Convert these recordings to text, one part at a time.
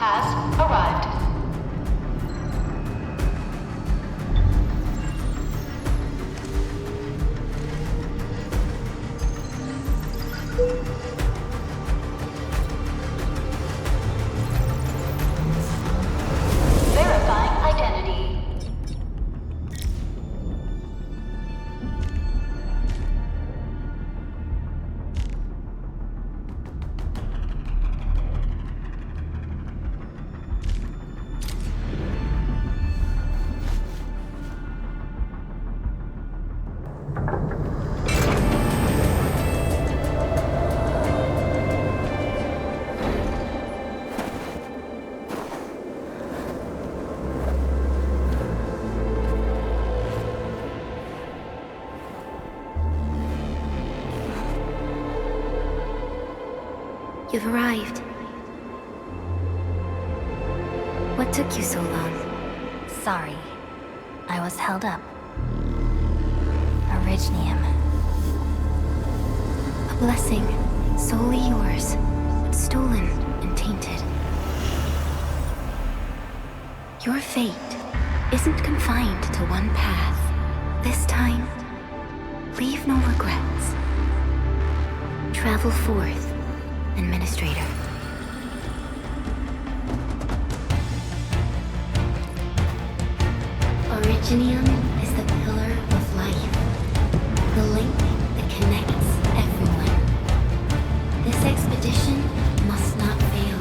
has arrived. Verifying identity. You've arrived. What took you so long? Sorry. I was held up. Originium. A blessing, solely yours, but stolen and tainted. Your fate isn't confined to one path. This time, leave no regrets. Travel forth, Administrator. Originium is the pillar of life, the link that connects everyone. This expedition must not fail.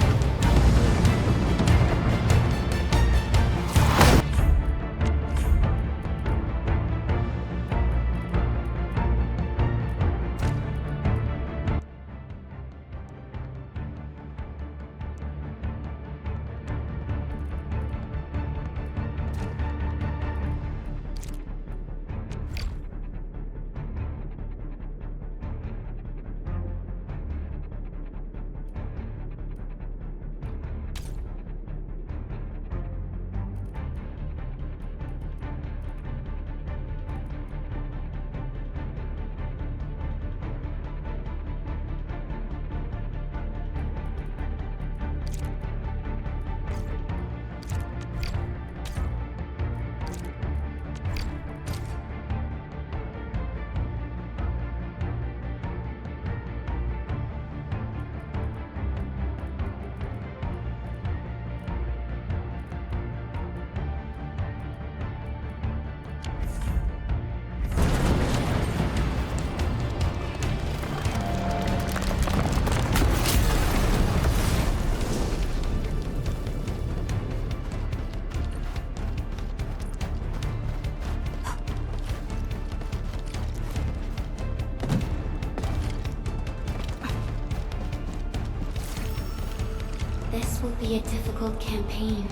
This will be a difficult campaign.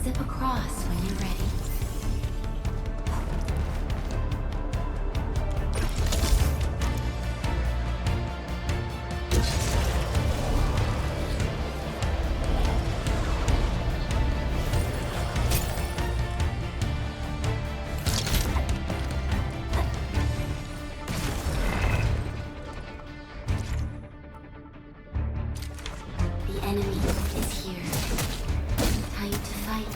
Zip across when you're ready. The enemy is here. Time to fight.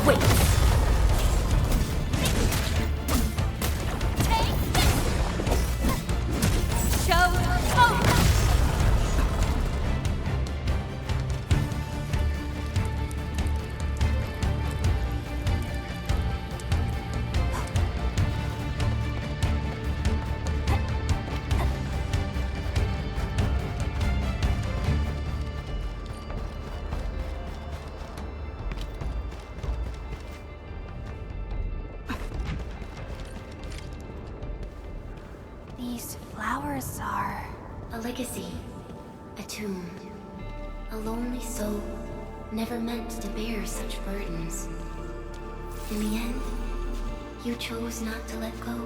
waits. These flowers are... A legacy, a tomb, a lonely soul, never meant to bear such burdens. In the end, you chose not to let go.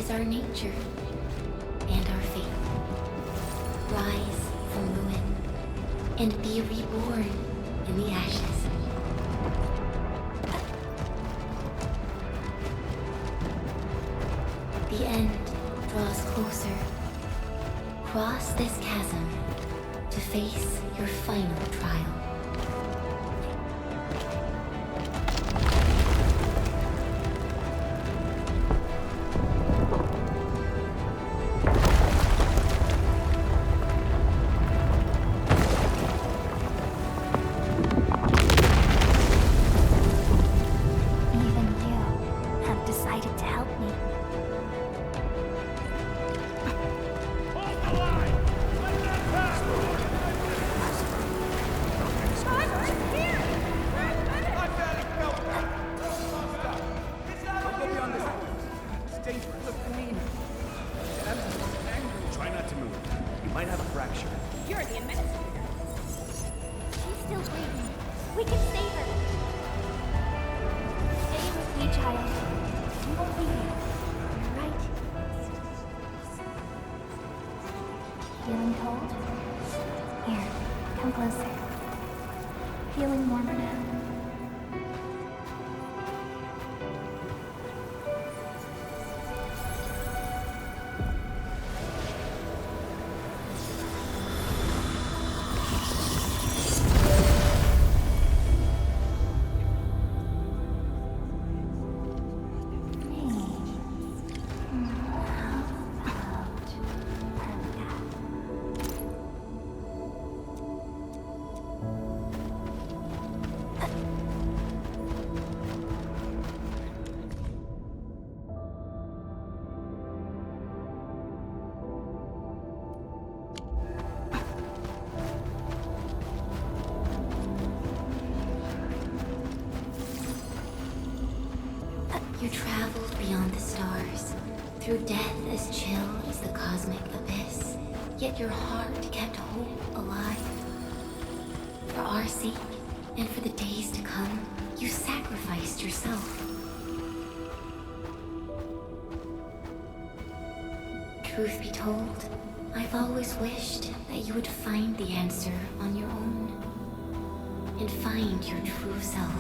Our nature and our fate. Rise from ruin and be reborn in the ashes. The end draws closer. Cross this chasm to face your final trial. Feeling cold? Here, come closer. Feeling warmer now? You traveled beyond the stars, through death as chill as the cosmic abyss, yet your heart kept hope alive. For our sake, and for the days to come, you sacrificed yourself. Truth be told, I've always wished that you would find the answer on your own. And find your true self.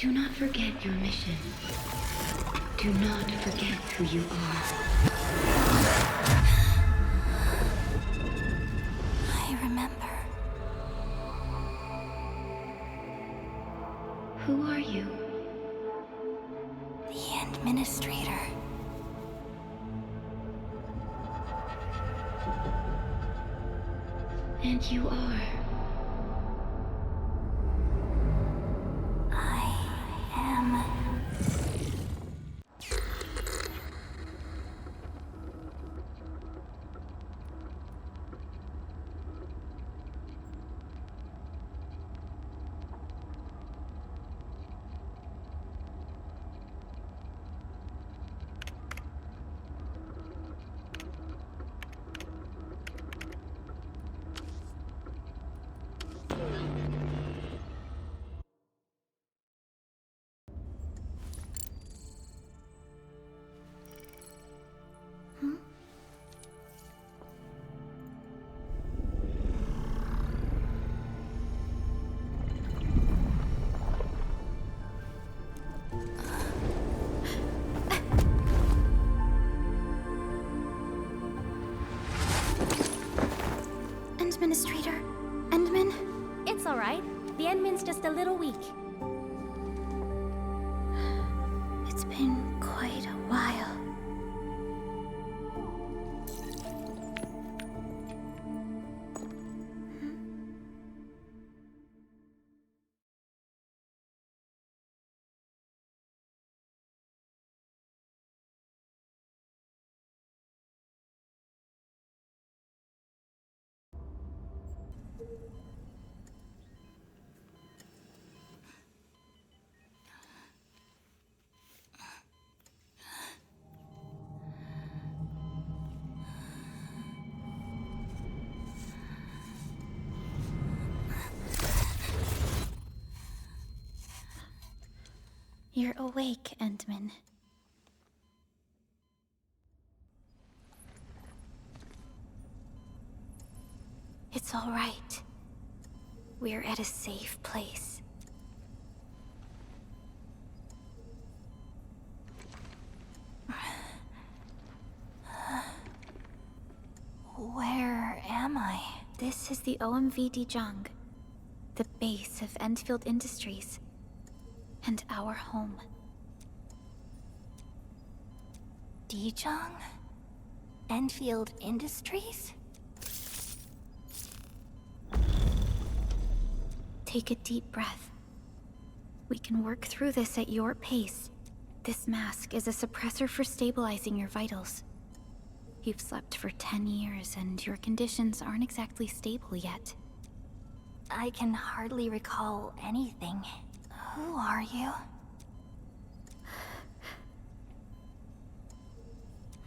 Do not forget your mission. Do not forget who you are. I remember. Who are you? The Administrator. And you are. I am. Administrator, Endman? It's alright. The Endman's just a little weak. It's been quite a while. You're awake, Endman. It's all right. We're at a safe place. Where am I? This is the OMV Dijong, the base of Endfield Industries, and our home. Dijong? Endfield Industries? Take a deep breath. We can work through this at your pace. This mask is a suppressor for stabilizing your vitals. You've slept for 10 years, and your conditions aren't exactly stable yet. I can hardly recall anything. Who are you?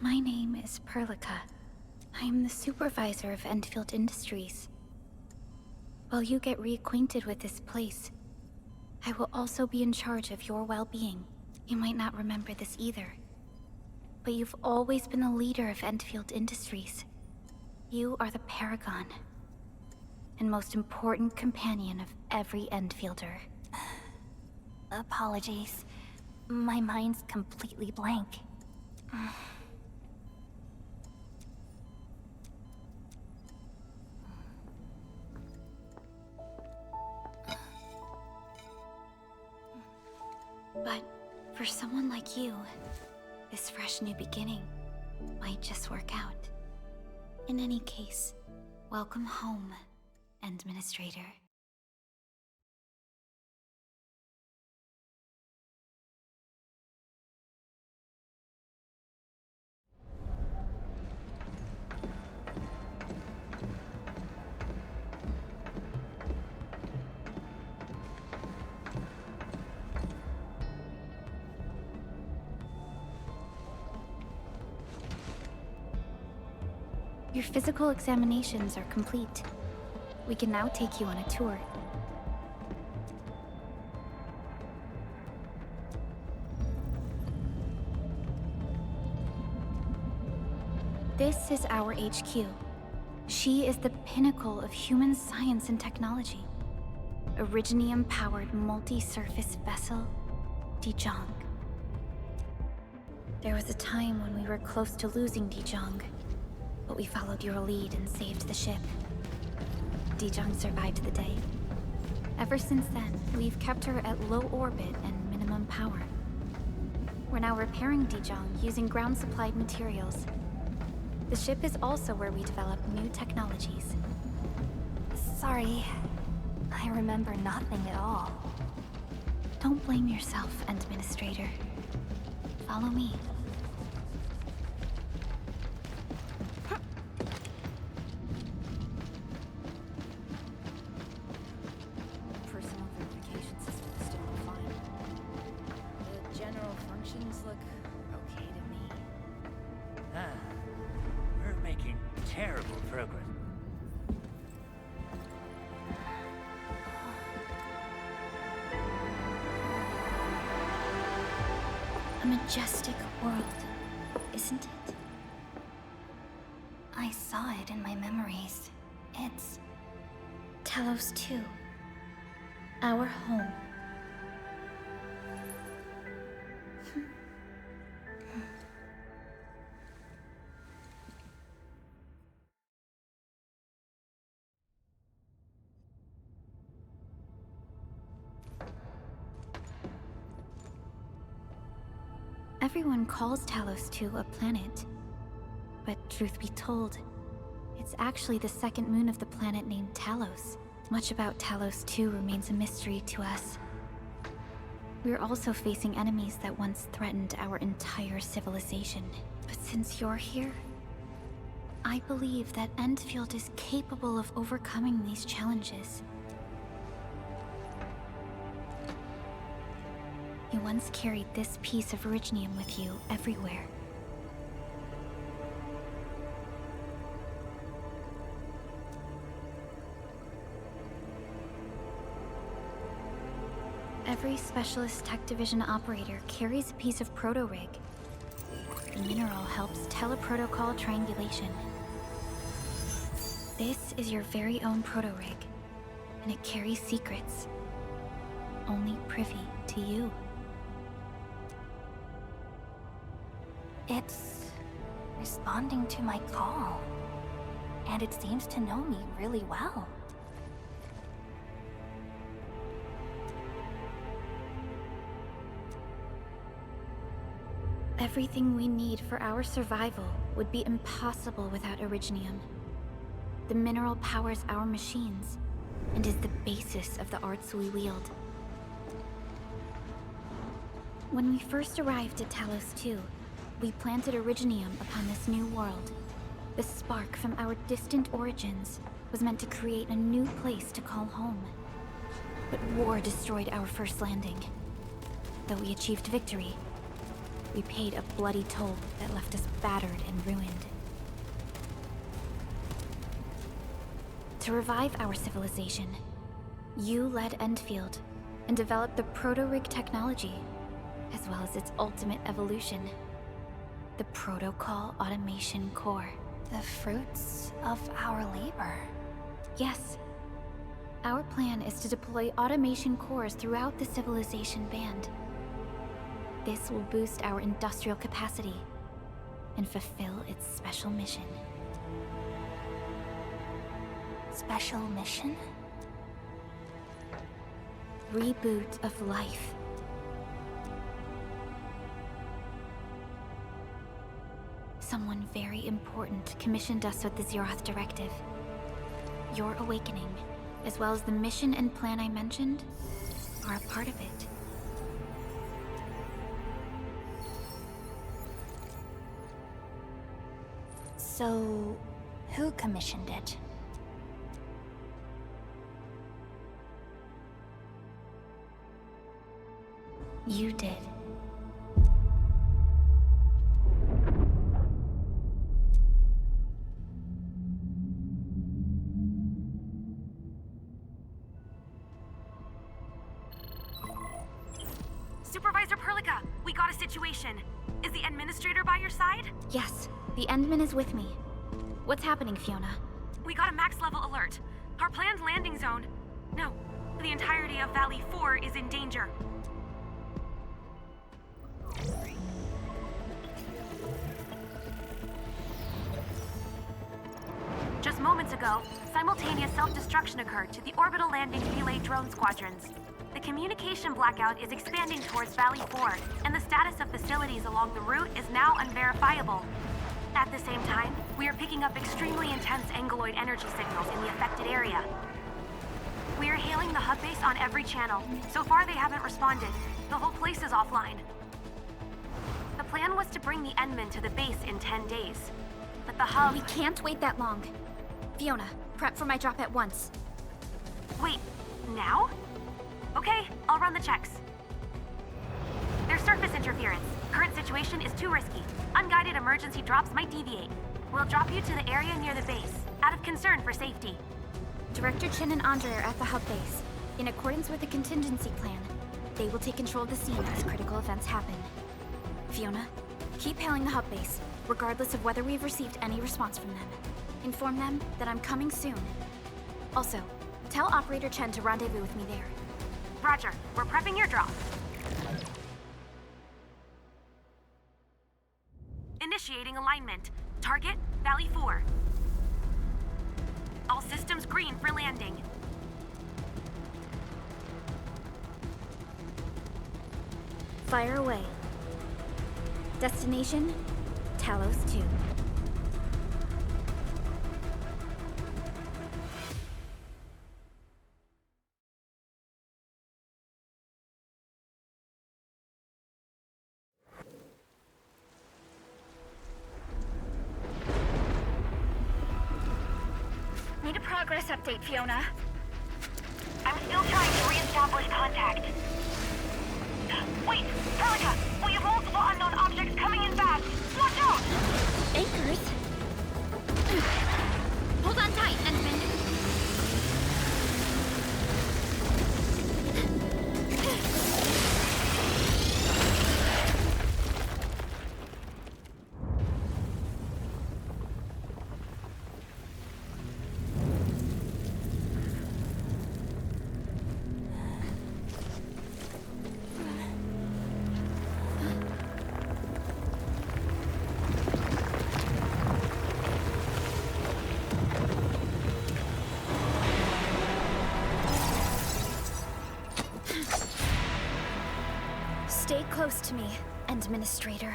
My name is Perlica. I am the supervisor of Endfield Industries. While you get reacquainted with this place, I will also be in charge of your well-being. You might not remember this either, but you've always been the leader of Endfield Industries. You are the paragon, and most important companion of every Endfielder. Apologies. My mind's completely blank. But for someone like you, this fresh new beginning might just work out. In any case, welcome home, Administrator. Your physical examinations are complete. We can now take you on a tour. This is our HQ. She is the pinnacle of human science and technology. Originium-powered multi-surface vessel, Dijong. There was a time when we were close to losing Dijong, but we followed your lead and saved the ship. Dijong survived the day. Ever since then, we've kept her at low orbit and minimum power. We're now repairing Dijong using ground-supplied materials. The ship is also where we develop new technologies. Sorry, I remember nothing at all. Don't blame yourself, Administrator. Follow me. Personal verification system is still fine. The general functions look okay to me. We're making terrible progress. A majestic world, isn't it? I saw it in my memories. It's Talos 2. Our home. Everyone calls Talos 2 a planet. But truth be told, it's actually the second moon of the planet named Talos. Much about Talos 2 remains a mystery to us. We're also facing enemies that once threatened our entire civilization. But since you're here, I believe that Endfield is capable of overcoming these challenges. You once carried this piece of Originium with you everywhere. Every Specialist Tech Division operator carries a piece of proto-rig. The mineral helps teleprotocol triangulation. This is your very own proto-rig, and it carries secrets, only privy to you. It's responding to my call, and it seems to know me really well. Everything we need for our survival would be impossible without Originium. The mineral powers our machines, and is the basis of the arts we wield. When we first arrived at Talos 2, we planted Originium upon this new world. The spark from our distant origins was meant to create a new place to call home. But war destroyed our first landing. Though we achieved victory, we paid a bloody toll that left us battered and ruined. To revive our civilization, you led Endfield and developed the proto-rig technology, as well as its ultimate evolution, the Protocol Automation Core. The fruits of our labor. Yes. Our plan is to deploy automation cores throughout the civilization band. This will boost our industrial capacity and fulfill its special mission. Special mission? Reboot of life. Someone very important commissioned us with the Zeroth Directive. Your awakening, as well as the mission and plan I mentioned, are a part of it. So, who commissioned it? You did. Supervisor Perlica, we got a situation. Is the administrator by your side? Yes, the Endman is with me. What's happening, Fiona? We got a max level alert. Our planned landing zone... No, The entirety of Valley 4 is in danger. Just moments ago, simultaneous self-destruction occurred to the orbital landing relay drone squadrons. The communication blackout is expanding towards Valley 4, and the status of facilities along the route is now unverifiable. At the same time, we are picking up extremely intense angeloid energy signals in the affected area. We are hailing the hub base on every channel. So far, they haven't responded. The whole place is offline. The plan was to bring the Endmen to the base in 10 days. But the hub... We can't wait that long. Fiona, prep for my drop at once. Wait, now? Okay, I'll run the checks. There's surface interference. Current situation is too risky. Unguided emergency drops might deviate. We'll drop you to the area near the base, out of concern for safety. Director Chen and Andre are at the hub base. In accordance with the contingency plan, they will take control of the scene as critical events happen. Fiona, keep hailing the hub base, regardless of whether we've received any response from them. Inform them that I'm coming soon. Also, tell Operator Chen to rendezvous with me there. Roger, we're prepping your drop. Initiating alignment. Target, Valley 4. All systems green for landing. Fire away. Destination, Talos 2. Need a progress update, Fiona. I'm still trying to re-establish contact. Wait, Pelica! We have multiple unknown objects coming in fast! Watch out! Anchors? Hold on tight, Endman. Stay close to me, Administrator.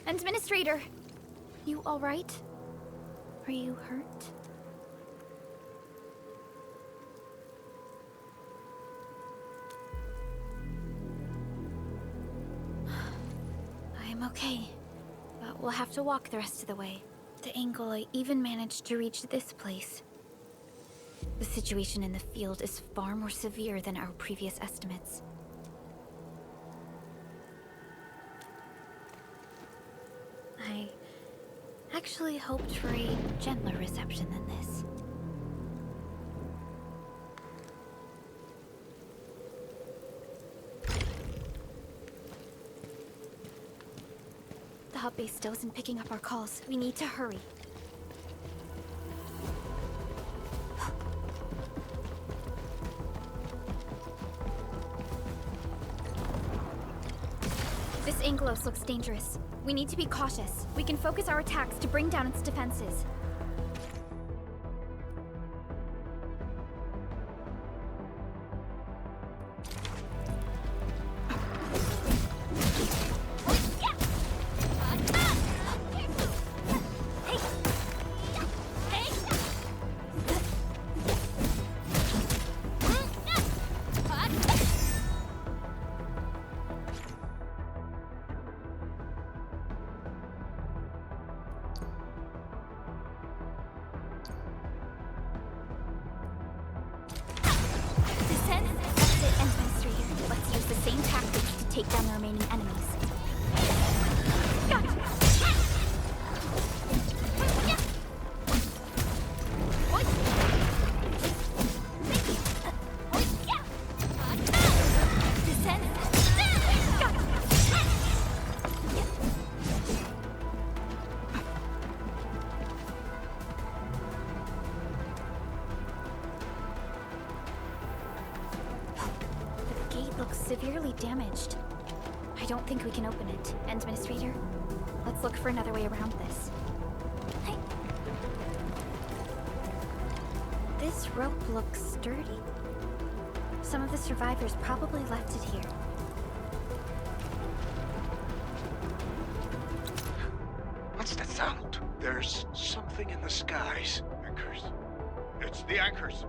Administrator, you all right? Are you hurt? I'm okay, but we'll have to walk the rest of the way. The angle I even managed to reach this place. The situation in the field is far more severe than our previous estimates. I actually hoped for a gentler reception than this. The hub base still isn't picking up our calls. We need to hurry. This Angelos looks dangerous. We need to be cautious. We can focus our attacks to bring down its defenses. take down the remaining enemies. Severely damaged. I don't think we can open it. Administrator, let's look for another way around this. Hey. This rope looks sturdy. Some of the survivors probably left it here. What's that sound? There's something in the skies. Anchors. It's the anchors.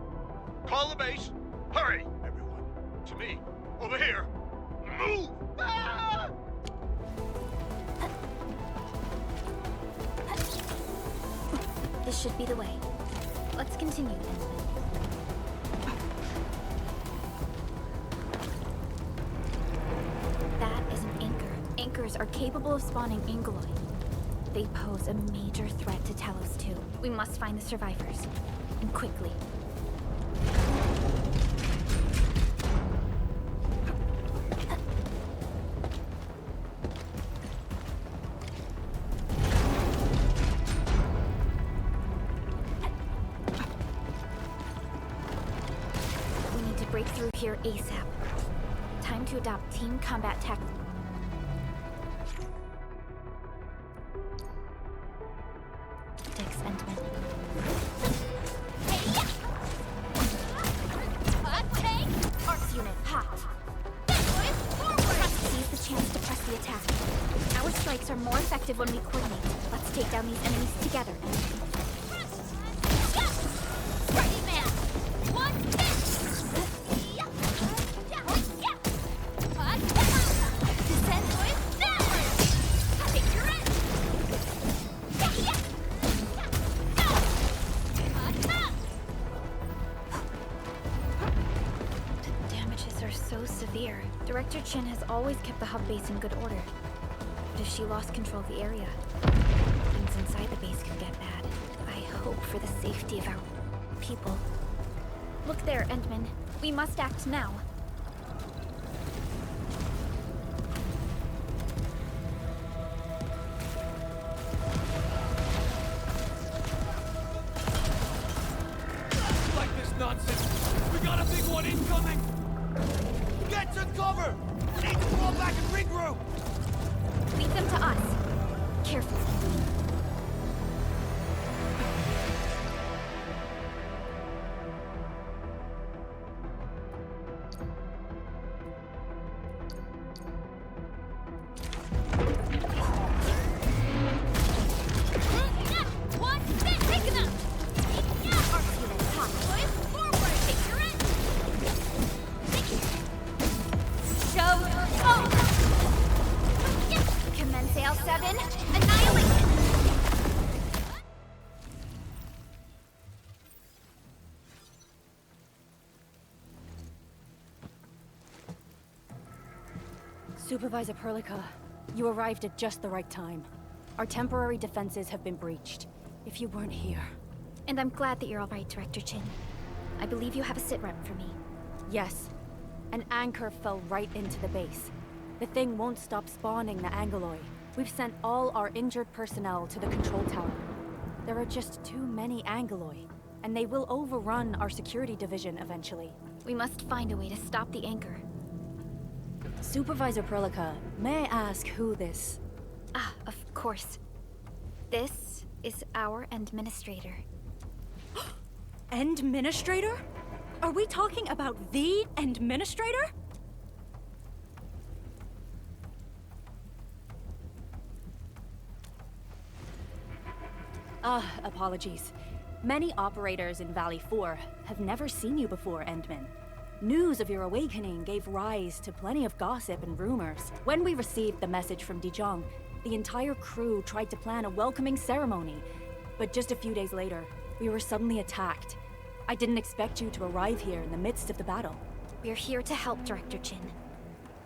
Call the base. Hurry, everyone. To me. Over here. Move! Ah! This should be the way. Let's continue then. That is an anchor. Anchors are capable of spawning Angeloi. They pose a major threat to Talos too. We must find the survivors. And quickly. Break through here ASAP. Time to adopt team combat tactics. Endman. Arts unit, hot. Seize the chance to press the attack. Our strikes are more effective when we coordinate. Let's take down these enemies together. Director Chin has always kept the hub base in good order. But if she lost control of the area, things inside the base could get bad. I hope for the safety of our people. Look there, Endman. We must act now. Like this nonsense! We got a big one incoming! Get to cover! Need to fall back and regroup! Lead them to us. Carefully. Supervisor Perlica, you arrived at just the right time. Our temporary defenses have been breached. If you weren't here... And I'm glad that you're all right, Director Chin. I believe you have a sit rep for me. Yes. An anchor fell right into the base. The thing won't stop spawning the Angeloi. We've sent all our injured personnel to the control tower. There are just too many Angeloi, and they will overrun our security division eventually. We must find a way to stop the anchor. Supervisor Perlica, may I ask who this... Ah, of course. This is our administrator. Administrator? Are we talking about the administrator? Apologies. Many operators in Valley 4 have never seen you before, Endman. News of your awakening gave rise to plenty of gossip and rumors. When we received the message from Dijon, the entire crew tried to plan a welcoming ceremony. But just a few days later, we were suddenly attacked. I didn't expect you to arrive here in the midst of the battle. We're here to help, Director Chin.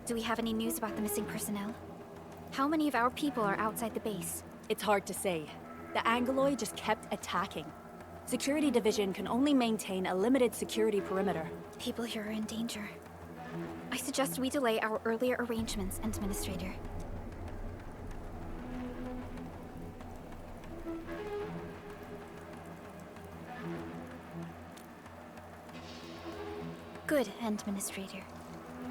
Do we have any news about the missing personnel? How many of our people are outside the base? It's hard to say. The Angoloi just kept attacking. Security Division can only maintain a limited security perimeter. People here are in danger. I suggest we delay our earlier arrangements, Administrator. Good, Administrator.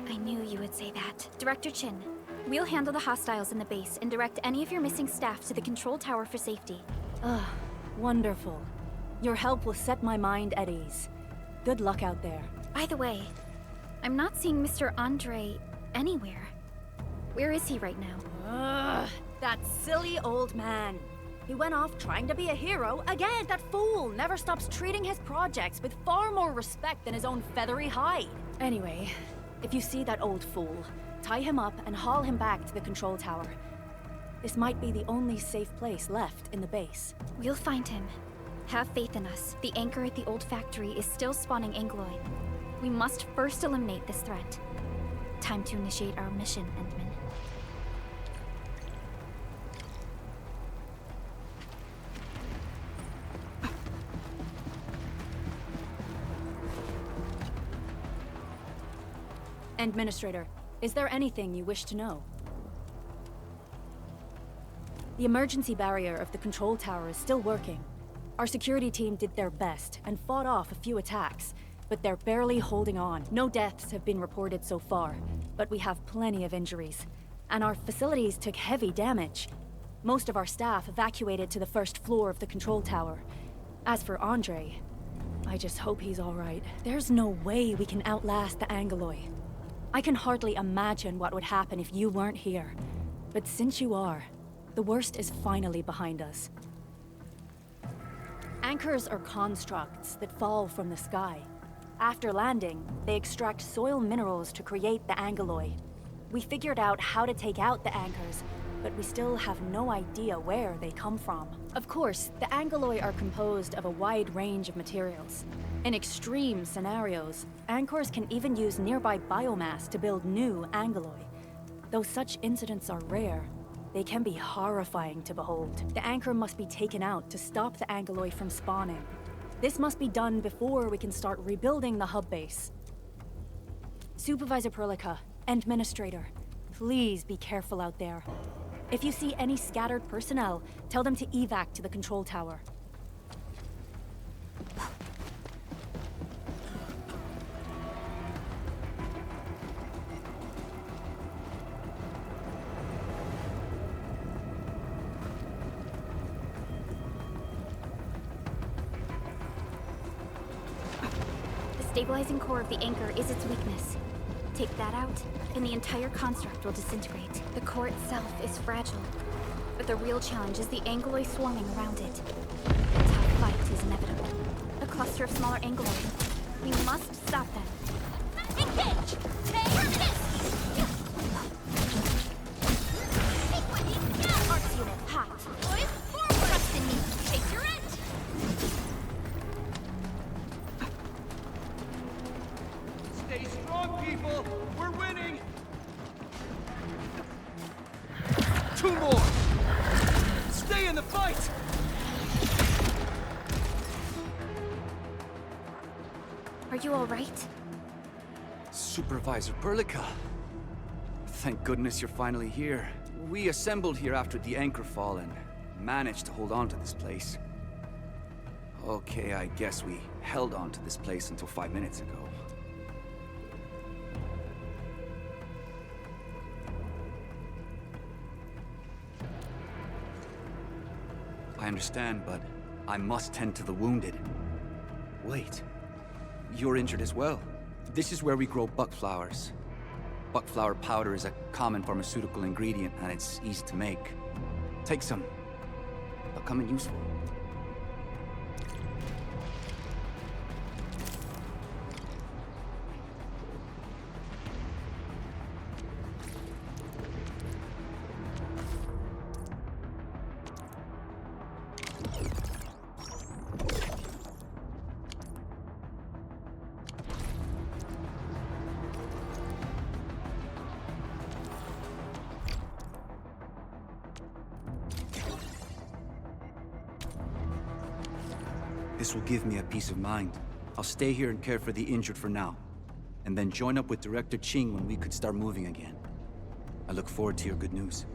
I knew you would say that. Director Chin, we'll handle the hostiles in the base and direct any of your missing staff to the control tower for safety. Wonderful. Your help will set my mind at ease. Good luck out there. By the way, I'm not seeing Mr. Andre anywhere. Where is he right now? That silly old man. He went off trying to be a hero. Again, that fool never stops treating his projects with far more respect than his own feathery hide. Anyway, if you see that old fool, tie him up and haul him back to the control tower. This might be the only safe place left in the base. We'll find him. Have faith in us. The anchor at the old factory is still spawning Angoloi. We must first eliminate this threat. Time to initiate our mission, Endman. Administrator, is there anything you wish to know? The emergency barrier of the control tower is still working. Our security team did their best and fought off a few attacks, but they're barely holding on. No deaths have been reported so far, but we have plenty of injuries. And our facilities took heavy damage. Most of our staff evacuated to the first floor of the control tower. As for Andre, I just hope he's all right. There's no way we can outlast the Angoloi. I can hardly imagine what would happen if you weren't here. But since you are, the worst is finally behind us. Anchors are constructs that fall from the sky. After landing, they extract soil minerals to create the Angoloi. We figured out how to take out the anchors, but we still have no idea where they come from. Of course, the Angoloi are composed of a wide range of materials. In extreme scenarios, anchors can even use nearby biomass to build new Angoloi. Though such incidents are rare, they can be horrifying to behold. The anchor must be taken out to stop the Angoloi from spawning. This must be done before we can start rebuilding the hub base. Supervisor Perlica, Administrator, please be careful out there. If you see any scattered personnel, tell them to evac to the control tower. The stabilizing core of the anchor is its weakness. Take that out, and the entire construct will disintegrate. The core itself is fragile, but the real challenge is the Angoloi swarming around it. A tough fight is inevitable. A cluster of smaller Angoloi. We must stop them. Engage! Terminus! Arts unit, hot. Boys, forward! Trust in me. Take your end! Stay strong, people! We're winning! 2 more! Stay in the fight! Are you all right? Supervisor Perlica. Thank goodness you're finally here. We assembled here after the anchor fall and managed to hold on to this place. Okay, I guess we held on to this place until 5 minutes ago. I understand, but I must tend to the wounded. Wait, you're injured as well. This is where we grow buckflowers. Buckflower powder is a common pharmaceutical ingredient, and it's easy to make. Take some. They'll come in useful. This will give me a peace of mind. I'll stay here and care for the injured for now, and then join up with Director Ching when we could start moving again. I look forward to your good news.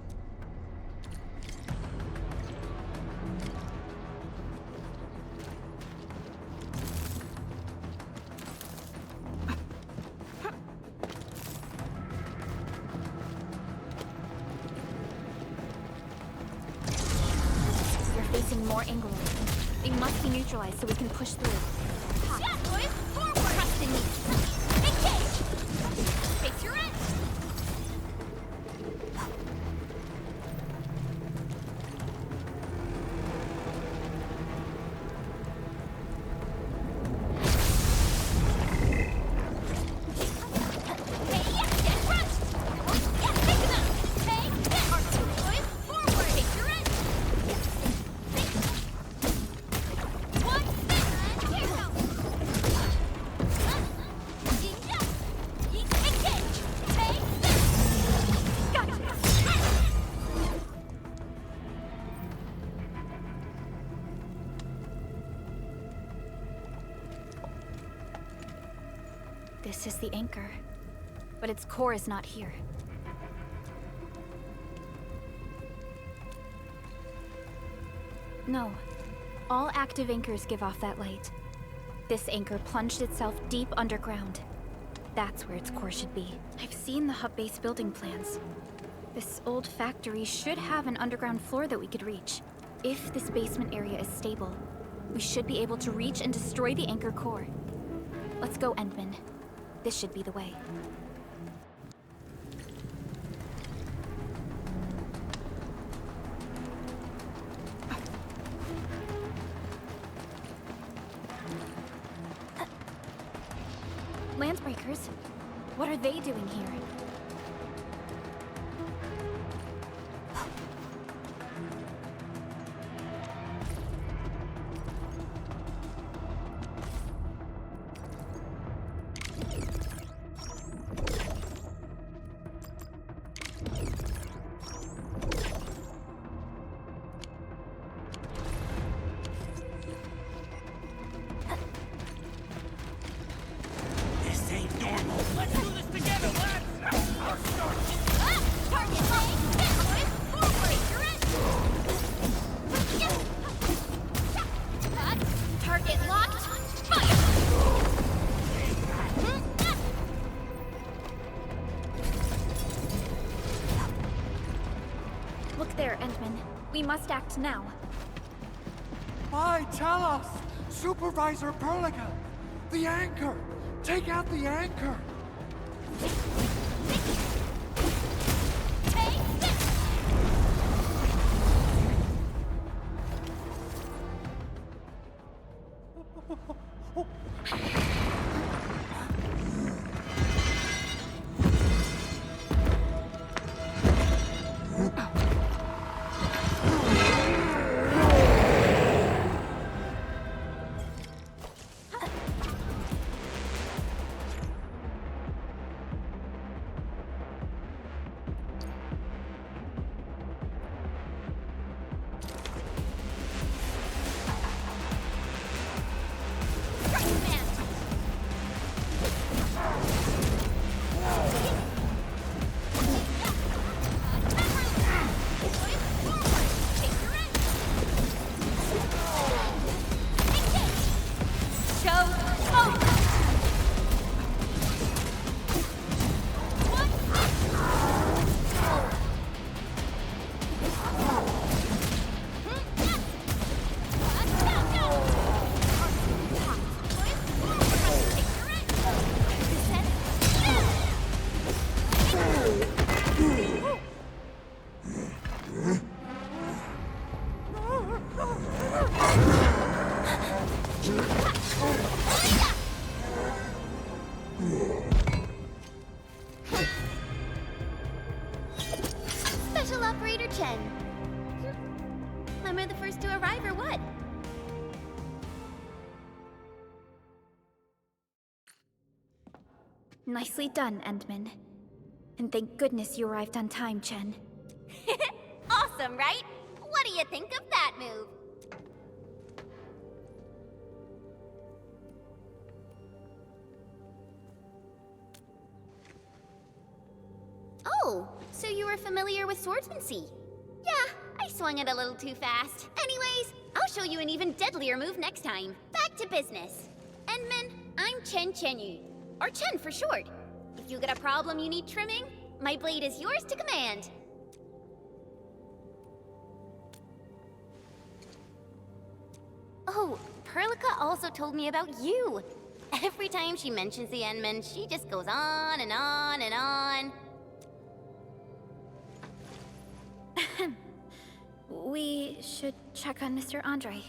You're facing more Anglo. They must be neutralized so we can push through. Yeah, boys! Forward! Trust in me. Engage! Face your end! This is the anchor, but its core is not here. No. All active anchors give off that light. This anchor plunged itself deep underground. That's where its core should be. I've seen the hub base building plans. This old factory should have an underground floor that we could reach. If this basement area is stable, we should be able to reach and destroy the anchor core. Let's go, Endman. This should be the way. Landbreakers? What are they doing here? Look there, Endman. We must act now. Aye, tell us! Supervisor Perlica! The anchor! Take out the anchor! Special Operator Chen. Am I the first to arrive or what? Nicely done, Endman. And thank goodness you arrived on time, Chen. Awesome, right? What do you think of that move? Oh, so you were familiar with swordsmancy? Yeah, I swung it a little too fast. Anyways, I'll show you an even deadlier move next time. Back to business. Endman, I'm Chen Chenyu, or Chen for short. If you got a problem you need trimming, my blade is yours to command. Oh, Perlica also told me about you. Every time she mentions the Endman, she just goes on and on and on. We should check on Mr. Andre.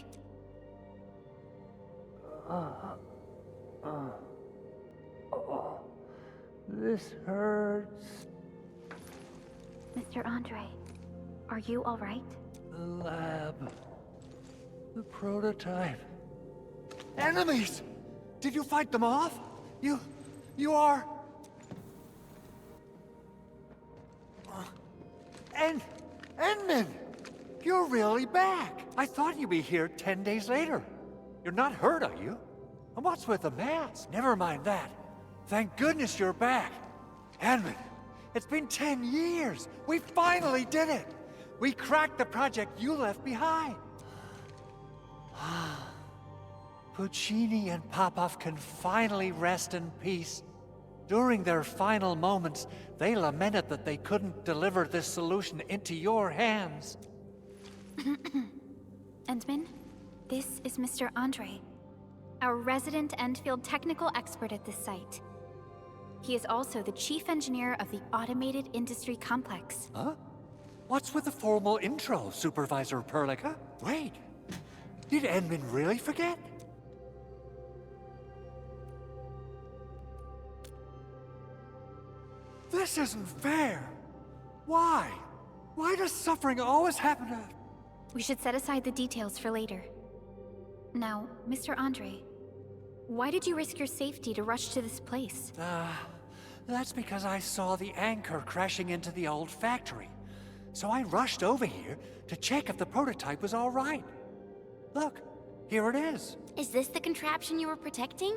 This hurts. Mr. Andre, are you all right? The lab. The prototype. Enemies! Did you fight them off? You are... Endman! You're really back! I thought you'd be here 10 days later. You're not hurt, are you? And what's with the mask? Never mind that. Thank goodness you're back. Endman, it's been 10 years. We finally did it. We cracked the project you left behind. Puccini and Popov can finally rest in peace. During their final moments, they lamented that they couldn't deliver this solution into your hands. Endman, this is Mr. Andre, our resident Endfield technical expert at this site. He is also the chief engineer of the Automated Industry Complex. Huh? What's with the formal intro, Supervisor Perlica? Wait, did Endman really forget? This isn't fair. Why? Why does suffering always happen to... We should set aside the details for later. Now, Mr. Andre, why did you risk your safety to rush to this place? That's because I saw the anchor crashing into the old factory. So I rushed over here to check if the prototype was all right. Look, here it is. Is this the contraption you were protecting?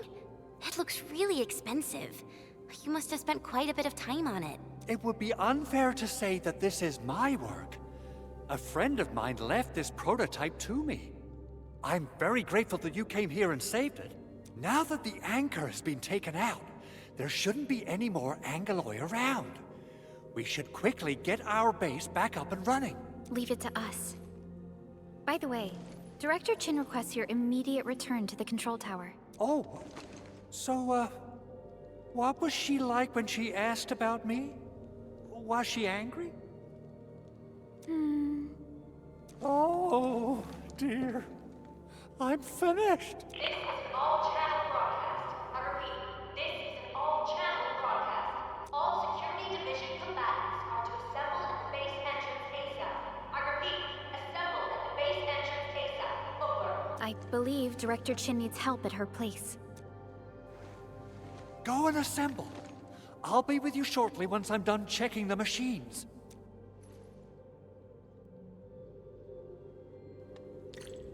It looks really expensive. You must have spent quite a bit of time on it. It would be unfair to say that this is my work. A friend of mine left this prototype to me. I'm very grateful that you came here and saved it. Now that the anchor has been taken out, there shouldn't be any more Angeloi around. We should quickly get our base back up and running. Leave it to us. By the way, Director Chin requests your immediate return to the control tower. Oh, so, what was she like when she asked about me? Was she angry? Oh, dear. I'm finished. This is an all-channel broadcast. I repeat, this is an all-channel broadcast. All Security Division combatants are to assemble at the base entrance ASAP. I repeat, assemble at the base entrance ASAP. Over. I believe Director Chin needs help at her place. Go and assemble. I'll be with you shortly once I'm done checking the machines.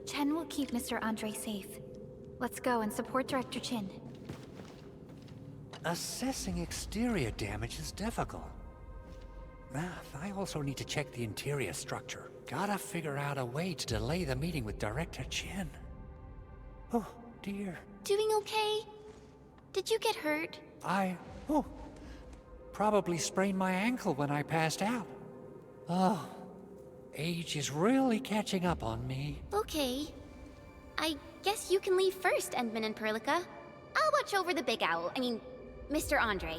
Chen will keep Mr. Andre safe. Let's go and support Director Chin. Assessing exterior damage is difficult. I also need to check the interior structure. Gotta figure out a way to delay the meeting with Director Chin. Oh, dear. Doing okay? Did you get hurt? Probably sprained my ankle when I passed out. Oh, age is really catching up on me. Okay. I guess you can leave first, Endman and Perlica. I'll watch over the big owl. I mean, Mr. Andre.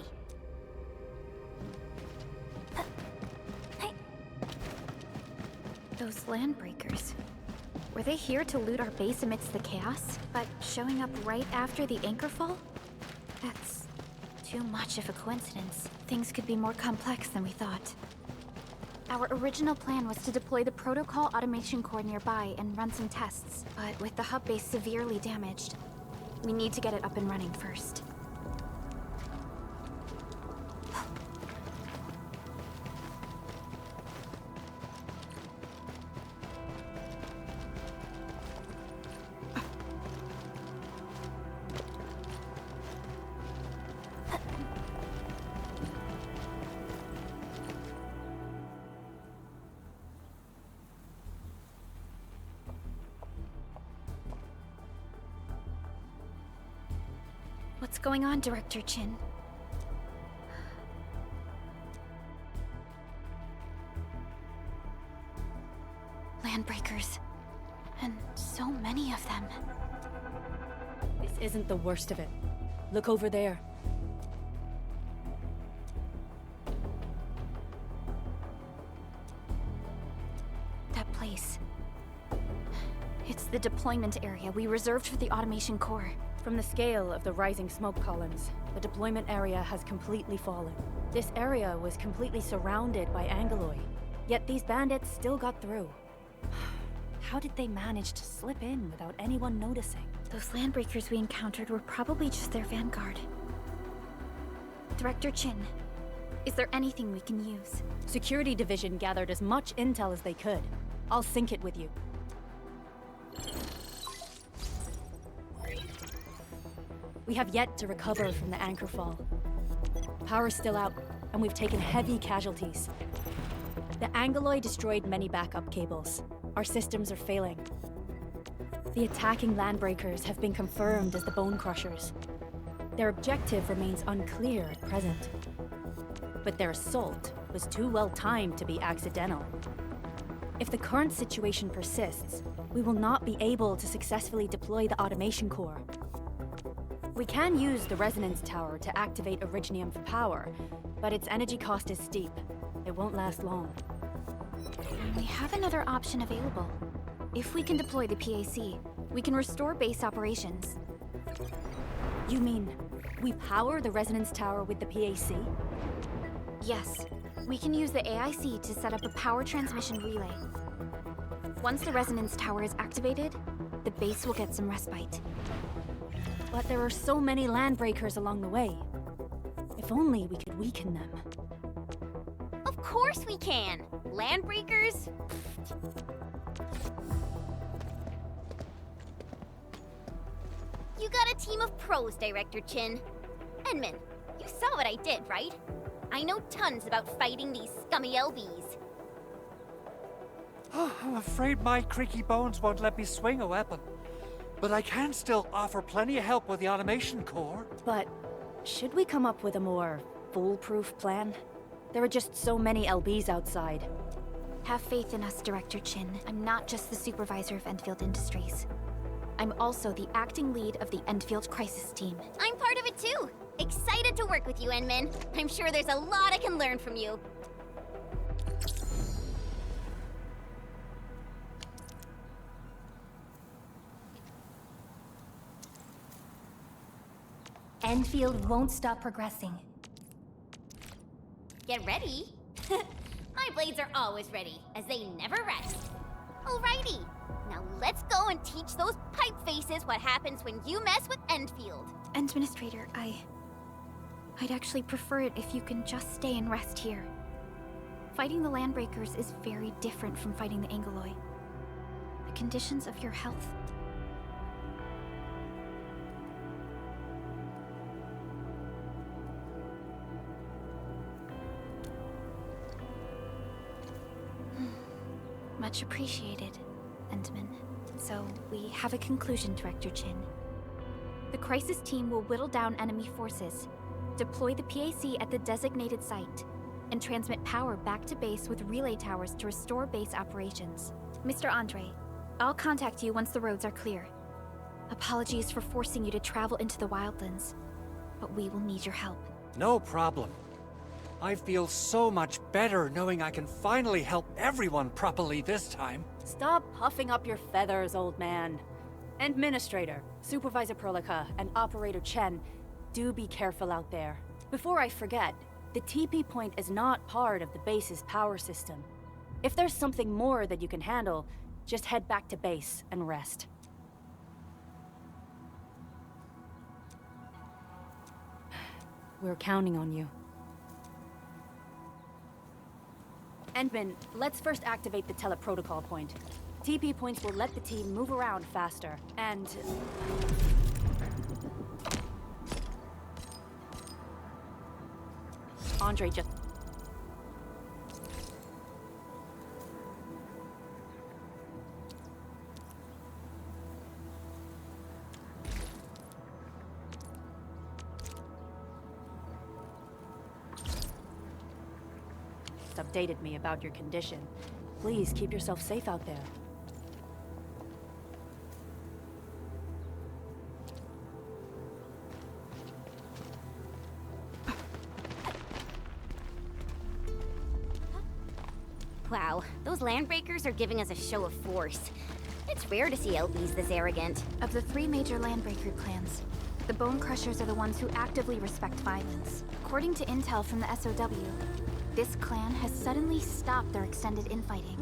Those landbreakers. Were they here to loot our base amidst the chaos, but showing up right after the anchor fall? That's too much of a coincidence. Things could be more complex than we thought. Our original plan was to deploy the protocol automation core nearby and run some tests, but with the hub base severely damaged, we need to get it up and running first. What's going on, Director Chin? Landbreakers. And so many of them. This isn't the worst of it. Look over there. That place. It's the deployment area we reserved for the automation core. From the scale of the rising smoke columns, the deployment area has completely fallen. This area was completely surrounded by Angoloi, yet these bandits still got through. How did they manage to slip in without anyone noticing? Those landbreakers we encountered were probably just their vanguard. Director Chin, is there anything we can use? Security Division gathered as much intel as they could. I'll sync it with you. We have yet to recover from the anchor fall. Power's still out, and we've taken heavy casualties. The Angoloi destroyed many backup cables. Our systems are failing. The attacking landbreakers have been confirmed as the Bone Crushers. Their objective remains unclear at present. But their assault was too well timed to be accidental. If the current situation persists, we will not be able to successfully deploy the automation core. We can use the resonance tower to activate Originium for power, but its energy cost is steep. It won't last long. We have another option available. If we can deploy the PAC, we can restore base operations. You mean, we power the resonance tower with the PAC? Yes. We can use the AIC to set up a power transmission relay. Once the resonance tower is activated, the base will get some respite. But there are so many landbreakers along the way. If only we could weaken them. Of course we can! Landbreakers? You got a team of pros, Director Chin. Edmund, you saw what I did, right? I know tons about fighting these scummy LBs. I'm afraid my creaky bones won't let me swing a weapon. But I can still offer plenty of help with the automation core. But should we come up with a more foolproof plan? There are just so many LBs outside. Have faith in us, Director Chin. I'm not just the supervisor of Endfield Industries. I'm also the acting lead of the Endfield Crisis Team. I'm part of it too. Excited to work with you, Enmin. I'm sure there's a lot I can learn from you. Endfield won't stop progressing. Get ready. My blades are always ready, as they never rest. Alrighty, now let's go and teach those pipe faces what happens when you mess with Endfield. Administrator, I'd actually prefer it if you can just stay and rest here. Fighting the Landbreakers is very different from fighting the Angoloi. The conditions of your health. Much appreciated, Endman. So, we have a conclusion, Director Chin. The Crisis Team will whittle down enemy forces, deploy the PAC at the designated site, and transmit power back to base with relay towers to restore base operations. Mr. Andre, I'll contact you once the roads are clear. Apologies for forcing you to travel into the wildlands, but we will need your help. No problem. I feel so much better knowing I can finally help everyone properly this time. Stop puffing up your feathers, old man. Administrator, Supervisor Perlica, and Operator Chen, do be careful out there. Before I forget, the TP point is not part of the base's power system. If there's something more that you can handle, just head back to base and rest. We're counting on you. Endman, let's first activate the teleprotocol point. TP points will let the team move around faster, and... Andre just... updated me about your condition. Please keep yourself safe out there. Wow, those landbreakers are giving us a show of force. It's rare to see LBs this arrogant. Of the 3 major landbreaker clans, the Bone Crushers are the ones who actively respect violence. According to intel from the SOW, this clan has suddenly stopped their extended infighting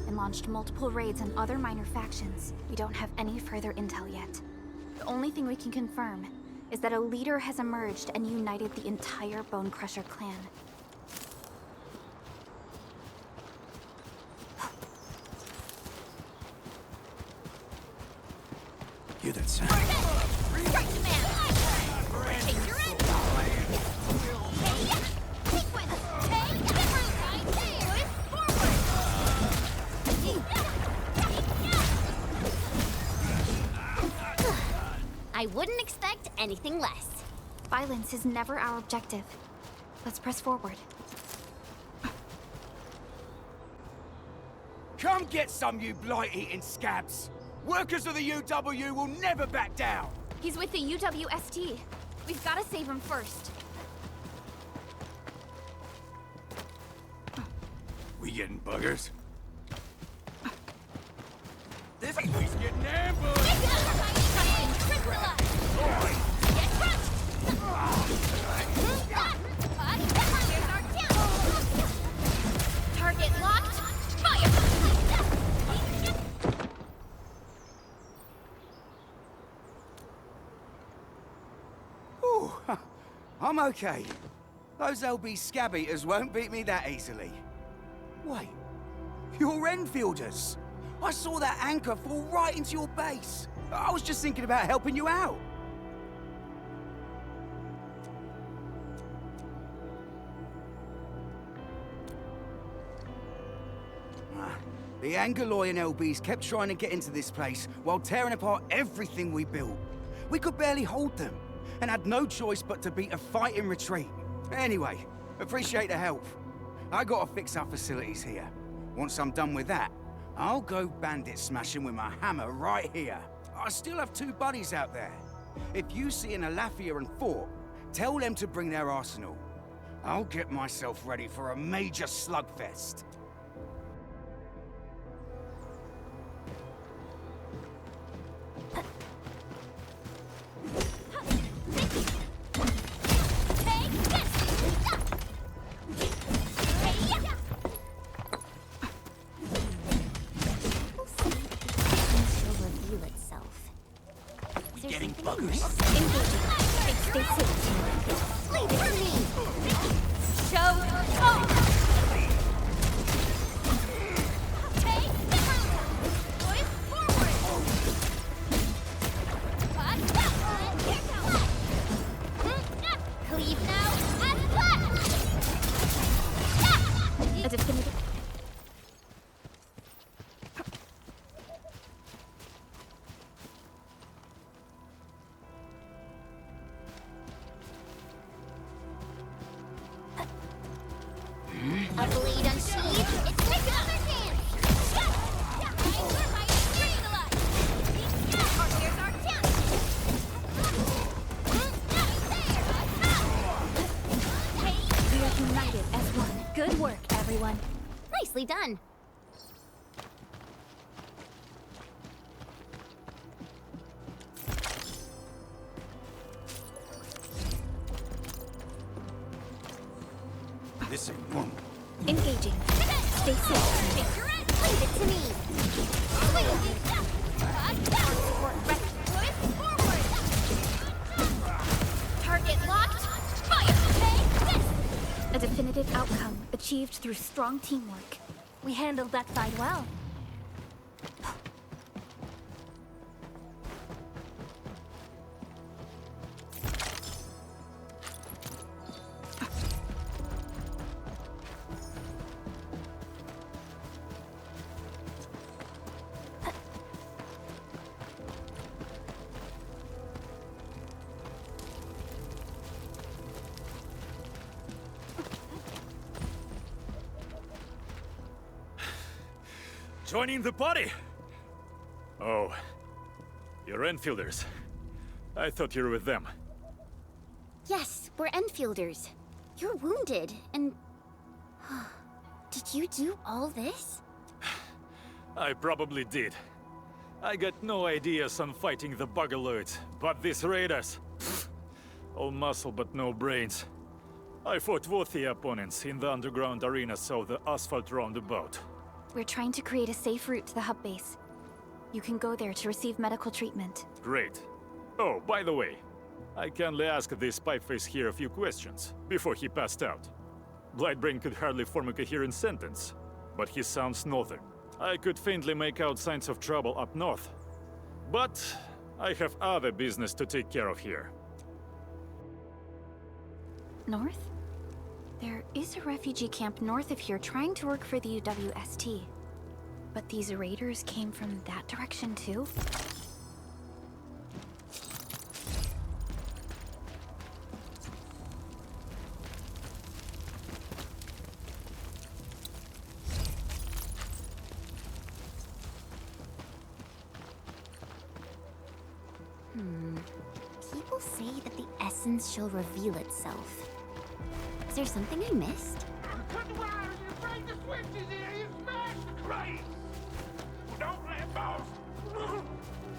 and launched multiple raids on other minor factions. We don't have any further intel yet. The only thing we can confirm is that a leader has emerged and united the entire Bone Crusher clan. Hear that sound? I wouldn't expect anything less. Violence is never our objective. Let's press forward. Come get some, you blight-eating scabs! Workers of the UW will never back down! He's with the UWST. We've got to save him first. We getting buggers? This he's getting ambushed! Target locked. Fire! Ooh, I'm okay. Those LB scab eaters won't beat me that easily. Wait, you're Enfielders. I saw that anchor fall right into your base. I was just thinking about helping you out. The Angaloy and LBs kept trying to get into this place while tearing apart everything we built. We could barely hold them, and had no choice but to beat a fight in retreat. Anyway, appreciate the help. I gotta fix our facilities here. Once I'm done with that, I'll go bandit smashing with my hammer right here. I still have 2 buddies out there. If you see an Alafia and Fort, tell them to bring their arsenal. I'll get myself ready for a major slugfest. Getting buggers. Stay safe. Leave it to me. Show off. Take the boys forward. Cleave now and cut. A definitive. A blade unsheathed. It's like another dance. Here's our chance. We are united as one. Good work, everyone. Nicely done. This ain't one. Engaging. Stay safe. Leave it to me. Target locked. Fire. A definitive outcome achieved through strong teamwork. We handled that fight well. Joining the party? Oh, you're Enfielders. I thought you were with them. Yes, we're Enfielders. You're wounded, and... Did you do all this? I probably did. I got no ideas on fighting the Bugaloids, but these raiders... all muscle but no brains. I fought worthy opponents in the underground arena so the asphalt roundabout. We're trying to create a safe route to the hub base. You can go there to receive medical treatment. Great. Oh, by the way, I kindly asked this pipeface here a few questions before he passed out. Blightbrain could hardly form a coherent sentence, but he sounds northern. I could faintly make out signs of trouble up north. But I have other business to take care of here. North? There is a refugee camp north of here trying to work for the UWST. But these raiders came from that direction too? People say that the essence shall reveal itself. Is there something I missed? Cut the wire and you break the switches here, you smash the crate! Don't let boss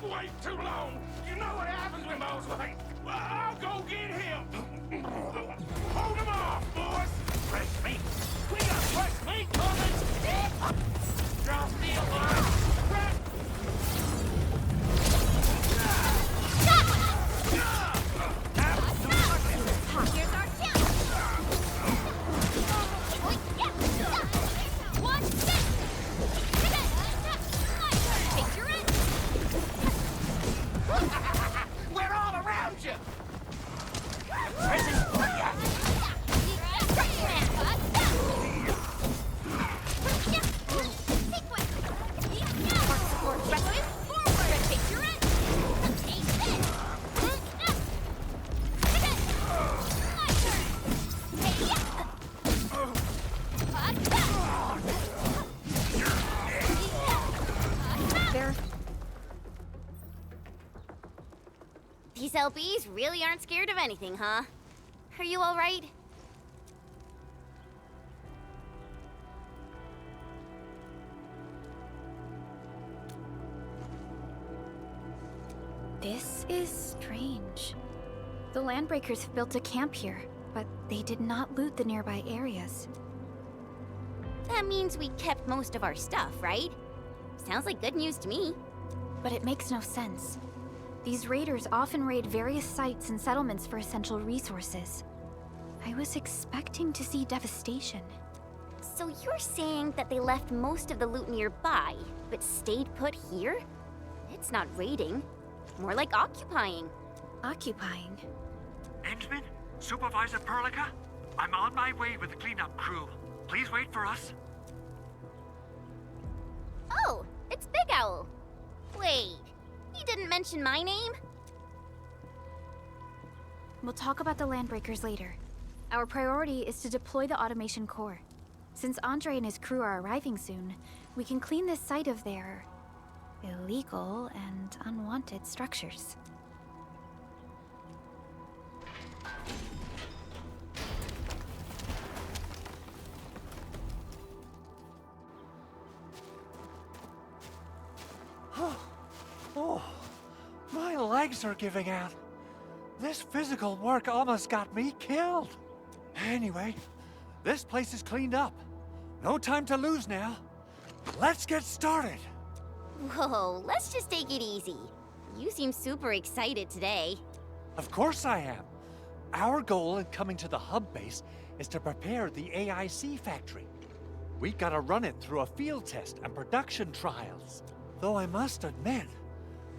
wait too long. You know what happens when boss wait. Well, I'll go get him. Hold him off, boys. Fresh meat. We got fresh meat coming. Draw steel line. Here's our chance! Watch this! Picture it! We're all around you. Present for ya. These LBs really aren't scared of anything, huh? Are you all right? This is strange. The Landbreakers have built a camp here, but they did not loot the nearby areas. That means we kept most of our stuff, right? Sounds like good news to me. But it makes no sense. These raiders often raid various sites and settlements for essential resources. I was expecting to see devastation. So you're saying that they left most of the loot nearby, but stayed put here? It's not raiding. More like occupying. Occupying? Endman? Supervisor Perlica? I'm on my way with the cleanup crew. Please wait for us. Oh, it's Big Owl. Wait, he didn't mention my name? We'll talk about the Landbreakers later. Our priority is to deploy the automation core. Since Andre and his crew are arriving soon, we can clean this site of their illegal and unwanted structures. Oh, my legs are giving out. This physical work almost got me killed. Anyway, this place is cleaned up. No time to lose now. Let's get started. Whoa, let's just take it easy. You seem super excited today. Of course I am. Our goal in coming to the hub base is to prepare the AIC factory. We gotta run it through a field test and production trials. Though I must admit,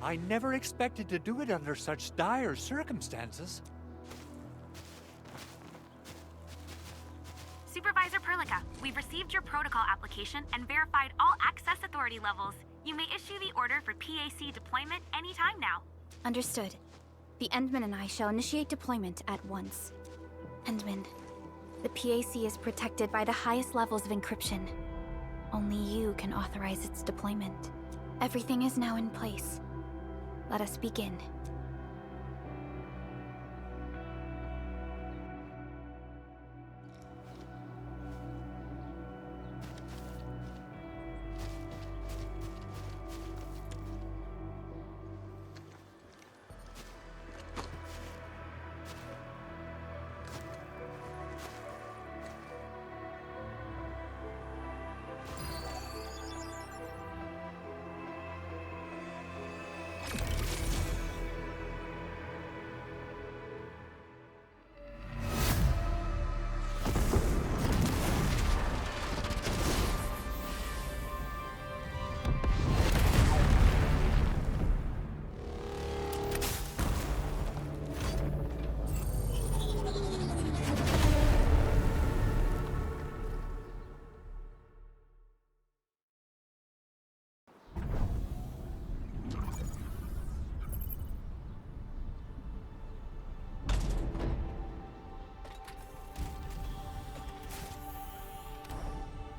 I never expected to do it under such dire circumstances. Supervisor Perlica, we've received your protocol application and verified all access authority levels. You may issue the order for PAC deployment anytime now. Understood. The Endman and I shall initiate deployment at once. Endman, the PAC is protected by the highest levels of encryption. Only you can authorize its deployment. Everything is now in place. Let us begin.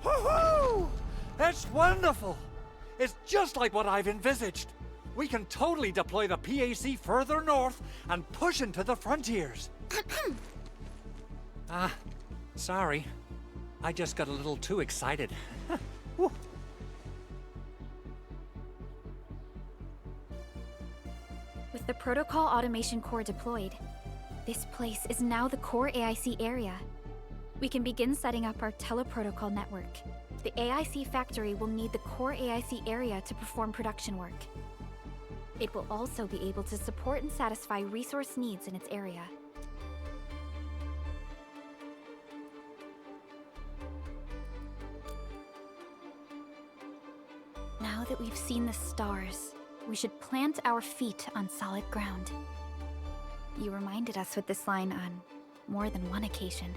Woohoo! That's wonderful! It's just like what I've envisaged. We can totally deploy the PAC further north and push into the frontiers. Sorry. I just got a little too excited. Woo. With the Protocol Automation Core deployed, this place is now the core AIC area. We can begin setting up our teleprotocol network. The AIC factory will need the core AIC area to perform production work. It will also be able to support and satisfy resource needs in its area. Now that we've seen the stars, we should plant our feet on solid ground. You reminded us with this line on more than one occasion.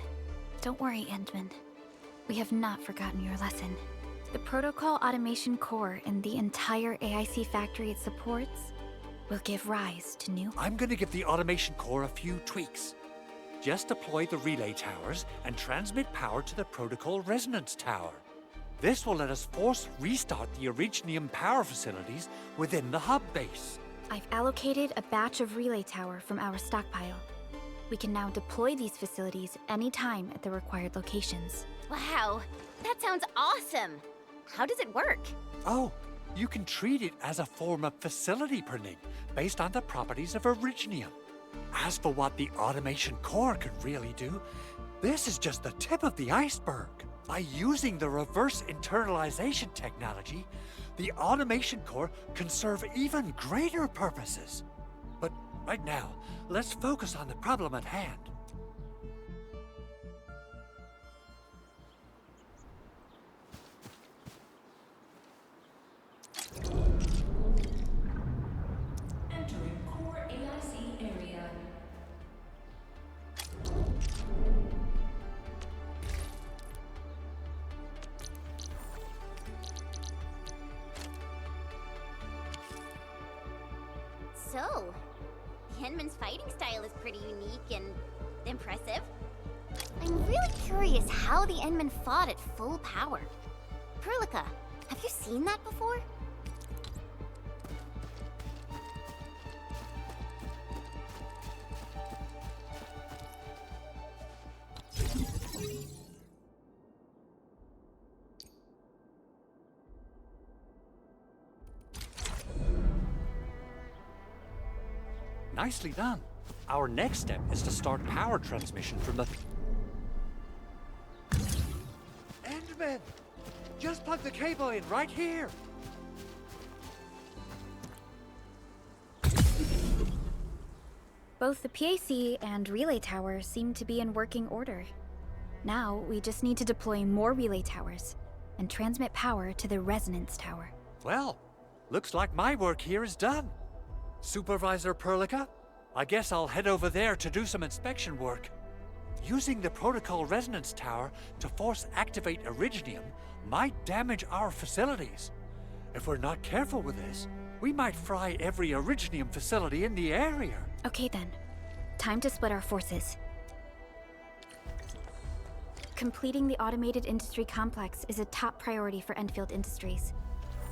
Don't worry, Endman. We have not forgotten your lesson. The Protocol Automation Core and the entire AIC factory it supports will give rise to new... I'm gonna give the Automation Core a few tweaks. Just deploy the relay towers and transmit power to the Protocol Resonance Tower. This will let us force restart the Originium power facilities within the hub base. I've allocated a batch of relay tower from our stockpile. We can now deploy these facilities anytime at the required locations. Wow, that sounds awesome! How does it work? Oh, you can treat it as a form of facility printing based on the properties of Originium. As for what the Automation Core can really do, this is just the tip of the iceberg. By using the reverse internalization technology, the Automation Core can serve even greater purposes. But right now, let's focus on the problem at hand. Entering core AIC area. So, Henman's fighting style is pretty unique and impressive. I'm really curious how the Endman fought at full power. Perlica, have you seen that before? Nicely done. Our next step is to start power transmission from the... Endman! Just plug the cable in right here! Both the PAC and relay tower seem to be in working order. Now, we just need to deploy more relay towers and transmit power to the resonance tower. Well, looks like my work here is done. Supervisor Perlica, I guess I'll head over there to do some inspection work. Using the Protocol Resonance Tower to force activate Originium might damage our facilities. If we're not careful with this, we might fry every Originium facility in the area. Okay then. Time to split our forces. Completing the automated industry complex is a top priority for Endfield Industries.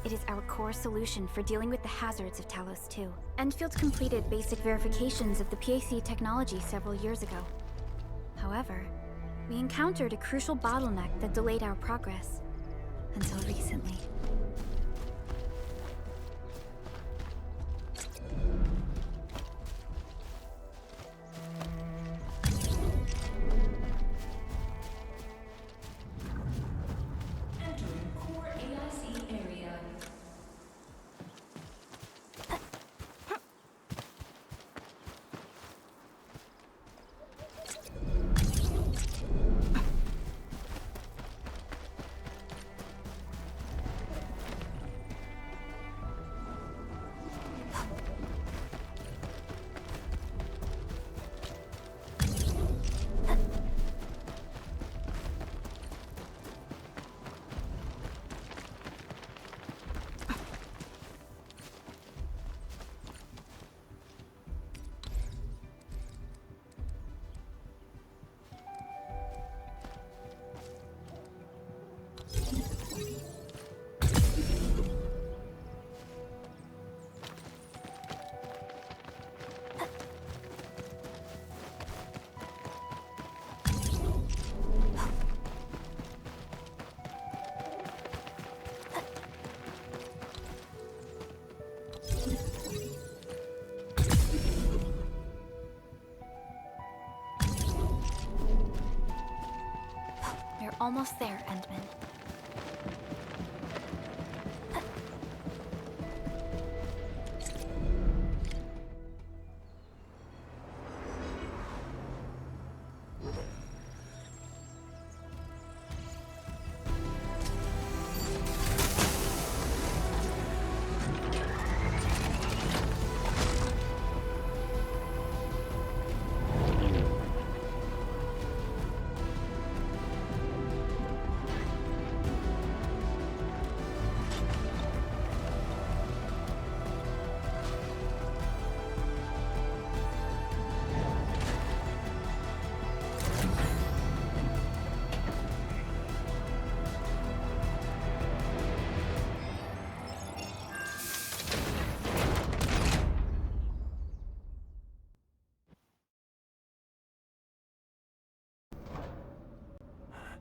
It is our core solution for dealing with the hazards of Talos 2. Endfield completed basic verifications of the PAC technology several years ago. However, we encountered a crucial bottleneck that delayed our progress. Until recently. Entering core AIC area. We're almost there, Endman.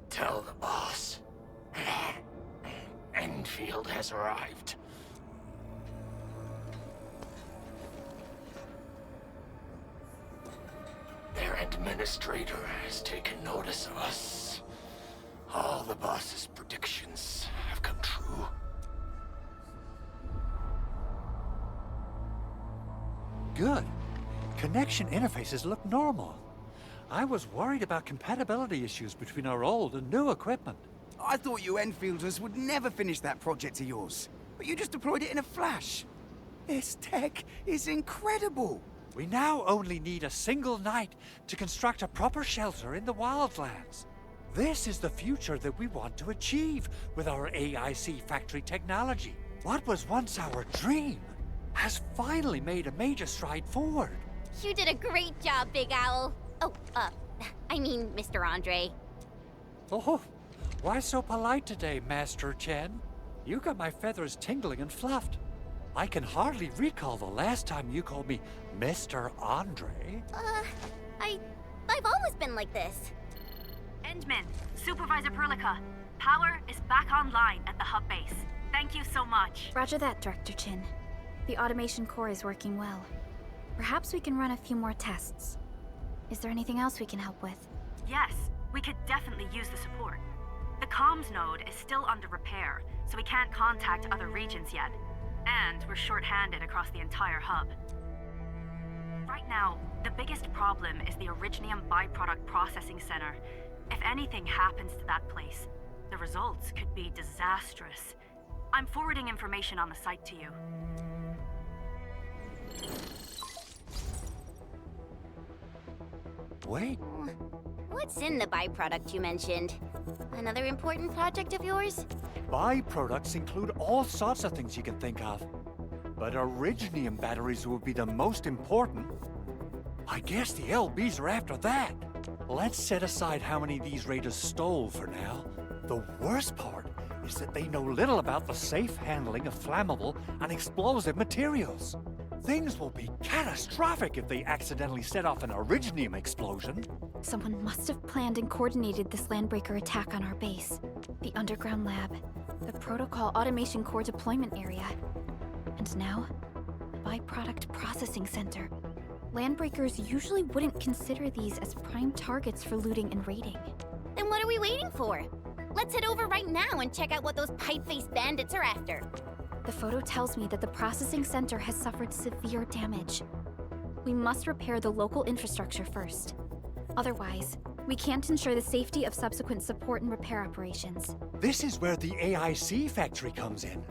Tell the boss. Endfield has arrived. Their administrator has taken notice of us. All the boss's predictions have come true. Good. Connection interfaces look normal. I was worried about compatibility issues between our old and new equipment. I thought you Enfielders would never finish that project of yours, but you just deployed it in a flash. This tech is incredible. We now only need a single night to construct a proper shelter in the wildlands. This is the future that we want to achieve with our AIC factory technology. What was once our dream has finally made a major stride forward. You did a great job, Big Owl. Oh, I mean, Mr. Andre. Oh, why so polite today, Master Chen? You got my feathers tingling and fluffed. I can hardly recall the last time you called me Mr. Andre. I've always been like this. Endman, Supervisor Perlica, power is back online at the hub base. Thank you so much. Roger that, Director Chin. The automation core is working well. Perhaps we can run a few more tests. Is there anything else we can help with? Yes, we could definitely use the support. The comms node is still under repair, so we can't contact other regions yet. And we're short-handed across the entire hub. Right now, the biggest problem is the Originium byproduct processing center. If anything happens to that place, the results could be disastrous. I'm forwarding information on the site to you. Wait. What's in the byproduct you mentioned? Another important project of yours? Byproducts include all sorts of things you can think of. But Originium batteries will be the most important. I guess the LBs are after that. Let's set aside how many these raiders stole for now. The worst part is that they know little about the safe handling of flammable and explosive materials. Things will be catastrophic if they accidentally set off an originium explosion. Someone must have planned and coordinated this landbreaker attack on our base. The underground lab, the protocol automation core deployment area, and now, the byproduct processing center. Landbreakers usually wouldn't consider these as prime targets for looting and raiding. Then what are we waiting for? Let's head over right now and check out what those pipe-faced bandits are after. The photo tells me that the processing center has suffered severe damage. We must repair the local infrastructure first. Otherwise, we can't ensure the safety of subsequent support and repair operations. This is where the AIC factory comes in.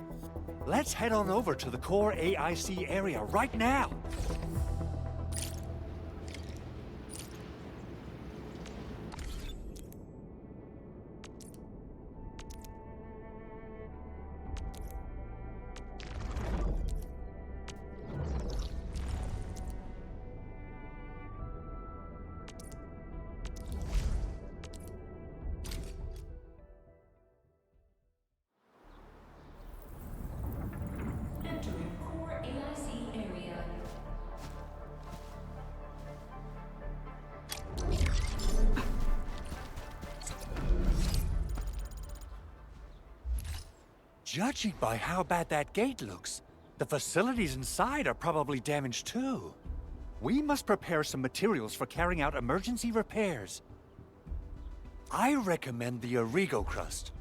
Let's head on over to the core AIC area right now. Entering core AIC area. Judging by how bad that gate looks, the facilities inside are probably damaged too. We must prepare some materials for carrying out emergency repairs. I recommend the Origo crust.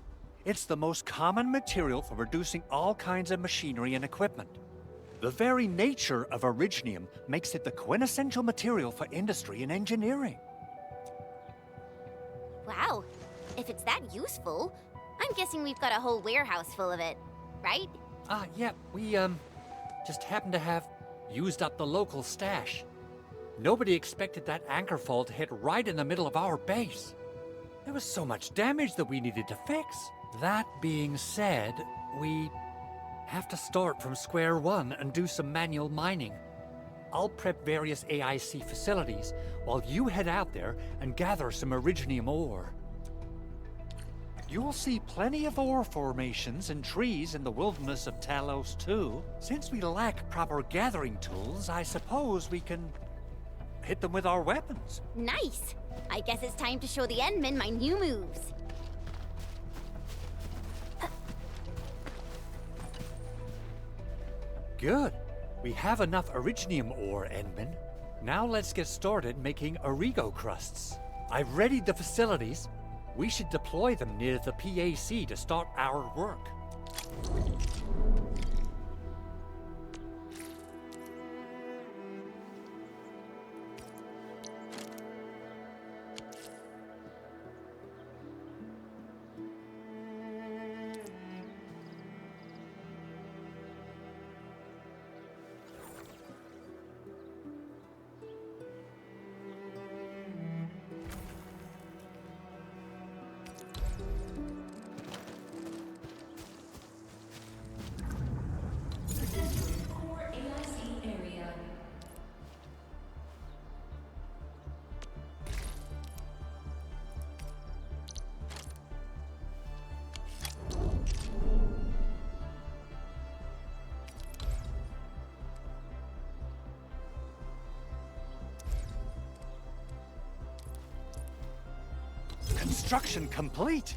It's the most common material for producing all kinds of machinery and equipment. The very nature of originium makes it the quintessential material for industry and engineering. Wow, if it's that useful, I'm guessing we've got a whole warehouse full of it, right? Yeah, we, just happen to have used up the local stash. Nobody expected that anchor fall to hit right in the middle of our base. There was so much damage that we needed to fix. That being said, we have to start from square one and do some manual mining. I'll prep various AIC facilities while you head out there and gather some originium ore. You'll see plenty of ore formations and trees in the wilderness of Talos too. Since we lack proper gathering tools, I suppose we can hit them with our weapons. Nice! I guess it's time to show the Endmen my new moves. Good. We have enough originium ore, Endman. Now let's get started making Origo crusts. I've readied the facilities. We should deploy them near the PAC to start our work. Core AIC area. Construction complete.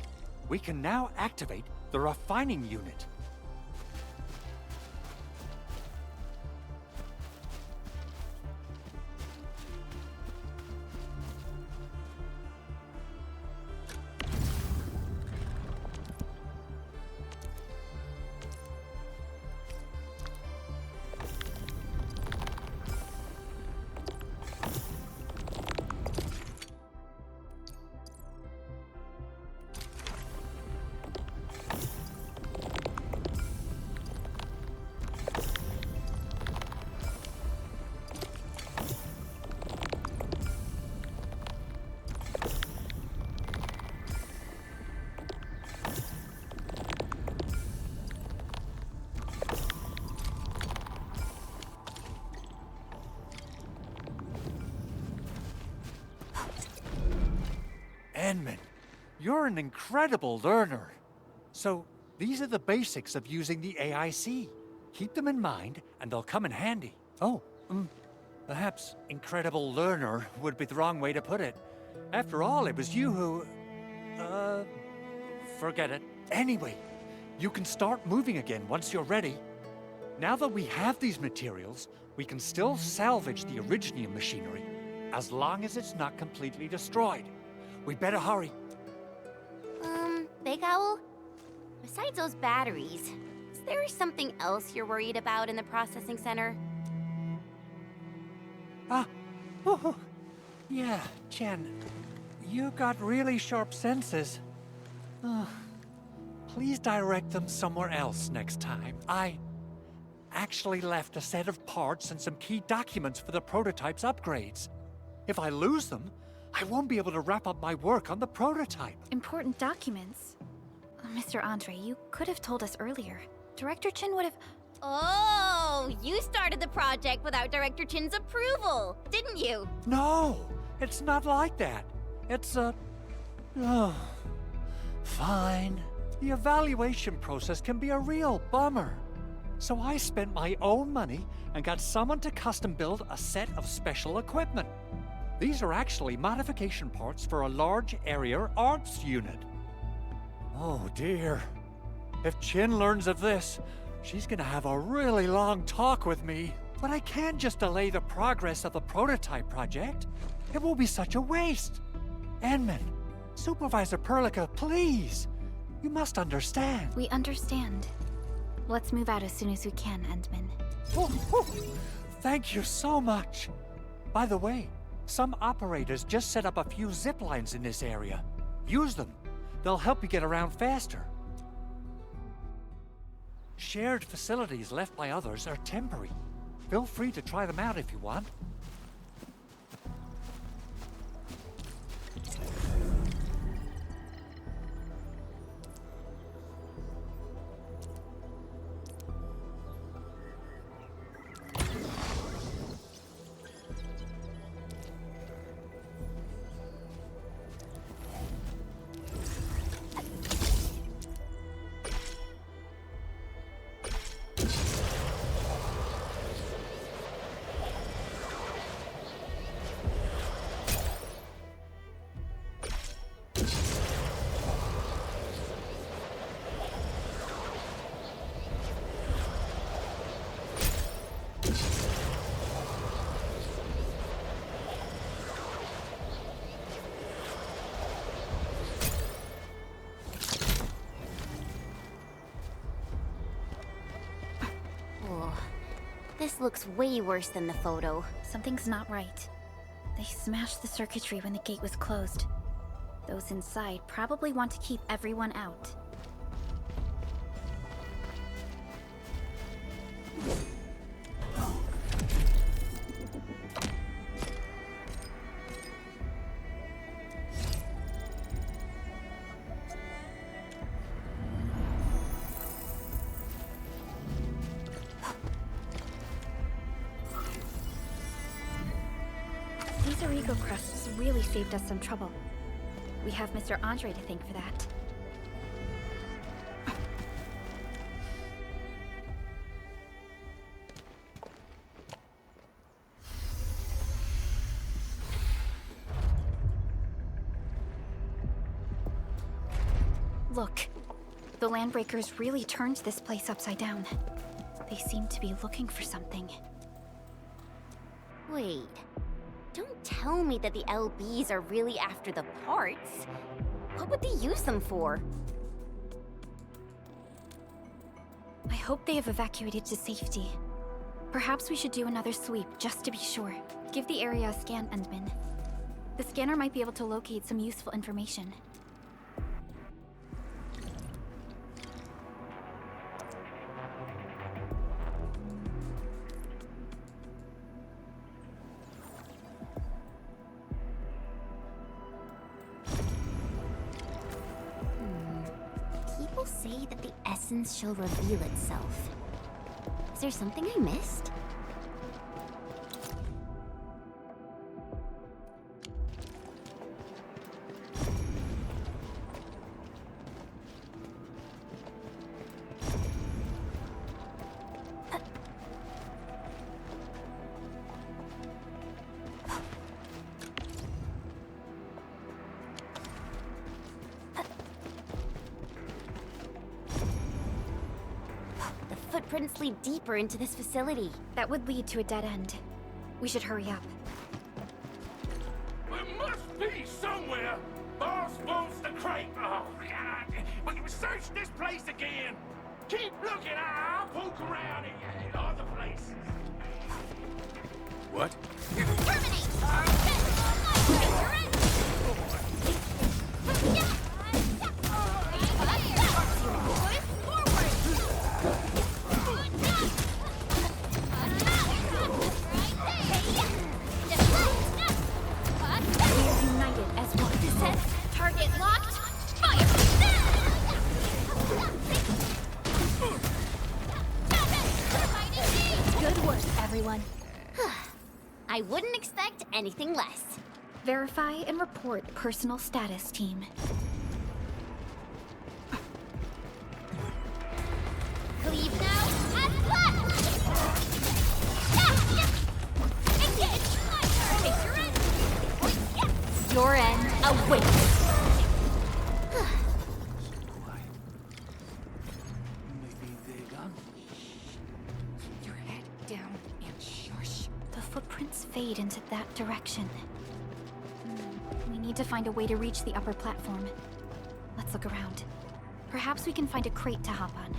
We can now activate the refining unit. Enman, you're an incredible learner. So, these are the basics of using the AIC. Keep them in mind, and they'll come in handy. Oh, perhaps incredible learner would be the wrong way to put it. After all, it was you who... forget it. Anyway, you can start moving again once you're ready. Now that we have these materials, we can still salvage the Originium machinery, as long as it's not completely destroyed. We better hurry. Big Owl? Besides those batteries, is there something else you're worried about in the processing center? Yeah, Chen. You got really sharp senses. Please direct them somewhere else next time. I actually left a set of parts and some key documents for the prototype's upgrades. If I lose them, I won't be able to wrap up my work on the prototype. Important documents? Mr. Andre, you could have told us earlier. Director Chin would have... Oh, you started the project without Director Chin's approval, didn't you? No, it's not like that. It's fine. The evaluation process can be a real bummer. So I spent my own money and got someone to custom build a set of special equipment. These are actually modification parts for a large area arts unit. Oh dear. If Chin learns of this, she's gonna have a really long talk with me. But I can't just delay the progress of the prototype project. It will be such a waste. Enman, Supervisor Perlica, please. You must understand. We understand. Let's move out as soon as we can, Endman. Thank you so much. By the way, some operators just set up a few zip lines in this area. Use them. They'll help you get around faster. Shared facilities left by others are temporary. Feel free to try them out if you want. This looks way worse than the photo. Something's not right. They smashed the circuitry when the gate was closed. Those inside probably want to keep everyone out. Ego crusts really saved us some trouble. We have Mr. Andre to thank for that. Look, the Landbreakers really turned this place upside down. They seem to be looking for something. Wait. Don't tell me that the LBs are really after the parts. What would they use them for? I hope they have evacuated to safety. Perhaps we should do another sweep, just to be sure. Give the area a scan, Endman. The scanner might be able to locate some useful information. Say that the essence shall reveal itself. Is there something I missed? footprints lead deeper into this facility. That would lead to a dead end. We should hurry up. There must be somewhere. Boss wants the crate. Oh, God. We can search this place again. Keep looking. I'll poke around in other places. What? United as one. Target locked. Fire! Good work, everyone. I wouldn't expect anything less. Verify and report personal status, team. Cleave now and flat! Engage! Take your end! Your end awaits! Maybe they're gone. Keep your head down and shush. The footprints fade into that direction. We need to find a way to reach the upper platform. Let's look around. Perhaps we can find a crate to hop on.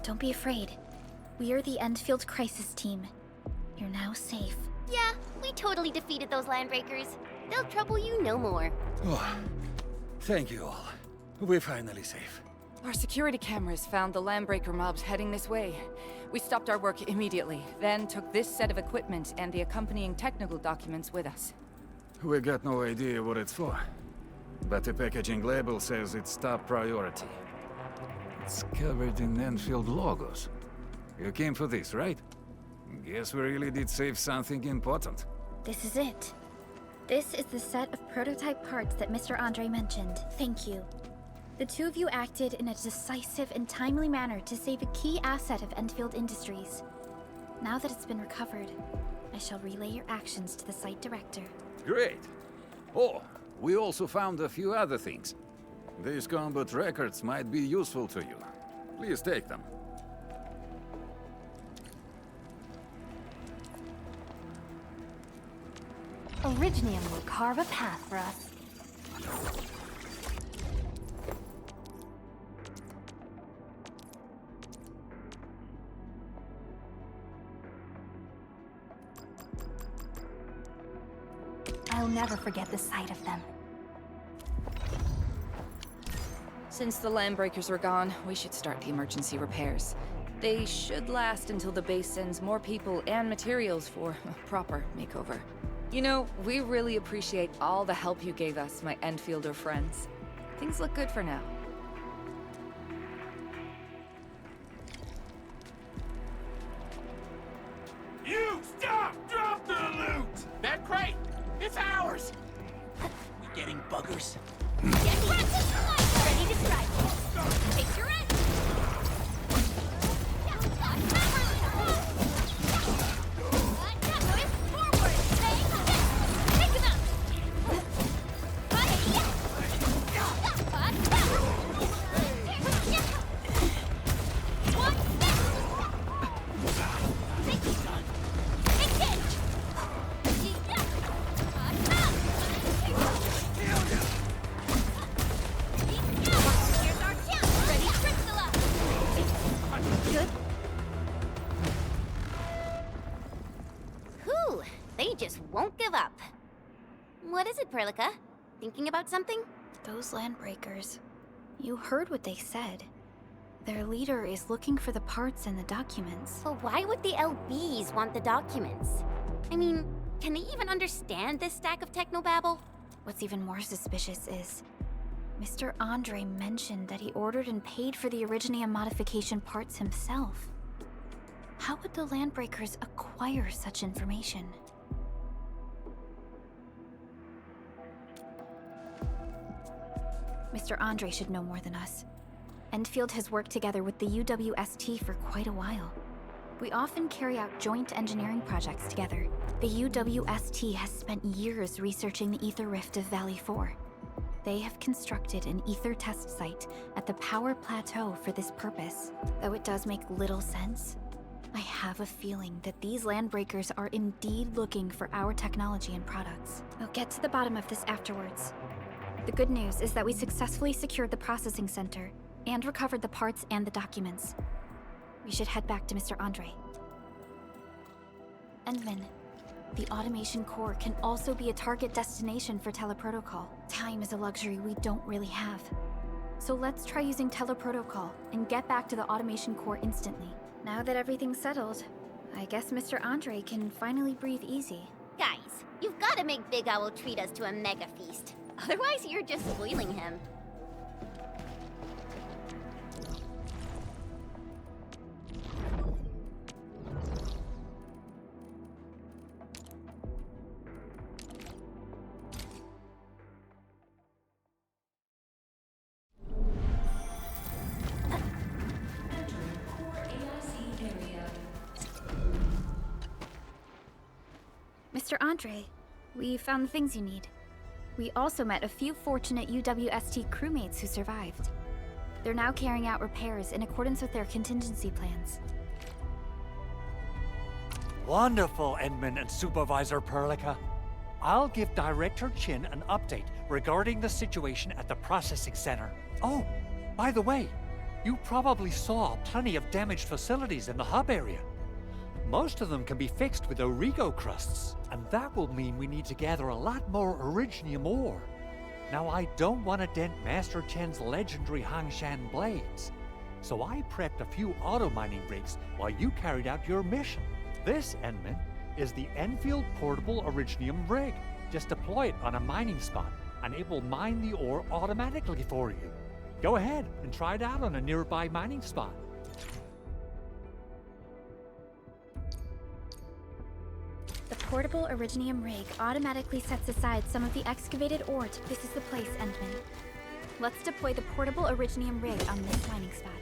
Don't be afraid. We are the Endfield crisis team. You're now safe. Yeah, we totally defeated those landbreakers. They'll trouble you no more. Oh, thank you all. We're finally safe. Our security cameras found the landbreaker mobs heading this way. We stopped our work immediately, then took this set of equipment and the accompanying technical documents with us. We got no idea what it's for, but the packaging label says it's top priority. It's covered in Enfield logos. You came for this, right? Guess we really did save something important. This is it. This is the set of prototype parts that Mr. Andre mentioned. Thank you. The two of you acted in a decisive and timely manner to save a key asset of Endfield Industries. Now that it's been recovered, I shall relay your actions to the site director. Great. Oh, we also found a few other things. These combat records might be useful to you. Please take them. Originium will carve a path for us. I'll never forget the sight of them. Since the landbreakers were gone, we should start the emergency repairs. They should last until the base sends more people and materials for a proper makeover. You know, we really appreciate all the help you gave us, my Enfielder friends. Things look good for now. You stop! Drop the loot! That crate! It's ours! We getting buggers? Get ready to strike! Take your end! They just won't give up. What is it, Perlica? Thinking about something? Those landbreakers. You heard what they said. Their leader is looking for the parts and the documents. But why would the LBs want the documents? I mean, can they even understand this stack of technobabble? What's even more suspicious is Mr. Andre mentioned that he ordered and paid for the Originium modification parts himself. How would the landbreakers acquire such information? Mr. Andre should know more than us. Endfield has worked together with the UWST for quite a while. We often carry out joint engineering projects together. The UWST has spent years researching the ether rift of Valley 4. They have constructed an ether test site at the Power Plateau for this purpose. Though it does make little sense, I have a feeling that these landbreakers are indeed looking for our technology and products. We'll get to the bottom of this afterwards. The good news is that we successfully secured the processing center and recovered the parts and the documents. We should head back to Mr. Andre. Endman, the automation core can also be a target destination for teleprotocol. Time is a luxury we don't really have. So let's try using teleprotocol and get back to the automation core instantly. Now that everything's settled, I guess Mr. Andre can finally breathe easy. Guys, you've got to make Big Owl treat us to a mega feast. Otherwise, you're just spoiling him. Mr. Andre, we found the things you need. We also met a few fortunate UWST crewmates who survived. They're now carrying out repairs in accordance with their contingency plans. Wonderful, Endman and Supervisor Perlica. I'll give Director Chin an update regarding the situation at the processing center. Oh, by the way, you probably saw plenty of damaged facilities in the hub area. Most of them can be fixed with Origo crusts, and that will mean we need to gather a lot more Originium ore. Now, I don't want to dent Master Chen's legendary Hangshan blades, so I prepped a few auto-mining rigs while you carried out your mission. This, Endman, is the Endfield Portable Originium rig. Just deploy it on a mining spot, and it will mine the ore automatically for you. Go ahead and try it out on a nearby mining spot. The portable Originium rig automatically sets aside some of the excavated ore to... This is the place, Endman. Let's deploy the portable Originium rig on this mining spot.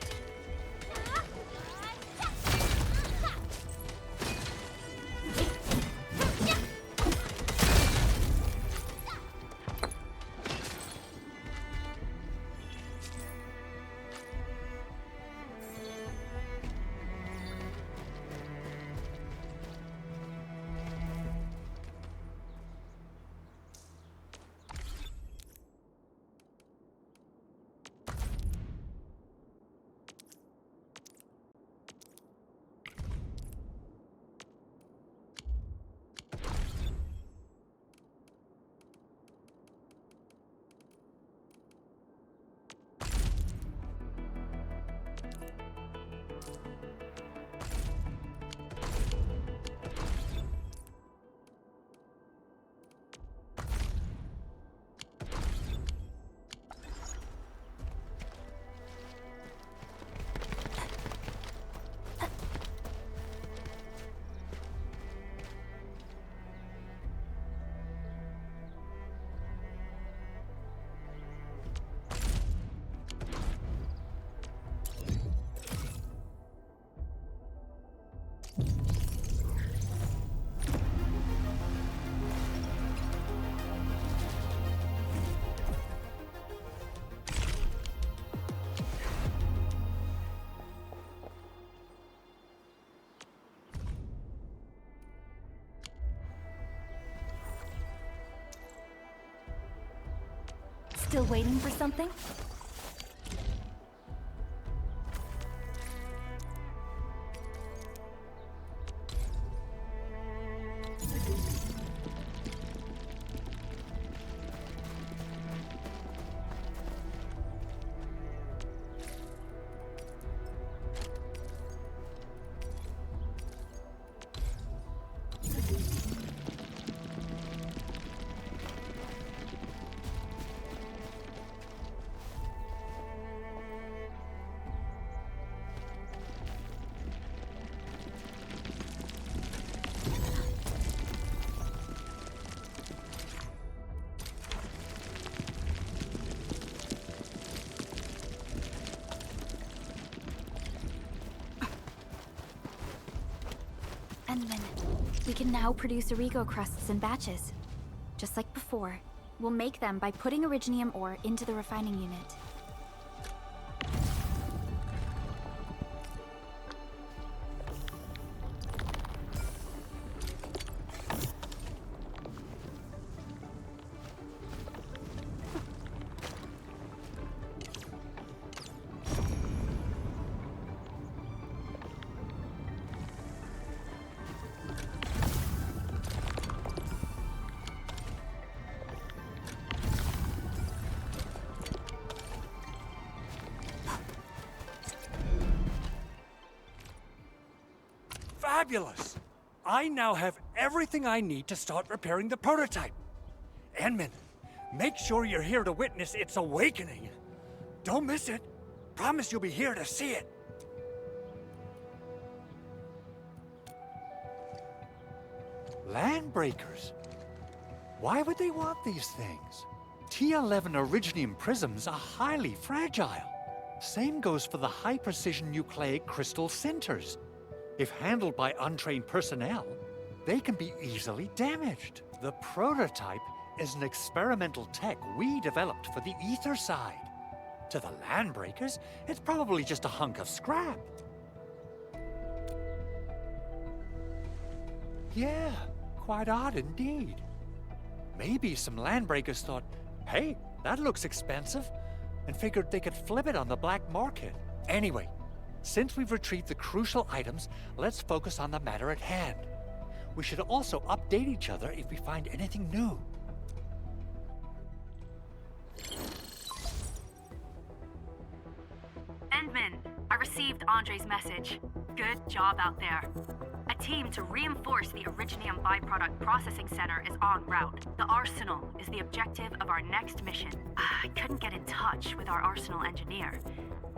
Still waiting for something? And then we can now produce Origo crusts in batches. Just like before, we'll make them by putting Originium ore into the refining unit. Fabulous! I now have everything I need to start repairing the prototype. Enmin, make sure you're here to witness its awakening. Don't miss it. Promise you'll be here to see it. Landbreakers? Why would they want these things? T11 Originium prisms are highly fragile. Same goes for the high-precision nucleic crystal centers. If handled by untrained personnel, they can be easily damaged. The prototype is an experimental tech we developed for the ether side. To the Landbreakers, it's probably just a hunk of scrap. Yeah, quite odd indeed. Maybe some Landbreakers thought, hey, that looks expensive, and figured they could flip it on the black market. Anyway, since we've retrieved the crucial items, let's focus on the matter at hand. We should also update each other if we find anything new. Endman, I received Andre's message. Good job out there. A team to reinforce the Originium byproduct processing center is en route. The arsenal is the objective of our next mission. I couldn't get in touch with our arsenal engineer.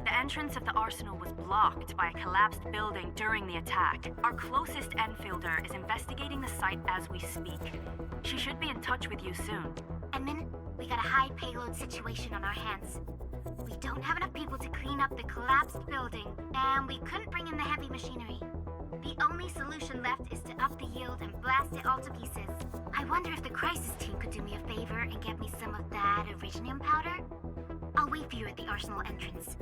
The entrance of the arsenal was blocked by a collapsed building during the attack. Our closest Enfielder is investigating the site as we speak. She should be in touch with you soon. Edmund, we got a high payload situation on our hands. We don't have enough people to clean up the collapsed building, and we couldn't bring in the heavy machinery. The only solution left is to up the yield and blast it all to pieces. I wonder if the crisis team could do me a favor and get me some of that Originium powder? I'll wait for you at the arsenal entrance.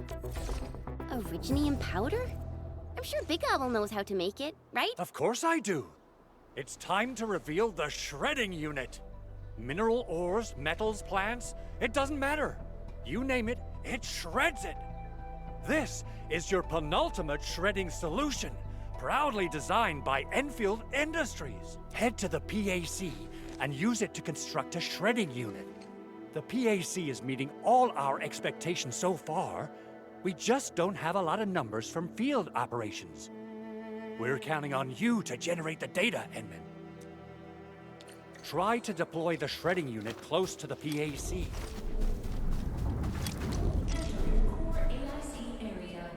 Originium powder? I'm sure Big Owl knows how to make it, right? Of course I do. It's time to reveal the shredding unit. Mineral ores, metals, plants, it doesn't matter. You name it, it shreds it. This is your penultimate shredding solution, proudly designed by Enfield Industries. Head to the PAC and use it to construct a shredding unit. The PAC is meeting all our expectations so far. We just don't have a lot of numbers from field operations. We're counting on you to generate the data, Edmund. Try to deploy the shredding unit close to the PAC. Core AIC area.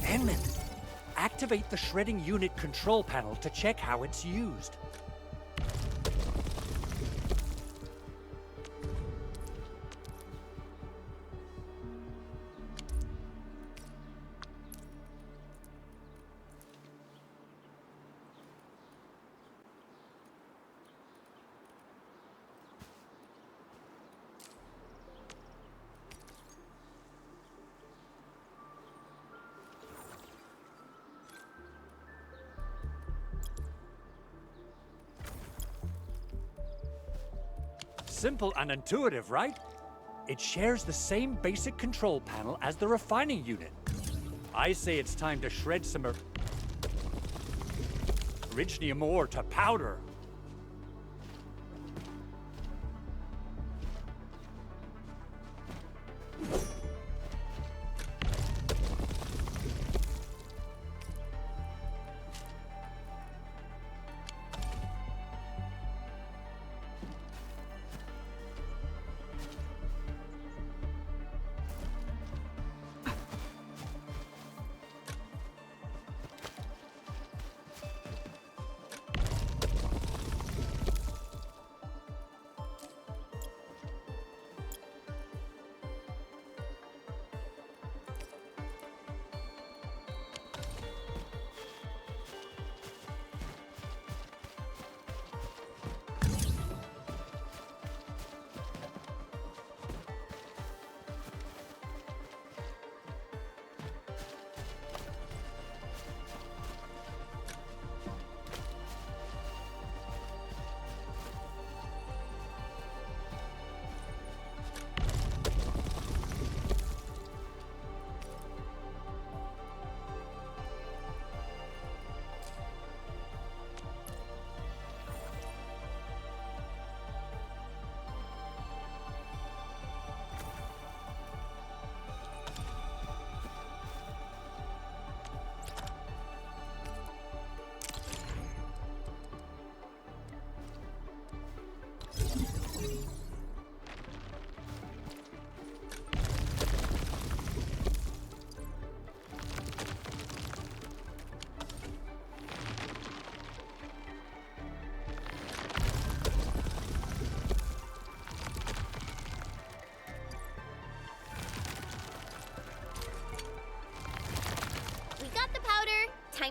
Edmund, activate the shredding unit control panel to check how it's used. Simple and intuitive, right? It shares the same basic control panel as the refining unit. I say it's time to shred some Originium ore to powder.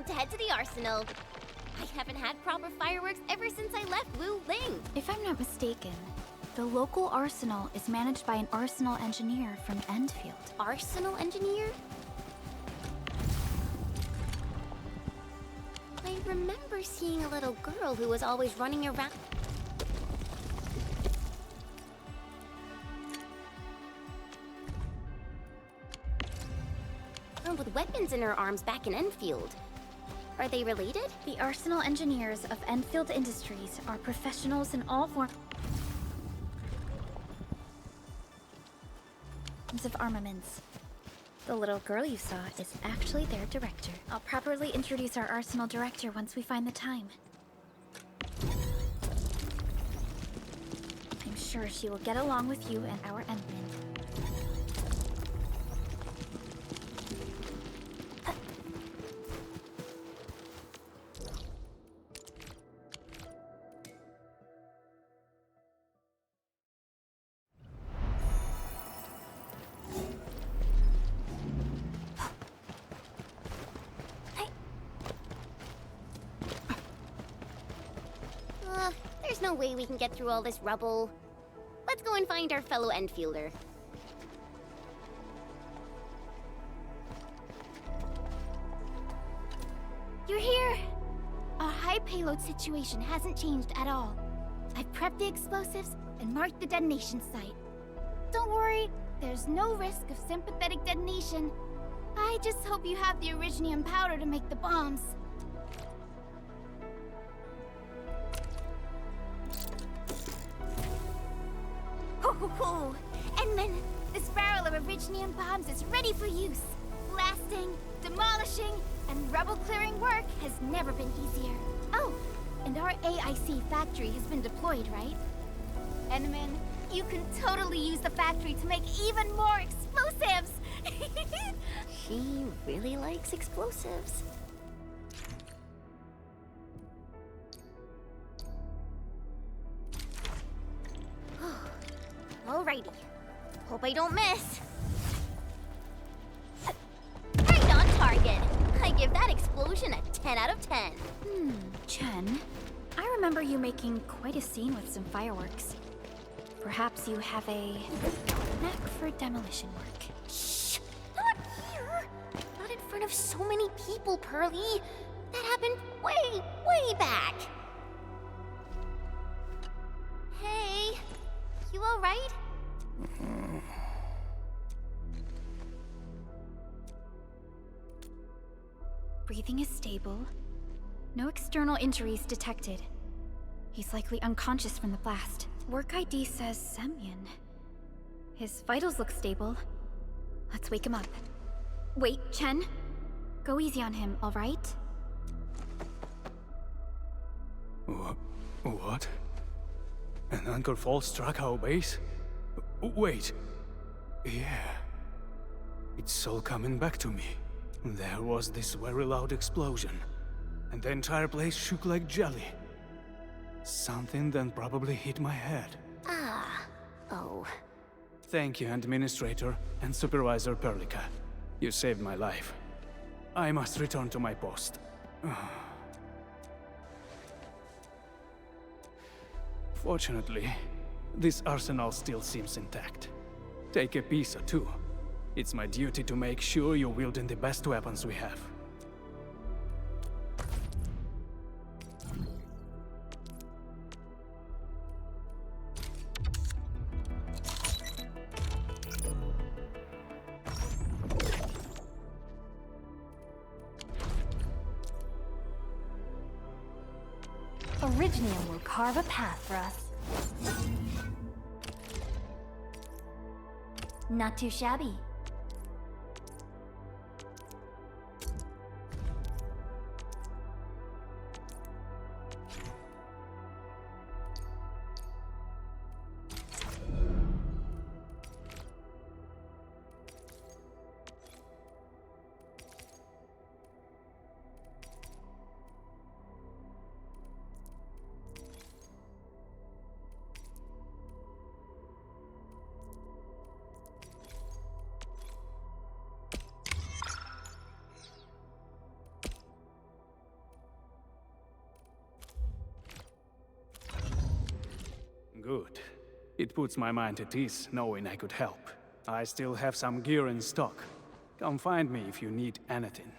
time to head to the arsenal. I haven't had proper fireworks ever since I left Wu Ling. If I'm not mistaken, the local arsenal is managed by an arsenal engineer from Endfield. Arsenal engineer? I remember seeing a little girl who was always running around. With weapons in her arms back in Endfield. Are they related? The arsenal engineers of Endfield Industries are professionals in all forms of armaments. The little girl you saw is actually their director. I'll properly introduce our arsenal director once we find the time. I'm sure she will get along with you and our Endman. There's no way we can get through all this rubble. Let's go and find our fellow Enfielder. You're here! Our high payload situation hasn't changed at all. I've prepped the explosives and marked the detonation site. Don't worry, there's no risk of sympathetic detonation. I just hope you have the originium powder to make the bombs. Ho! And then this barrel of originium bombs is ready for use. Blasting, demolishing, and rubble-clearing work has never been easier. Oh, and our AIC factory has been deployed, right? Enman, you can totally use the factory to make even more explosives! She really likes explosives. Alrighty. Hope I don't miss. Right on target. I give that explosion a 10 out of 10. Chen, I remember you making quite a scene with some fireworks. Perhaps you have a knack for demolition work. Shh! Not here! Not in front of so many people, Pearly. That happened way back. Hey, you alright? Breathing is stable. No external injuries detected. He's likely unconscious from the blast. Work ID says Semyon. His vitals look stable. Let's wake him up. Wait, Chen. Go easy on him, alright? What? An anchor fault struck our base? Wait. Yeah. It's all coming back to me. There was this very loud explosion, and the entire place shook like jelly. Something then probably hit my head. Oh. Thank you, Administrator and Supervisor Perlica. You saved my life. I must return to my post. Fortunately, this arsenal still seems intact. Take a piece or two. It's my duty to make sure you're wielding the best weapons we have. Originium will carve a path for us. Not too shabby. It puts my mind at ease knowing I could help. I still have some gear in stock. Come find me if you need anything.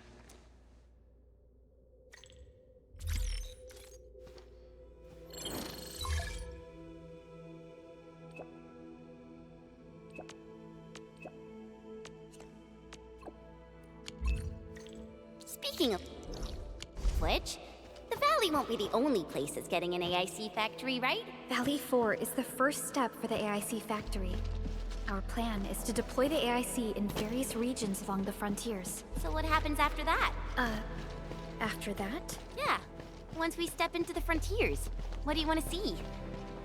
Speaking of which, the Valley won't be the only place that's getting an AIC factory, right? Valley 4 is the first step for the AIC factory. Our plan is to deploy the AIC in various regions along the frontiers. So what happens after that? After that? Yeah, once we step into the frontiers. What do you want to see?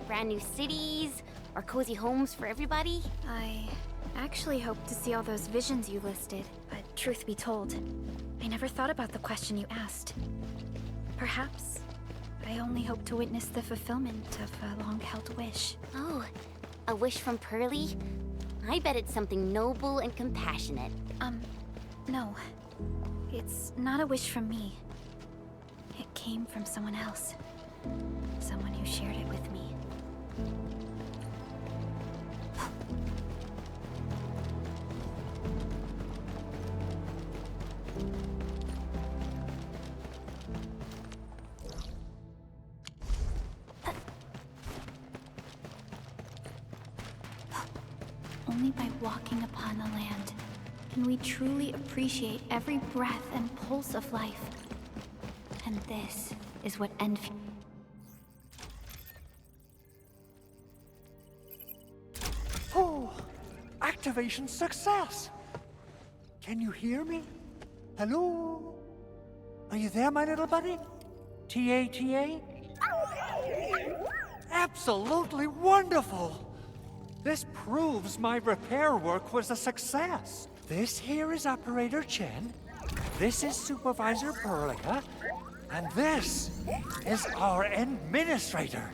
Brand new cities? Or cozy homes for everybody? I actually hoped to see all those visions you listed, but truth be told, I never thought about the question you asked. Perhaps I only hope to witness the fulfillment of a long-held wish. Oh, a wish from Pearly? I bet it's something noble and compassionate. No. It's not a wish from me. It came from someone else. Someone who shared it with me. Only by walking upon the land can we truly appreciate every breath and pulse of life. And this is what Endfield... Oh, activation success! Can you hear me? Hello? Are you there, my little buddy? T-A-T-A? Absolutely wonderful! This proves my repair work was a success. This here is Operator Chen, this is Supervisor Perlica, and this is our Administrator.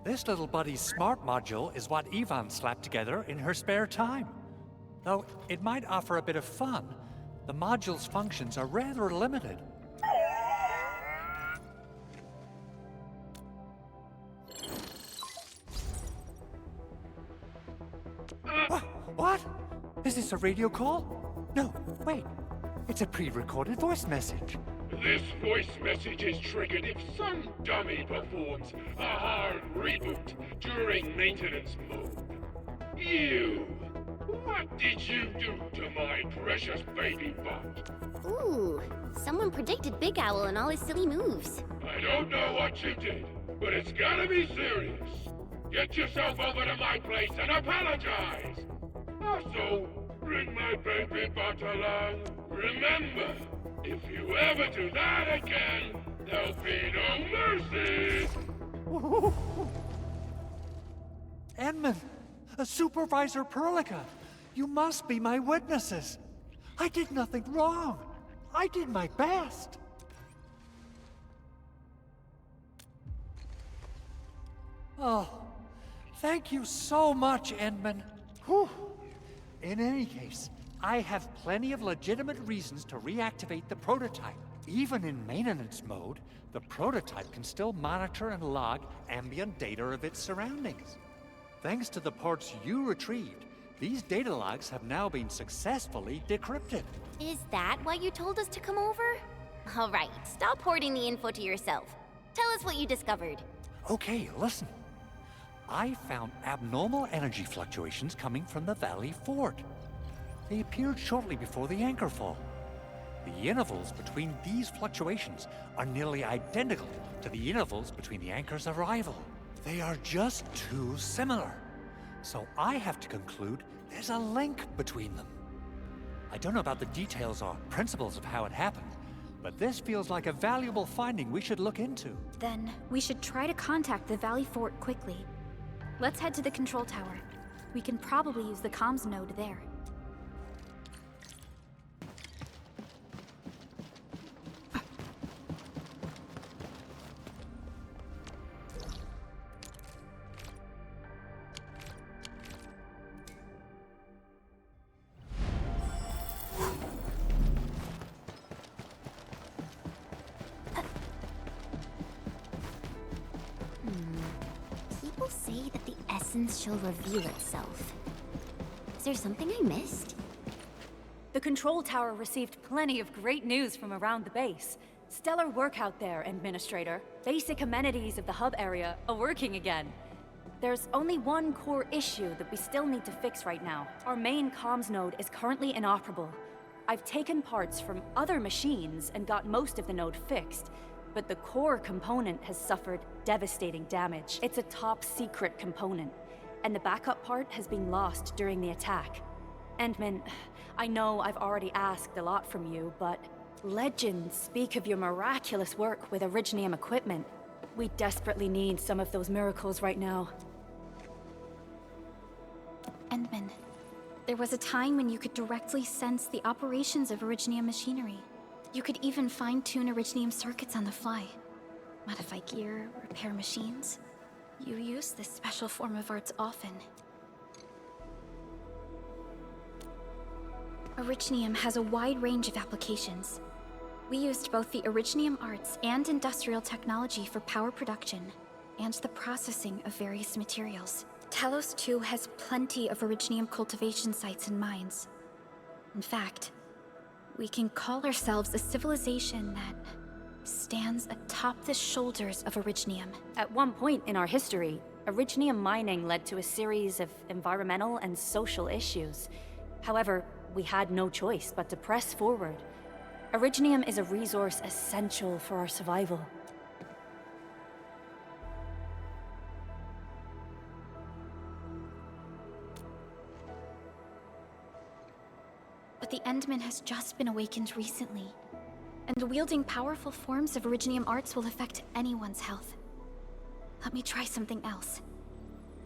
This little buddy's smart module is what Yvonne slapped together in her spare time. Though it might offer a bit of fun, the module's functions are rather limited. What? Is this a radio call? No, wait. It's a pre-recorded voice message. This voice message is triggered if some dummy performs a hard reboot during maintenance mode. You! What did you do to my precious baby bot? Ooh, someone predicted Big Owl and all his silly moves. I don't know what you did, but it's gotta be serious. Get yourself over to my place and apologize! Also, bring my baby bot along. Remember, if you ever do that again, there'll be no mercy! Edmund, Supervisor Perlica, you must be my witnesses. I did nothing wrong. I did my best. Oh, thank you so much, Edmund. Whew. In any case, I have plenty of legitimate reasons to reactivate the prototype. Even in maintenance mode, the prototype can still monitor and log ambient data of its surroundings. Thanks to the parts you retrieved, these data logs have now been successfully decrypted. Is that why you told us to come over? All right, stop hoarding the info to yourself. Tell us what you discovered. Okay, listen. I found abnormal energy fluctuations coming from the Valley Fort. They appeared shortly before the anchor fall. The intervals between these fluctuations are nearly identical to the intervals between the anchor's arrival. They are just too similar. So I have to conclude there's a link between them. I don't know about the details or principles of how it happened, but this feels like a valuable finding we should look into. Then we should try to contact the Valley Fort quickly. Let's head to the control tower. We can probably use the comms node there. presence shall reveal itself. Is there something I missed? The control tower received plenty of great news from around the base. Stellar work out there, Administrator. Basic amenities of the hub area are working again. There's only one core issue that we still need to fix right now. Our main comms node is currently inoperable. I've taken parts from other machines and got most of the node fixed, but the core component has suffered devastating damage. It's a top-secret component, and the backup part has been lost during the attack. Endman, I know I've already asked a lot from you, but legends speak of your miraculous work with Originium equipment. We desperately need some of those miracles right now. Endman, there was a time when you could directly sense the operations of Originium machinery. You could even fine-tune Originium circuits on the fly. Modify gear, repair machines. You use this special form of arts often. Originium has a wide range of applications. We used both the Originium arts and industrial technology for power production, and the processing of various materials. Talos, too, has plenty of Originium cultivation sites and mines. In fact, we can call ourselves a civilization that stands atop the shoulders of Originium. At one point in our history, Originium mining led to a series of environmental and social issues. However, we had no choice but to press forward. Originium is a resource essential for our survival. But the Endman has just been awakened recently, and wielding powerful forms of Originium arts will affect anyone's health. Let me try something else.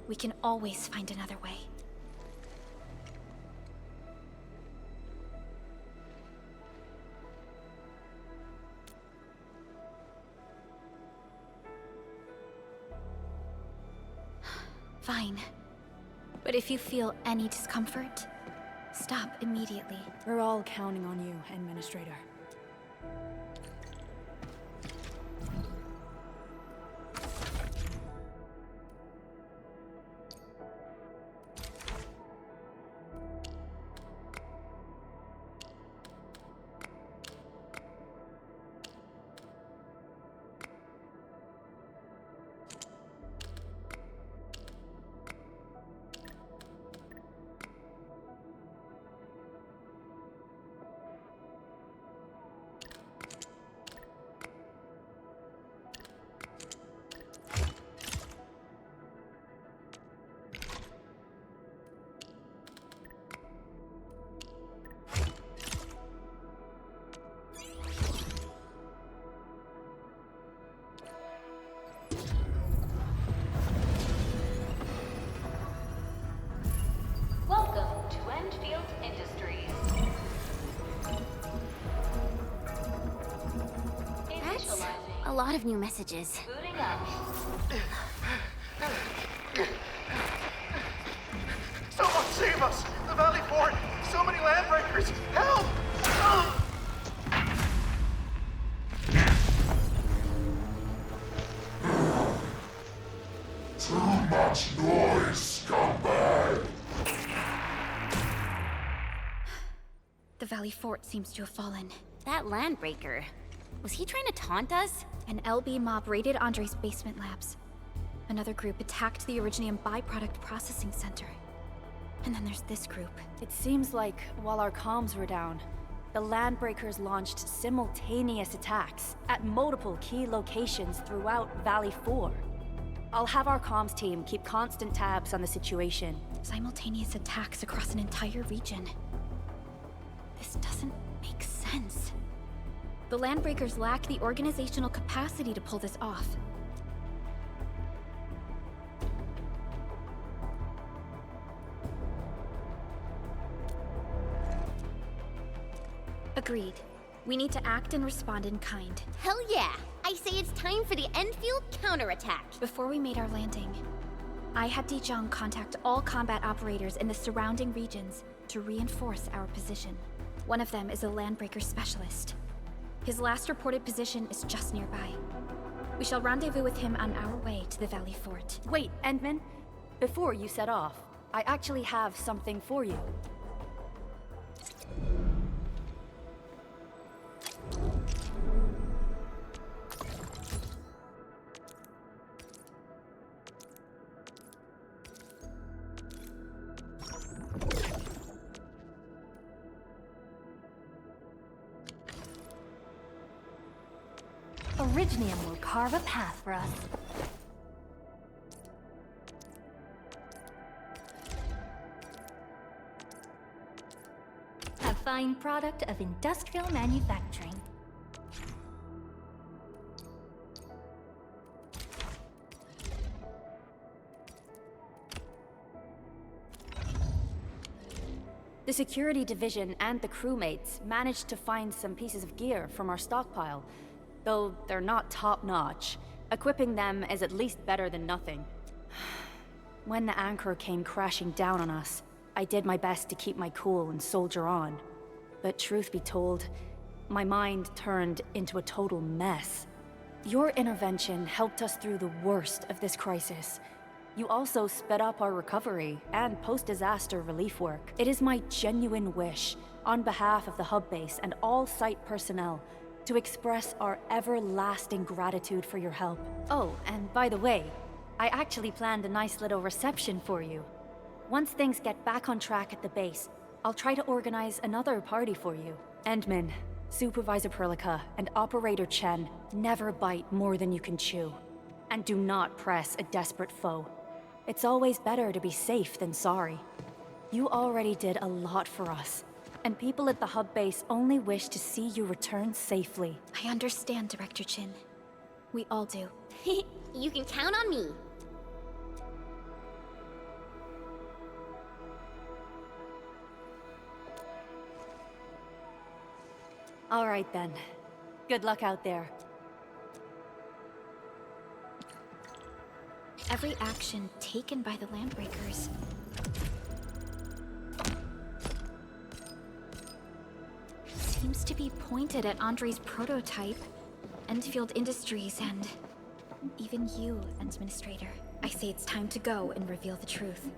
We can always find another way. Fine. But if you feel any discomfort, stop immediately. We're all counting on you, Administrator. Welcome to Endfield Industries. That's a lot of new messages. Booting up. Someone save us! The Valley Fort! So many landbreakers! Help! Too much noise, scumbag! The Valley Fort seems to have fallen. That landbreaker. Was he trying to taunt us? An LB mob raided Andre's basement labs. Another group attacked the Originium byproduct processing center. And then there's this group. It seems like while our comms were down, the Landbreakers launched simultaneous attacks at multiple key locations throughout Valley 4. I'll have our comms team keep constant tabs on the situation. Simultaneous attacks across an entire region. This doesn't make sense. The Landbreakers lack the organizational capacity to pull this off. Agreed. We need to act and respond in kind. Hell yeah! I say it's time for the Endfield counterattack! Before we made our landing, I had Dijong contact all combat operators in the surrounding regions to reinforce our position. One of them is a Landbreaker specialist. His last reported position is just nearby. We shall rendezvous with him on our way to the Valley Fort. Wait, Endman. Before you set off, I actually have something for you. Originium will carve a path for us. A fine product of industrial manufacturing. The security division and the crewmates managed to find some pieces of gear from our stockpile, though they're not top-notch. Equipping them is at least better than nothing. When the anchor came crashing down on us, I did my best to keep my cool and soldier on. But truth be told, my mind turned into a total mess. Your intervention helped us through the worst of this crisis. You also sped up our recovery and post-disaster relief work. It is my genuine wish, on behalf of the hub base and all site personnel, to express our everlasting gratitude for your help. Oh, and by the way, I actually planned a nice little reception for you. Once things get back on track at the base, I'll try to organize another party for you. Endman, Supervisor Perlica, and Operator Chen never bite more than you can chew. And do not press a desperate foe. It's always better to be safe than sorry. You already did a lot for us, and people at the hub base only wish to see you return safely. I understand, Director Chin. We all do. You can count on me. All right then. Good luck out there. Every action taken by the Landbreakers seems to be pointed at Andre's prototype, Endfield Industries, and even you, Administrator. I say it's time to go and reveal the truth.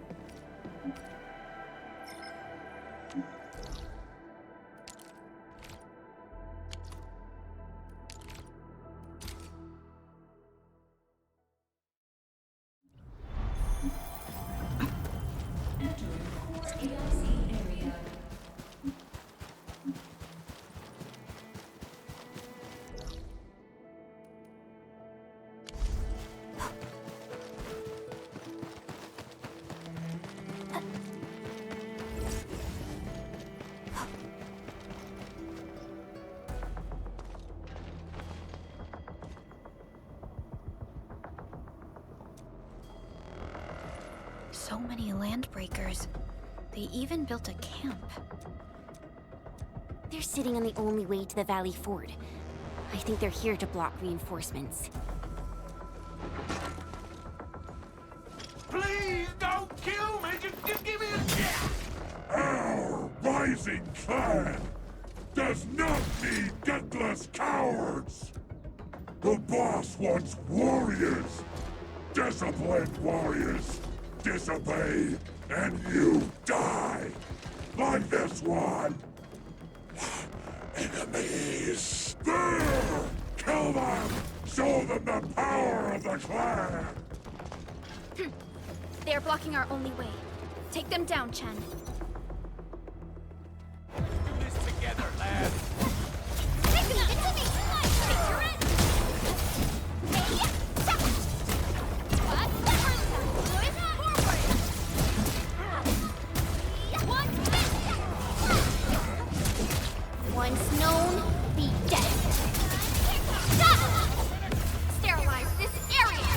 So many Landbreakers. They even built a camp. They're sitting on the only way to the Valley Ford. I think they're here to block reinforcements. Please don't kill me! Just give me a chance! Our rising clan does not need gutless cowards! The boss wants warriors! Disciplined warriors! Disobey, and you die! Like this one! Enemies! There! Kill them! Show them the power of the clan! They are blocking our only way. Take them down, Chen. Do this together, lads! Once known, be dead. Sterilize this area!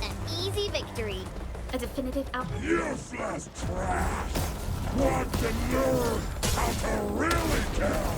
An easy victory. A definitive outcome. Useless trash! Want to learn how to really kill!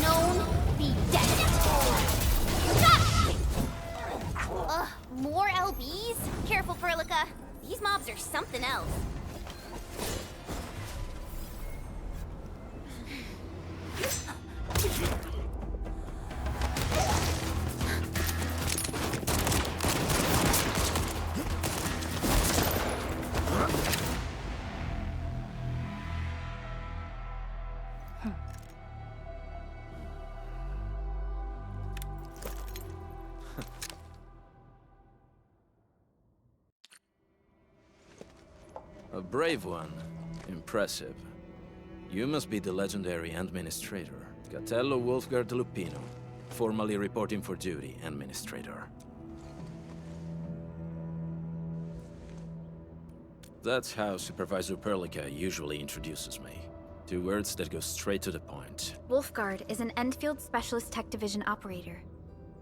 known, be dead. Ugh, more LBs? Careful, Furlica. These mobs are something else. A brave one. Impressive. You must be the legendary Administrator, Catello Wolfgard Lupino, formally reporting for duty, Administrator. That's how Supervisor Perlica usually introduces me. 2 words that go straight to the point. Wolfgard is an Endfield Specialist Tech Division operator.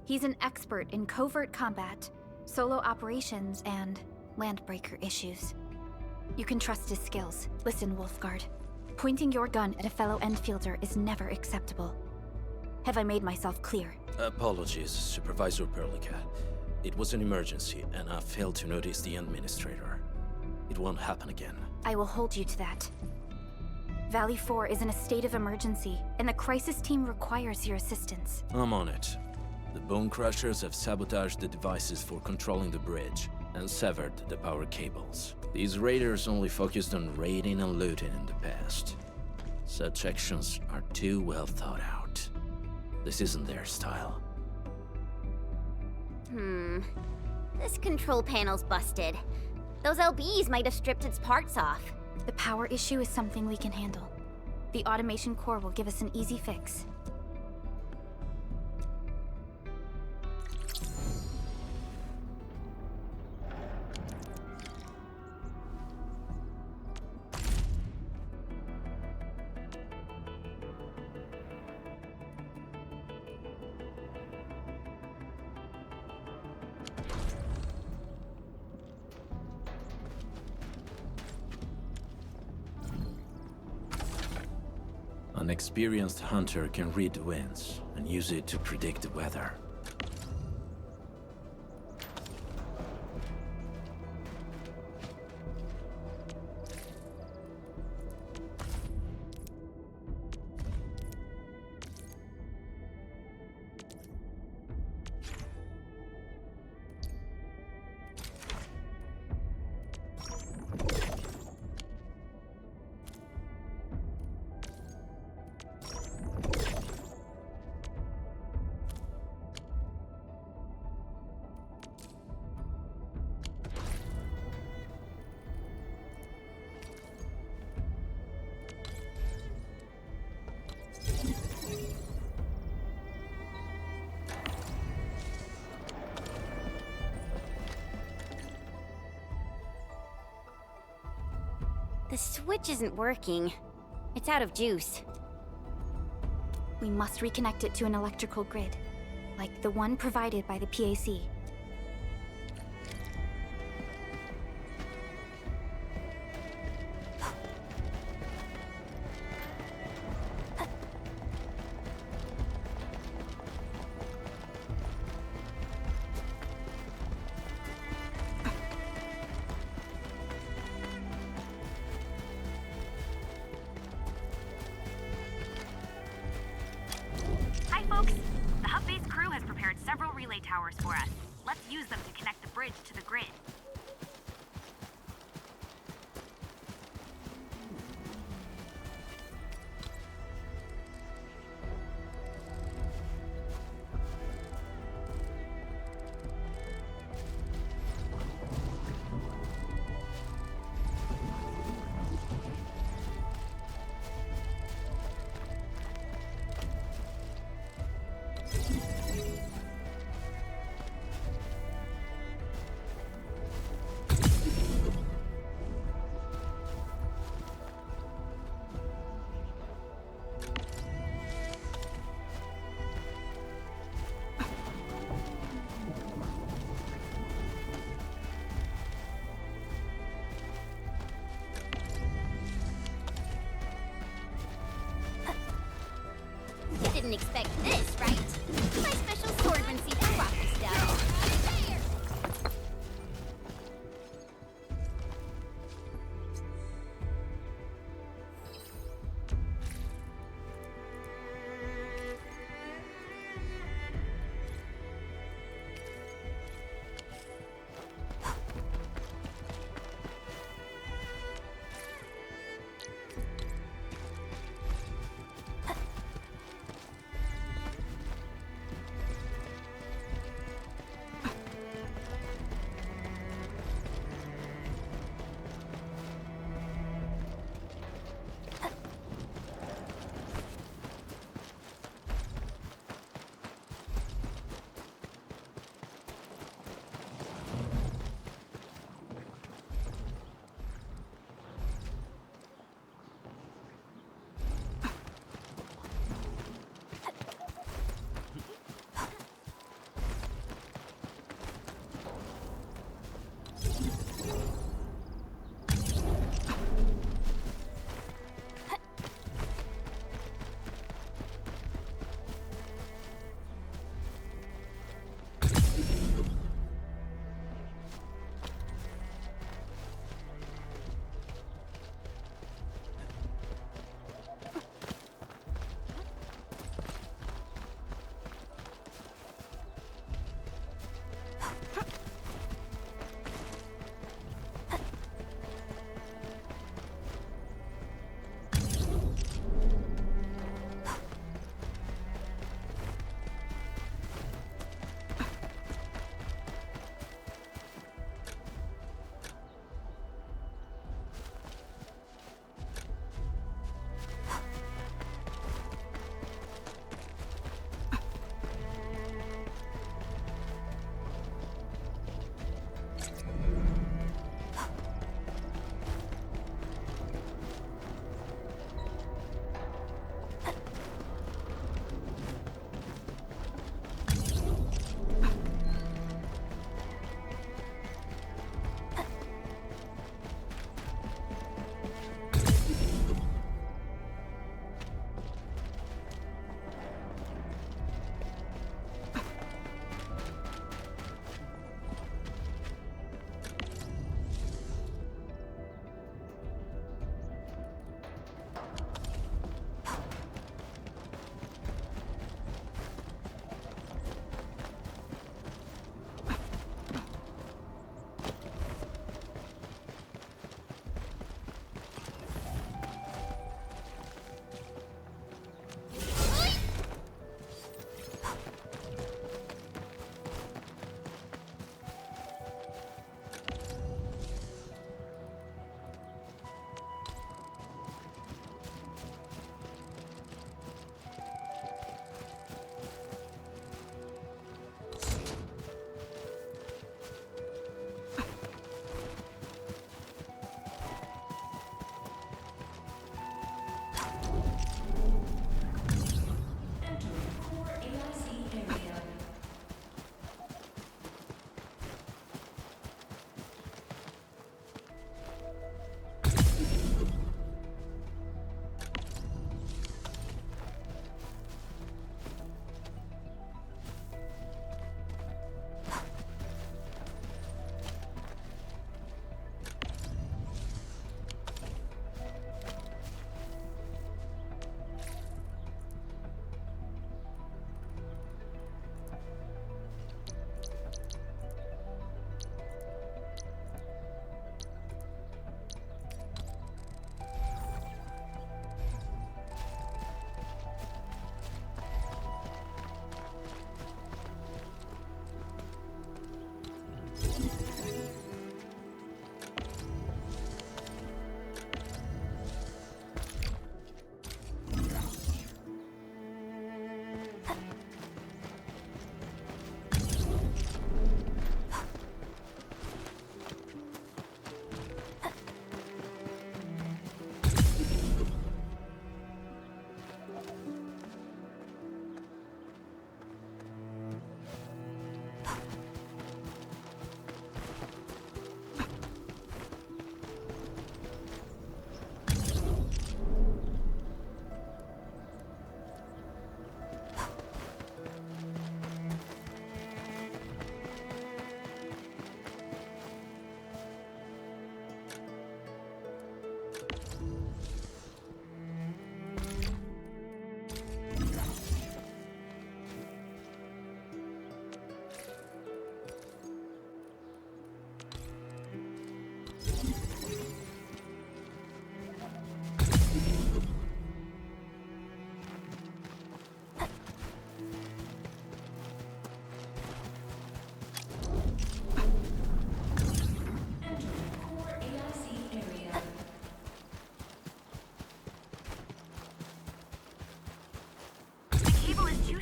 He's an expert in covert combat, solo operations, and landbreaker issues. You can trust his skills. Listen, Wolfgard. Pointing your gun at a fellow Endfielder is never acceptable. Have I made myself clear? Apologies, Supervisor Perlica. It was an emergency, and I failed to notice the Administrator. It won't happen again. I will hold you to that. Valley 4 is in a state of emergency, and the crisis team requires your assistance. I'm on it. The Bone Crushers have sabotaged the devices for controlling the bridge, and severed the power cables. These raiders only focused on raiding and looting in the past. Such actions are too well thought out. This isn't their style. This control panel's busted. Those LBs might have stripped its parts off. The power issue is something we can handle. The automation core will give us an easy fix. An experienced hunter can read the winds and use it to predict the weather. The switch isn't working. It's out of juice. We must reconnect it to an electrical grid, like the one provided by the PAC. Hi, folks. The hub base crew has prepared several relay towers for us. Let's use them to connect the bridge to the grid. didn't expect this, right? My special swordmancy for rocky stuff. Right there!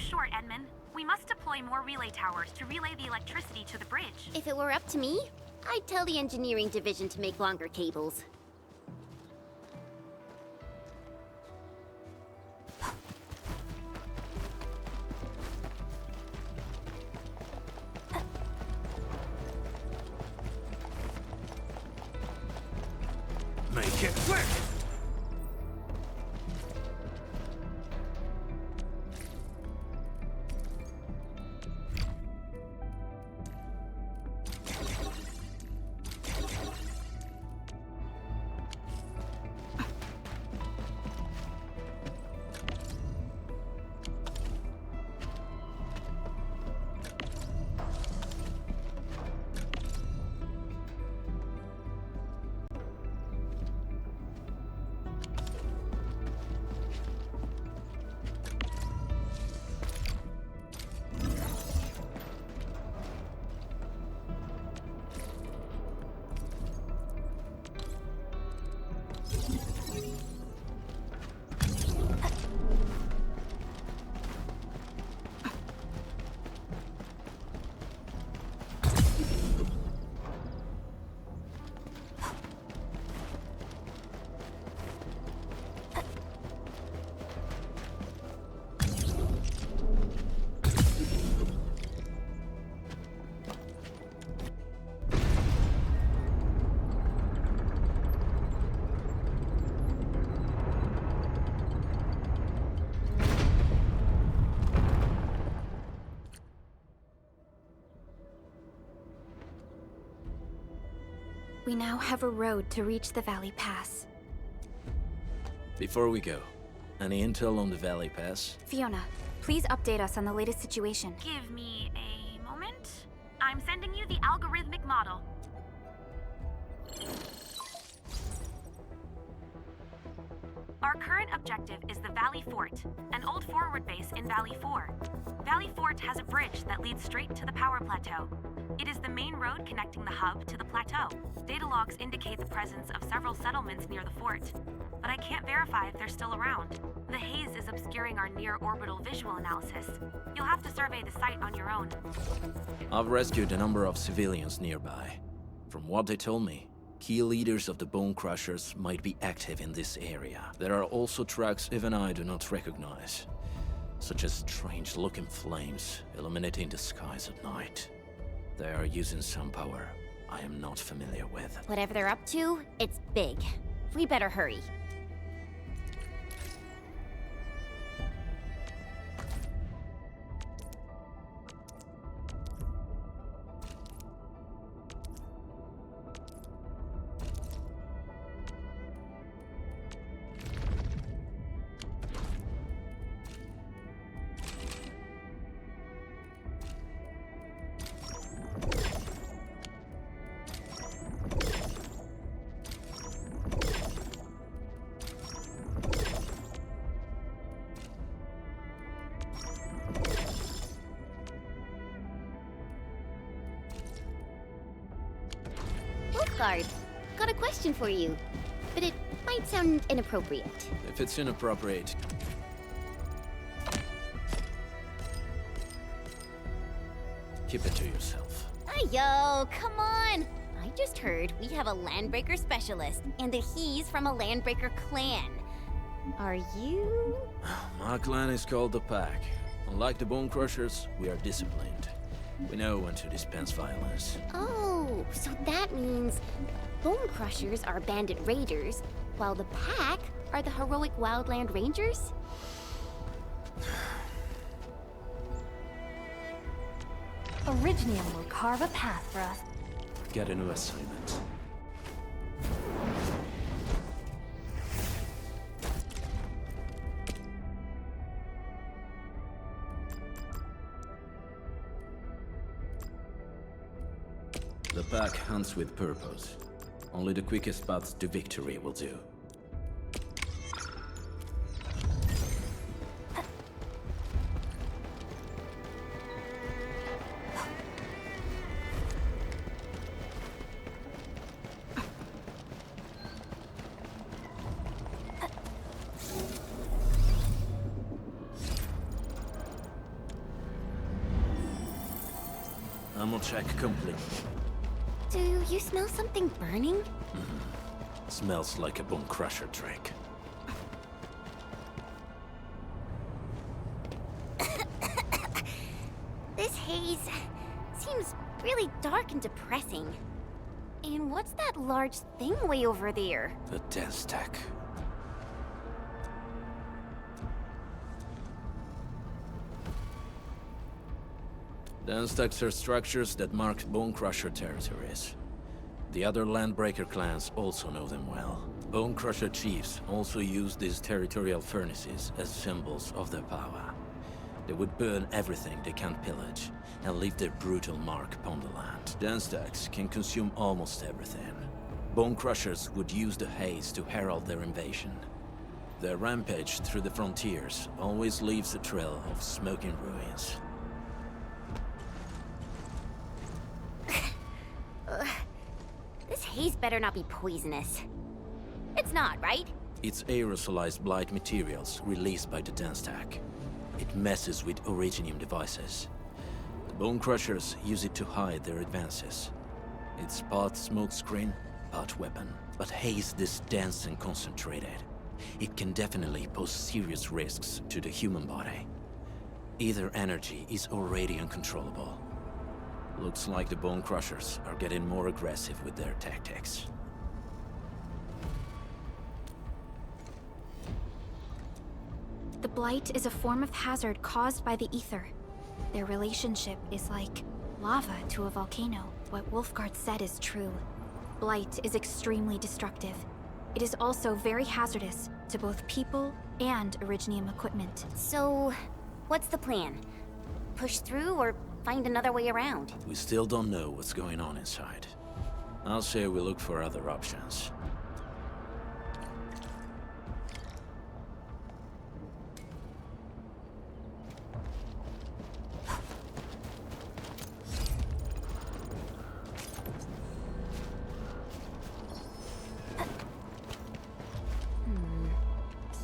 short, Edmund. We must deploy more relay towers to relay the electricity to the bridge. If it were up to me, I'd tell the engineering division to make longer cables. Make it quick! We now have a road to reach the Valley Pass. Before we go, any intel on the Valley Pass? Fiona, please update us on the latest situation. Give me a moment. I'm sending you the algorithmic model. Our current objective is the Valley Fort, an old forward base in Valley 4. Valley Fort has a bridge that leads straight to the power plateau. It is the main road connecting the hub to the plateau. Data logs indicate the presence of several settlements near the fort, but I can't verify if they're still around. The haze is obscuring our near-orbital visual analysis. You'll have to survey the site on your own. I've rescued a number of civilians nearby. From what they told me, key leaders of the Bone Crushers might be active in this area. There are also tracks even I do not recognize, such as strange-looking flames illuminating the skies at night. They are using some power I am not familiar with. Whatever they're up to, it's big. We better hurry. Guard, got a question for you, but it might sound inappropriate. If it's inappropriate, keep it to yourself. Yo, come on! I just heard we have a Landbreaker specialist, and that he's from a Landbreaker clan. Are you? My clan is called the Pack. Unlike the Bone Crushers, we are disciplined. We know when to dispense violence. Oh, so that means Bone Crushers are bandit raiders, while the Pack are the heroic Wildland Rangers? Originium will carve a path for us. Get a new assignment. The Pack hunts with purpose. Only the quickest paths to victory will do. Ammo check complete. Do you smell something burning? Smells like a bone crusher trick. This haze seems really dark and depressing. And what's that large thing way over there? The dense tech. Dense techs are structures that mark Bone Crusher territories. The other Landbreaker clans also know them well. Bone Crusher chiefs also use these territorial furnaces as symbols of their power. They would burn everything they can't pillage, and leave their brutal mark upon the land. Dense techs can consume almost everything. Bone Crushers would use the haze to herald their invasion. Their rampage through the frontiers always leaves a trail of smoking ruins. This haze better not be poisonous. It's not, right? It's aerosolized blight materials released by the dense tech. It messes with Originium devices. The Bone Crushers use it to hide their advances. It's part smokescreen, part weapon. But haze this dense and concentrated. It can definitely pose serious risks to the human body. Either energy is already uncontrollable. Looks like the Bone Crushers are getting more aggressive with their tactics. The Blight is a form of hazard caused by the ether. Their relationship is like lava to a volcano. What Wolfguard said is true. Blight is extremely destructive. It is also very hazardous to both people and Originium equipment. So, what's the plan? Push through or find another way around? We still don't know what's going on inside. I'll say we look for other options.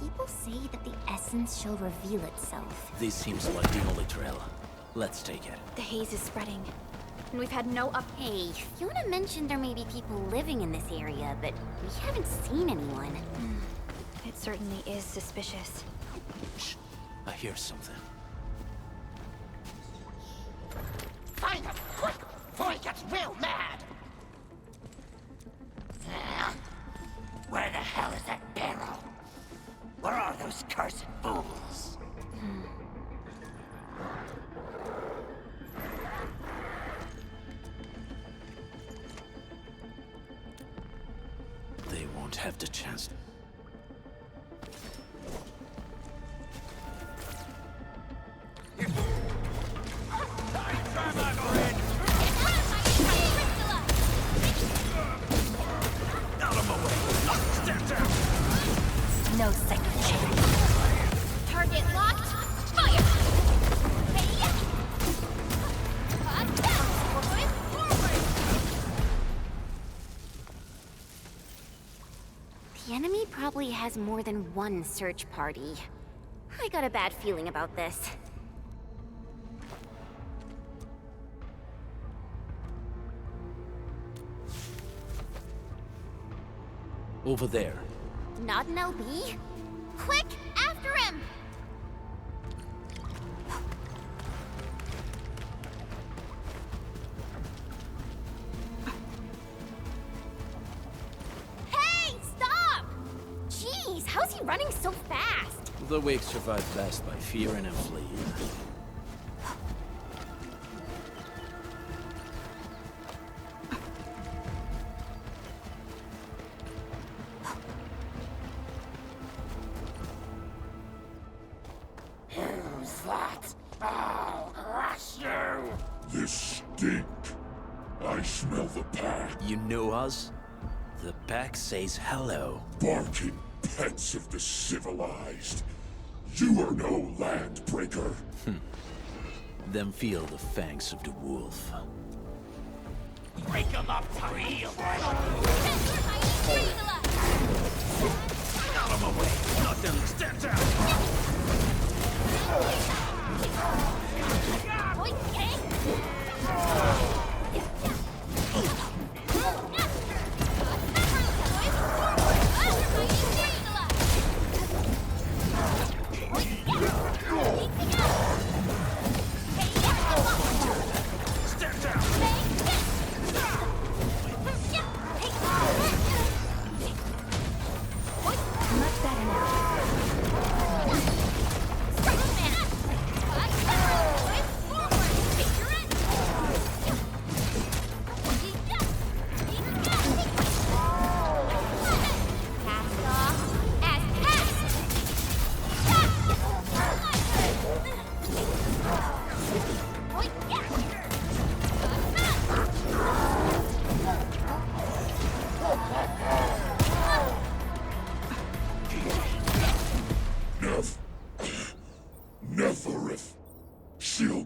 People say that the essence shall reveal itself. This seems like the only trail. Let's take it. The haze is spreading, and we've had no up. Hey, Fiona mentioned there may be people living in this area, but we haven't seen anyone. It certainly is suspicious. Shh. I hear something. Find him, quick, before he gets real mad! Where the hell is that barrel? Where are those cursed fools? They won't have the chance. No second chance. Target locked. Fire! The enemy probably has more than one search party. I got a bad feeling about this. Over there. Not an LB? Quick, after him! Hey, stop! Jeez, how's he running so fast? The weak survive best by fearing and fleeing. Who's that? I'll crush you! This stink. I smell the pack. You know us? The pack says hello. Barking pets of the civilized. You are no landbreaker. Then feel the fangs of the wolf. Break him up, Tyree! Out of my way! Nothing! Stand down! She'll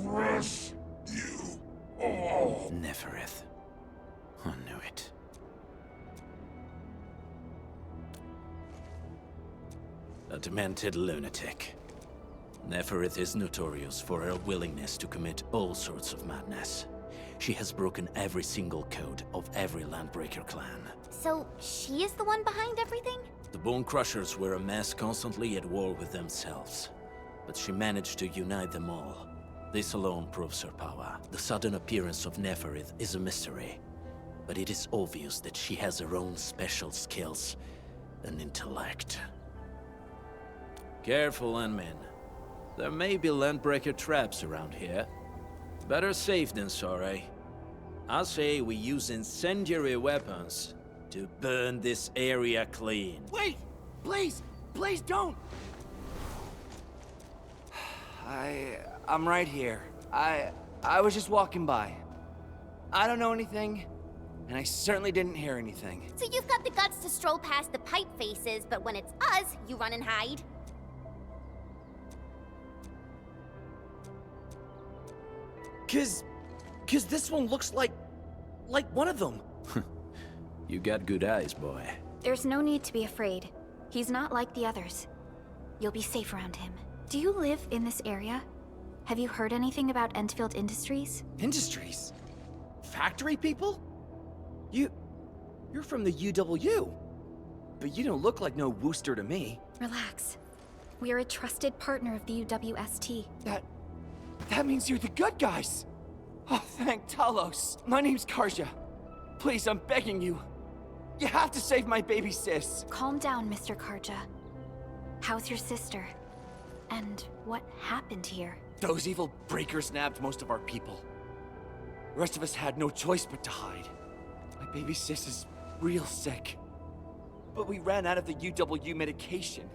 crush you all. Neferith. I knew it. A demented lunatic. Neferith is notorious for her willingness to commit all sorts of madness. She has broken every single code of every Landbreaker clan. So, she is the one behind everything? The Bone Crushers were a mess constantly at war with themselves. But she managed to unite them all. This alone proves her power. The sudden appearance of Neferith is a mystery. But it is obvious that she has her own special skills and intellect. Careful, Enmin. There may be Landbreaker traps around here. Better safe than sorry. I say we use incendiary weapons to burn this area clean. Wait! Please! Please don't! I'm right here. I was just walking by. I don't know anything, and I certainly didn't hear anything. So you've got the guts to stroll past the pipe faces, but when it's us, you run and hide? Cause this one looks like one of them. You got good eyes, boy. There's no need to be afraid. He's not like the others. You'll be safe around him. Do you live in this area? Have you heard anything about Endfield Industries? Industries? Factory people? You're from the UW. But you don't look like no Wooster to me. Relax. We are a trusted partner of the UWST. That means you're the good guys. Oh, thank Talos. My name's Karja. Please, I'm begging you. You have to save my baby sis. Calm down, Mr. Karja. How's your sister? And what happened here? Those evil breakers nabbed most of our people. The rest of us had no choice but to hide. My baby sis is real sick. But we ran out of the UW medication.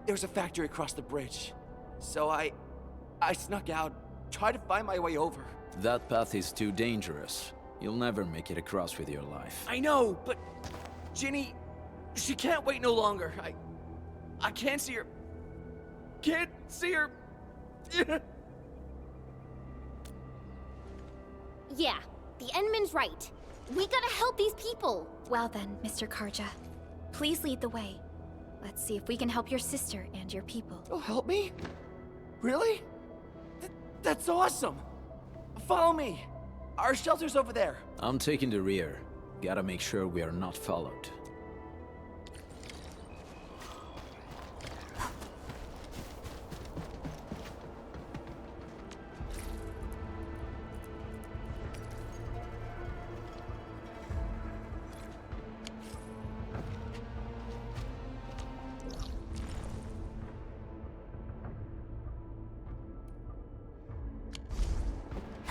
There's a factory across the bridge. So I snuck out, tried to find my way over. That path is too dangerous. You'll never make it across with your life. I know, but Ginny, she can't wait no longer. I can't see her. Can't see her. Yeah, the Endman's right. We gotta help these people. Well then, Mr. Karja. Please lead the way. Let's see if we can help your sister and your people. You'll help me? Really? That's awesome! Follow me! Our shelter's over there. I'm taking the rear. Gotta make sure we are not followed.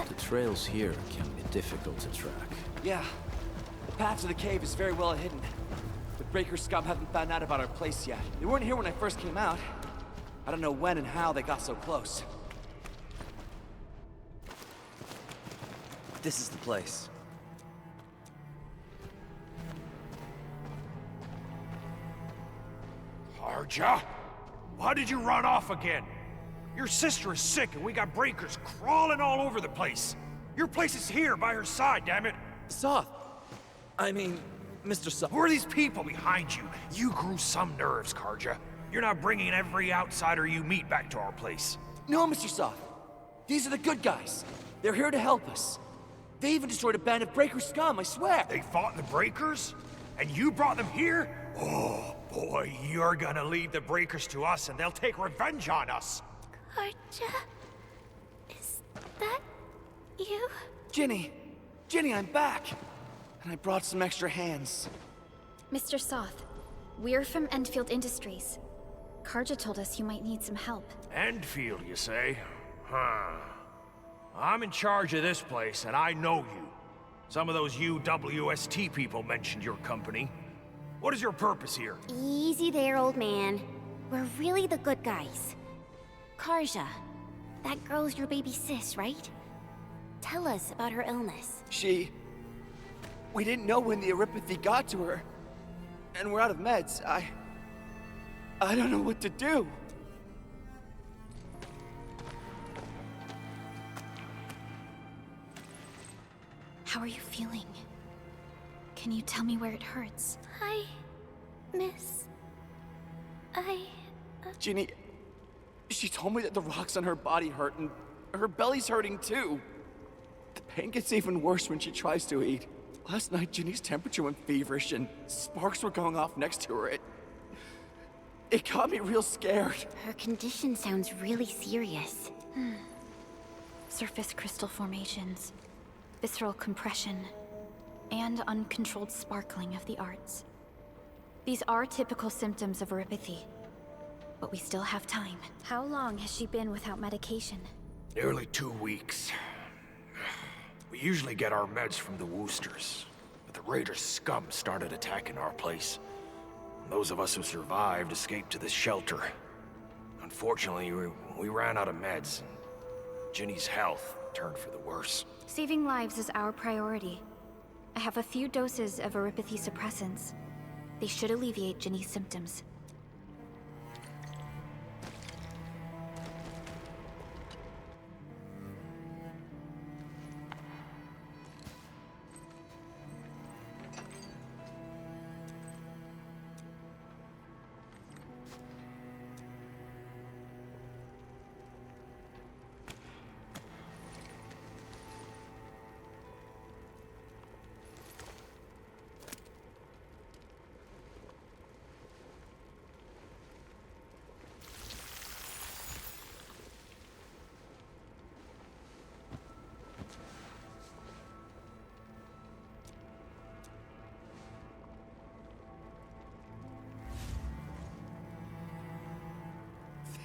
The trails here can be difficult to track. Yeah. The path to the cave is very well hidden. The Breaker scum haven't found out about our place yet. They weren't here when I first came out. I don't know when and how they got so close. This is the place. Karja? Why did you run off again? Your sister is sick and we got breakers crawling all over the place. Your place is here by her side, damn it. Soth. I mean, Mr. Soth. Who are these people behind you? You grew some nerves, Karja. You're not bringing every outsider you meet back to our place. No, Mr. Soth. These are the good guys. They're here to help us. They even destroyed a band of Breaker scum, I swear. They fought the Breakers? And you brought them here? Oh, boy, you're gonna lead the Breakers to us and they'll take revenge on us. Karja? Is that you? Ginny, I'm back. And I brought some extra hands. Mr. Soth, we're from Endfield Industries. Karja told us you might need some help. Endfield, you say? Huh. I'm in charge of this place, and I know you. Some of those UWST people mentioned your company. What is your purpose here? Easy there, old man. We're really the good guys. Karja, that girl's your baby sis, right? Tell us about her illness. We didn't know when the Eripathy got to her. And we're out of meds. I don't know what to do. How are you feeling? Can you tell me where it hurts? Hi, miss. Ginny, she told me that the rocks on her body hurt and her belly's hurting too. The pain gets even worse when she tries to eat. Last night, Ginny's temperature went feverish and sparks were going off next to her. It got me real scared. Her condition sounds really serious. Surface crystal formations, visceral compression, and uncontrolled sparkling of the arts. These are typical symptoms of erypathy, but we still have time. How long has she been without medication? Nearly 2 weeks. We usually get our meds from the Woosters, but the Raiders' scum started attacking our place. Those of us who survived escaped to this shelter. Unfortunately, we ran out of meds, and Ginny's health turned for the worse. Saving lives is our priority. I have a few doses of erypathy suppressants. They should alleviate Ginny's symptoms.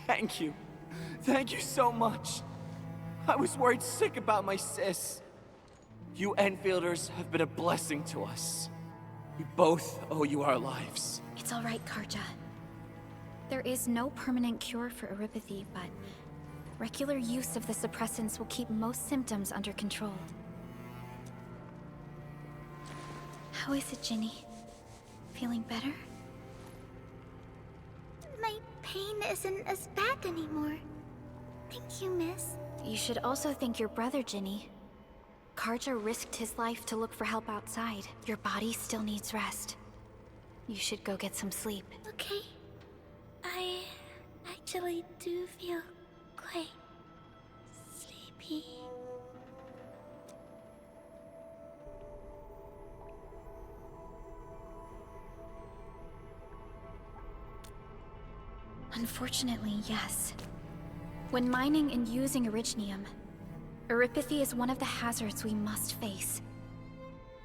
Thank you. Thank you so much. I was worried sick about my sis. You Enfielders have been a blessing to us. We both owe you our lives. It's all right, Karja. There is no permanent cure for erypathy, but regular use of the suppressants will keep most symptoms under control. How is it, Ginny? Feeling better? My pain isn't as bad anymore. Thank you, miss. You should also thank your brother, Ginny. Karja risked his life to look for help outside. Your body still needs rest. You should go get some sleep. Okay. I actually do feel quite sleepy. Unfortunately, yes. When mining and using Originium, erypathy is one of the hazards we must face.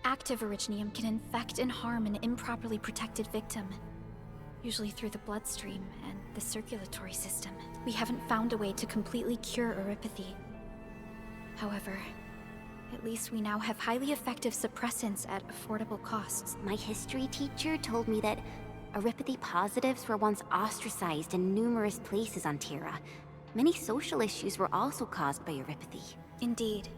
Active Originium can infect and harm an improperly protected victim, usually through the bloodstream and the circulatory system. We haven't found a way to completely cure erypathy. However, at least we now have highly effective suppressants at affordable costs. My history teacher told me that erypathy positives were once ostracized in numerous places on Terra. Many social issues were also caused by erypathy. Indeed.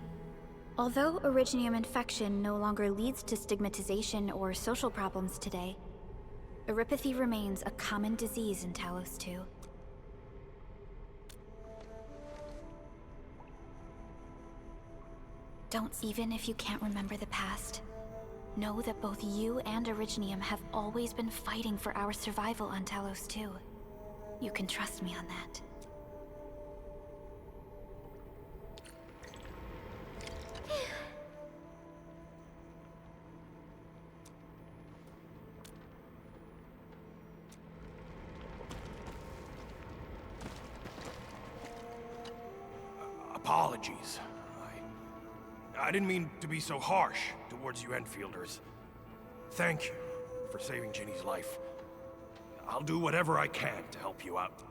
Although Originium infection no longer leads to stigmatization or social problems today, erypathy remains a common disease in Talos 2. Even if you can't remember the past, know that both you and Originium have always been fighting for our survival on Talos 2. You can trust me on that. Apologies. I didn't mean to be so harsh towards you Enfielders. Thank you for saving Ginny's life. I'll do whatever I can to help you out.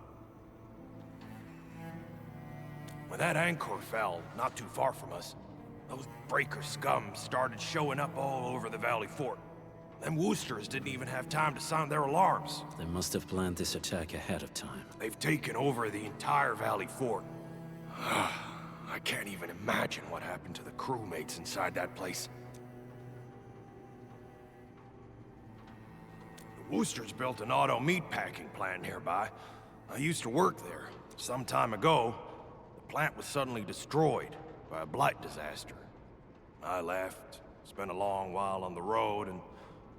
When that anchor fell not too far from us, those breaker scum started showing up all over the Valley Fort. Them Woosters didn't even have time to sound their alarms. They must have planned this attack ahead of time. They've taken over the entire Valley Fort. I can't even imagine what happened to the crewmates inside that place. The Woosters built an auto meatpacking plant nearby. I used to work there. Some time ago, the plant was suddenly destroyed by a blight disaster. I left, spent a long while on the road, and,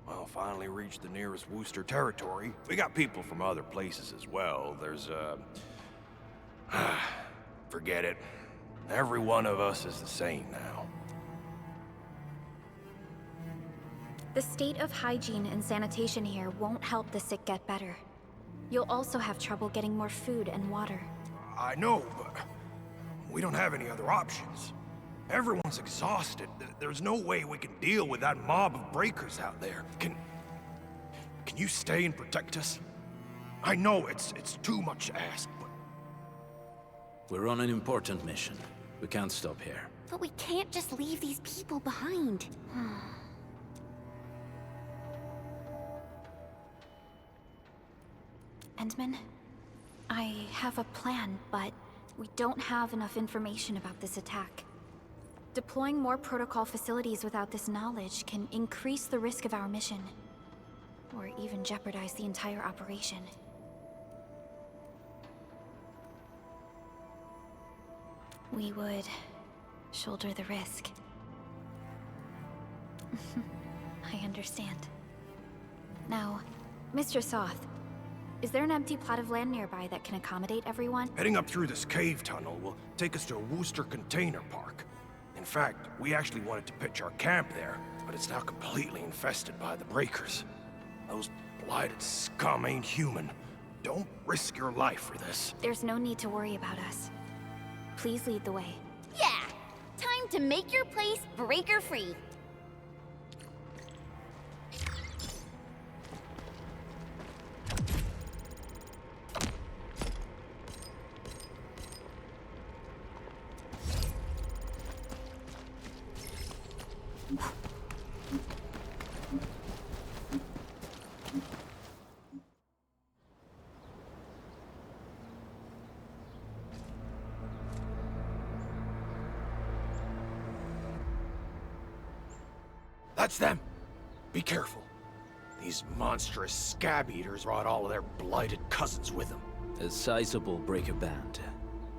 well, finally reached the nearest Wooster territory. We got people from other places as well. There's, forget it. Every one of us is the same now. The state of hygiene and sanitation here won't help the sick get better. You'll also have trouble getting more food and water. I know, but we don't have any other options. Everyone's exhausted. There's no way we can deal with that mob of breakers out there. Can you stay and protect us? I know it's too much to ask, but... We're on an important mission. We can't stop here. But we can't just leave these people behind. Endman, I have a plan, but we don't have enough information about this attack. Deploying more protocol facilities without this knowledge can increase the risk of our mission, or even jeopardize the entire operation. We would shoulder the risk. I understand. Now, Mr. Soth, is there an empty plot of land nearby that can accommodate everyone? Heading up through this cave tunnel will take us to a Wooster container park. In fact, we actually wanted to pitch our camp there, but it's now completely infested by the breakers. Those blighted scum ain't human. Don't risk your life for this. There's no need to worry about us. Please lead the way. Yeah! Time to make your place breaker-free. That's them! Be careful. These monstrous scab eaters brought all of their blighted cousins with them. A sizable breaker band.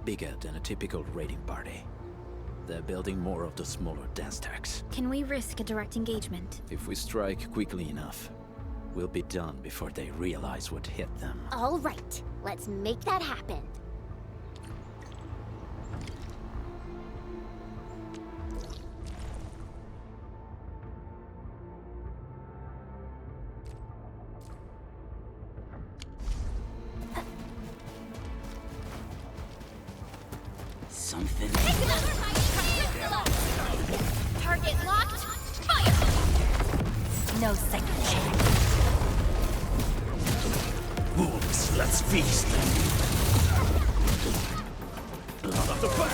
Bigger than a typical raiding party. They're building more of the smaller dance tags. Can we risk a direct engagement? If we strike quickly enough, we'll be done before they realize what hit them. All right, let's make that happen. Something. Target locked. Fire! No second chance. Wolves, let's feast. Blood of the pack.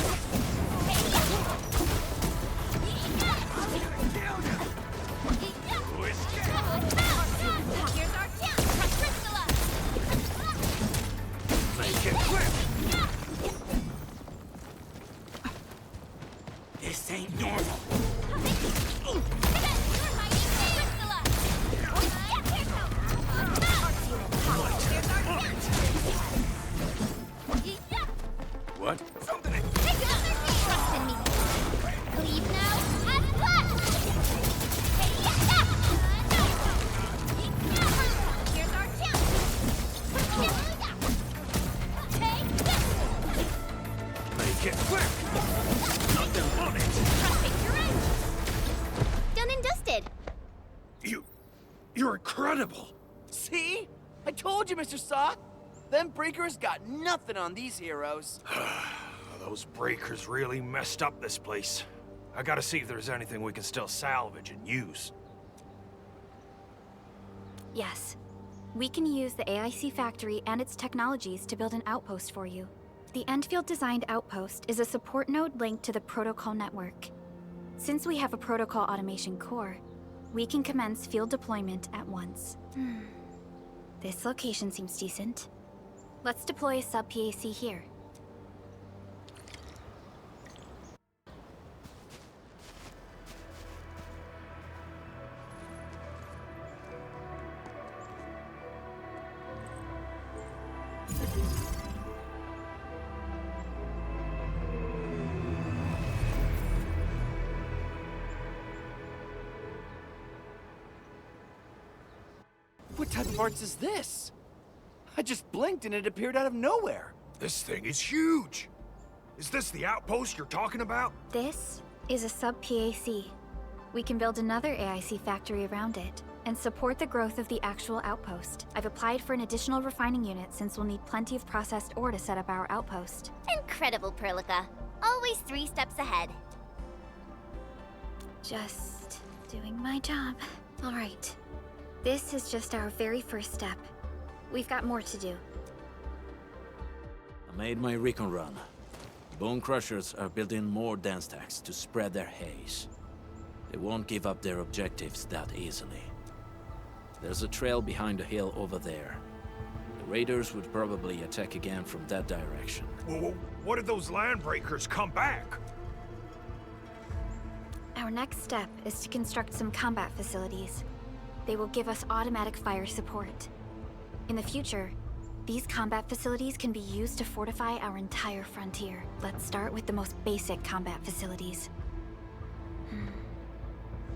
Here's our chance. Make it quick. This ain't normal. What? Something. Trust in me. Leave now as planned. Here's our chance. Take this. Make it quick! Nothing on it! Take your edge. Done and dusted. You're incredible! See? I told you, Mr. Saw. Them breakers got nothing on these heroes. Those breakers really messed up this place. I gotta see if there's anything we can still salvage and use. Yes. We can use the AIC factory and its technologies to build an outpost for you. The Endfield designed outpost is a support node linked to the protocol network. Since we have a protocol automation core, we can commence field deployment at once. This location seems decent. Let's deploy a sub-PAC here. What type of arts is this? I just blinked and it appeared out of nowhere. This thing is huge. Is this the outpost you're talking about? This is a sub-PAC. We can build another AIC factory around it and support the growth of the actual outpost. I've applied for an additional refining unit since we'll need plenty of processed ore to set up our outpost. Incredible, Perlica. Always 3 steps ahead. Just doing my job. All right. This is just our very first step. We've got more to do. I made my recon run. Bone Crushers are building more dance stacks to spread their haze. They won't give up their objectives that easily. There's a trail behind the hill over there. The raiders would probably attack again from that direction. Well, what if those landbreakers come back? Our next step is to construct some combat facilities. They will give us automatic fire support. In the future, these combat facilities can be used to fortify our entire frontier. Let's start with the most basic combat facilities.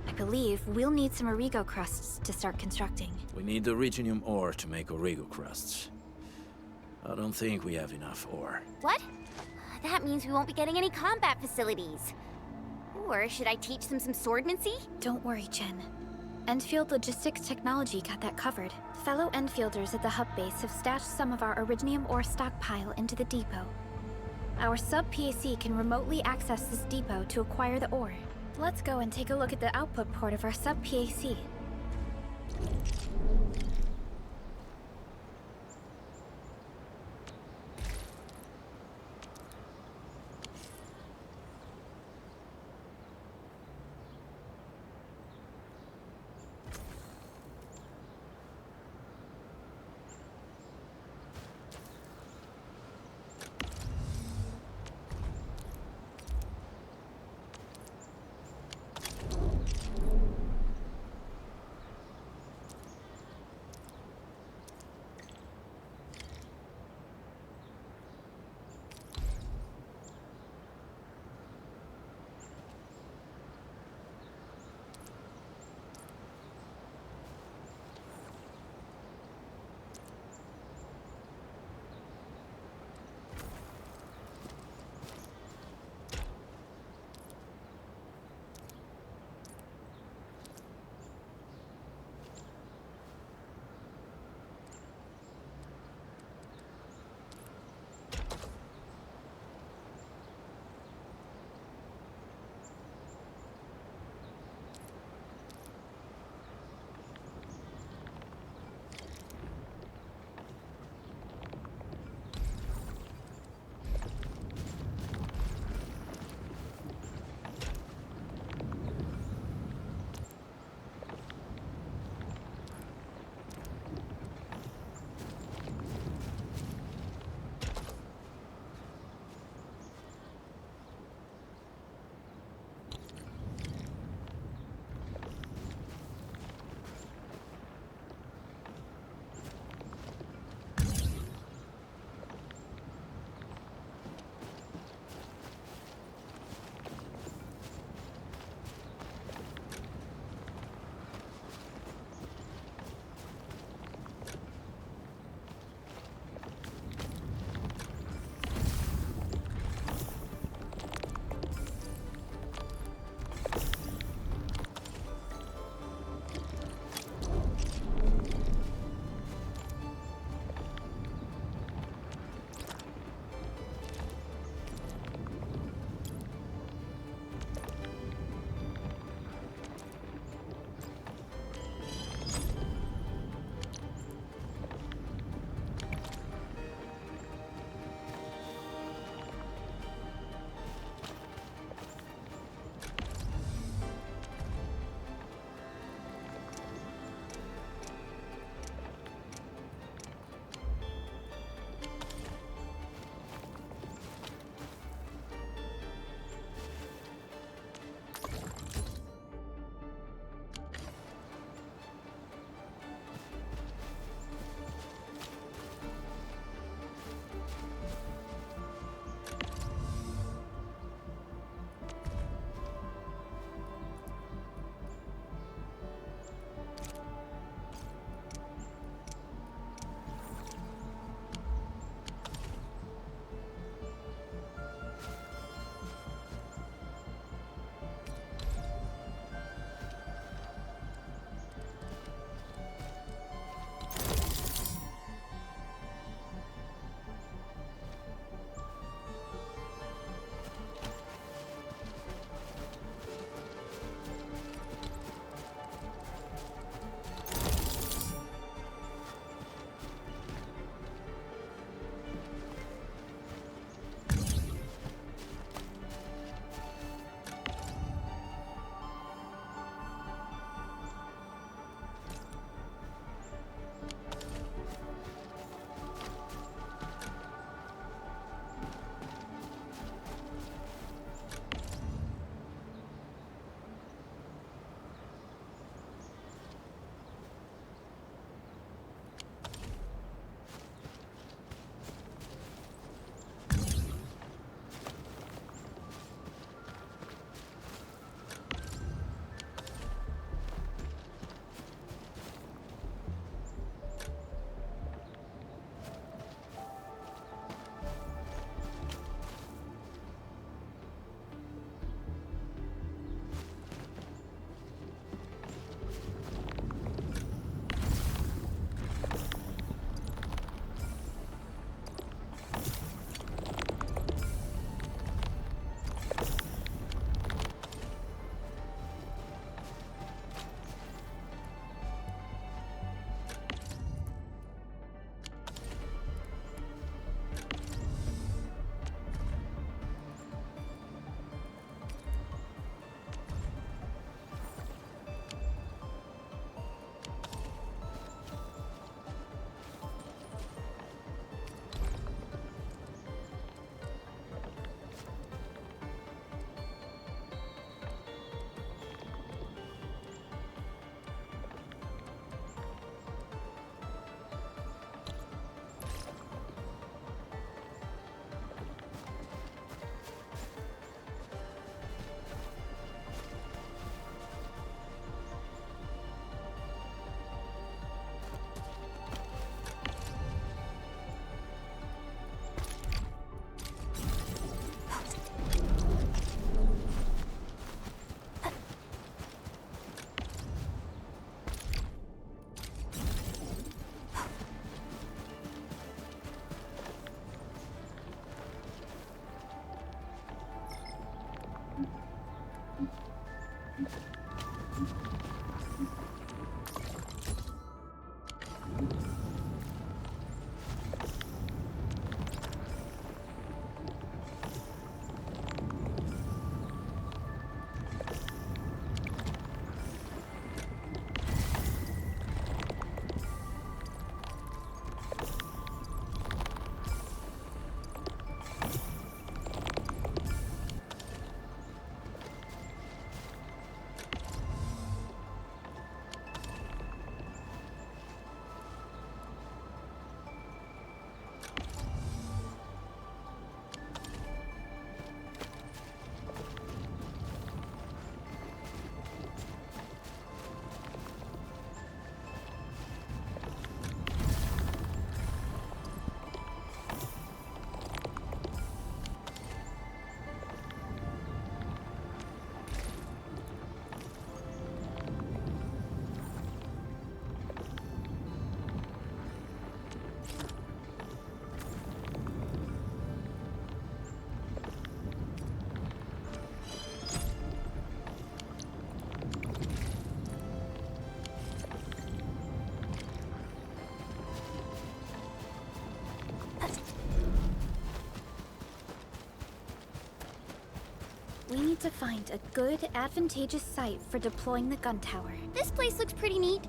I believe we'll need some Origo crusts to start constructing. We need the Originium ore to make Origo crusts. I don't think we have enough ore. What? That means we won't be getting any combat facilities. Or should I teach them some swordmancy? Don't worry, Jen. Endfield Logistics Technology got that covered. Fellow Endfielders at the hub base have stashed some of our Originium ore stockpile into the depot. Our sub-PAC can remotely access this depot to acquire the ore. Let's go and take a look at the output port of our sub-PAC. We need to find a good, advantageous site for deploying the gun tower. This place looks pretty neat.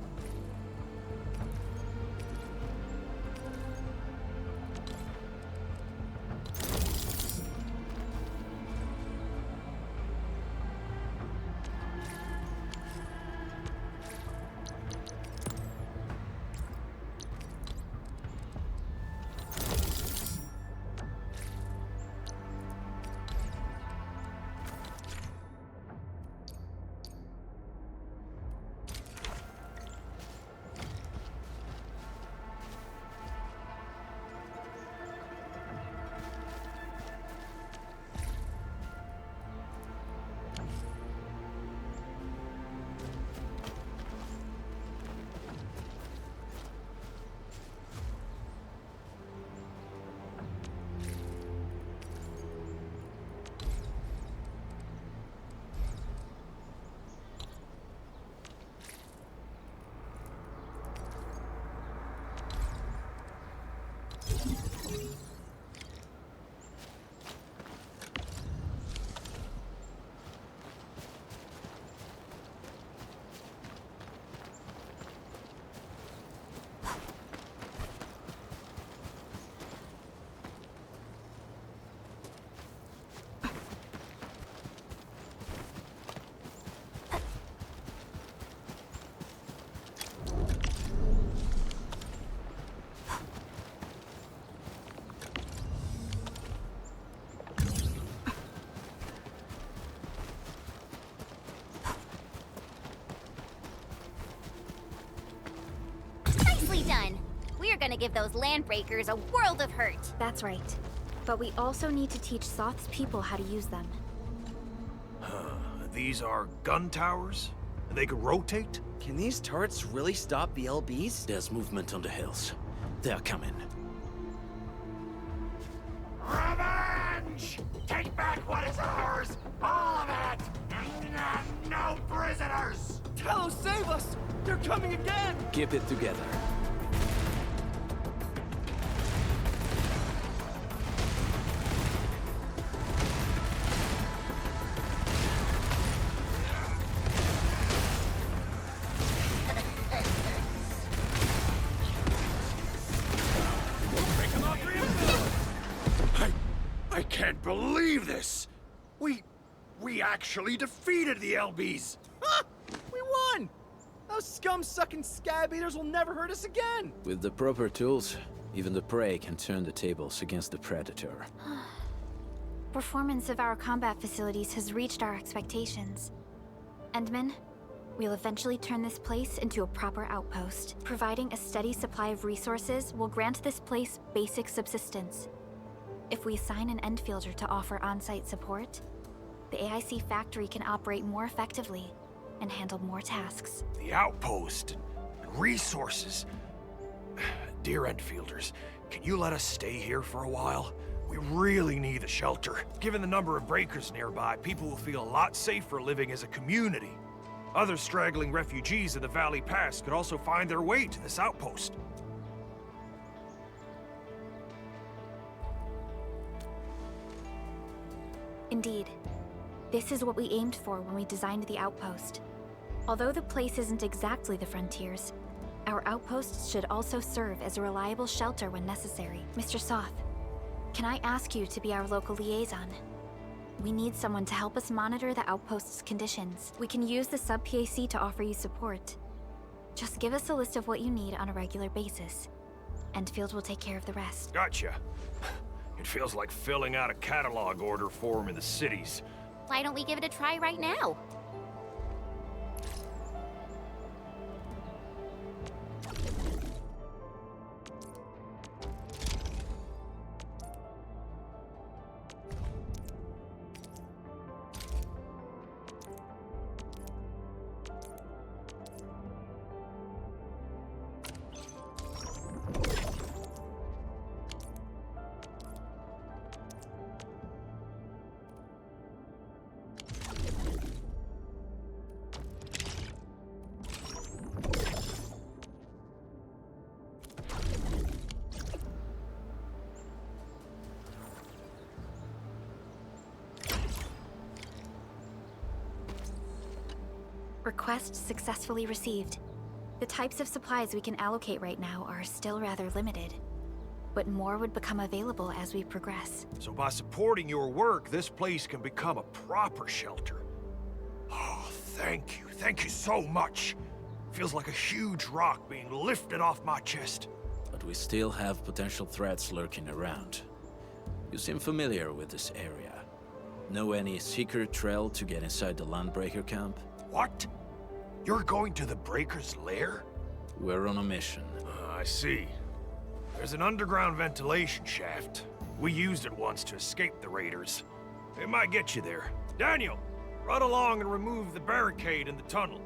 Nicely done. We're gonna give those landbreakers a world of hurt. That's right. But we also need to teach Soth's people how to use them. These are gun towers? They could rotate? Can these turrets really stop the LBs? There's movement on the hills. They're coming. Revenge! Take back what is ours! All of it! No prisoners! Talos, save us! They're coming again! Keep it together. I can't believe this! We actually defeated the LBs! Ha! We won! Those scum-sucking scab eaters will never hurt us again! With the proper tools, even the prey can turn the tables against the predator. Performance of our combat facilities has reached our expectations. Endman, we'll eventually turn this place into a proper outpost. Providing a steady supply of resources will grant this place basic subsistence. If we assign an Endfielder to offer on-site support, the AIC factory can operate more effectively and handle more tasks. The outpost and resources. Dear Endfielders, can you let us stay here for a while? We really need a shelter. Given the number of breakers nearby, people will feel a lot safer living as a community. Other straggling refugees in the Valley Pass could also find their way to this outpost. Indeed. This is what we aimed for when we designed the outpost. Although the place isn't exactly the frontiers, our outposts should also serve as a reliable shelter when necessary. Mr. Soth, can I ask you to be our local liaison? We need someone to help us monitor the outpost's conditions. We can use the sub-PAC to offer you support. Just give us a list of what you need on a regular basis. Endfield will take care of the rest. Gotcha. It feels like filling out a catalog order form in the cities. Why don't we give it a try right now? Request successfully received. The types of supplies we can allocate right now are still rather limited, but more would become available as we progress. So by supporting your work, this place can become a proper shelter. Oh, thank you. Thank you so much. Feels like a huge rock being lifted off my chest. But we still have potential threats lurking around. You seem familiar with this area. Know any secret trail to get inside the Landbreaker camp? What? You're going to the Breaker's lair? We're on a mission. I see. There's an underground ventilation shaft. We used it once to escape the raiders. It might get you there. Daniel, run along and remove the barricade in the tunnel.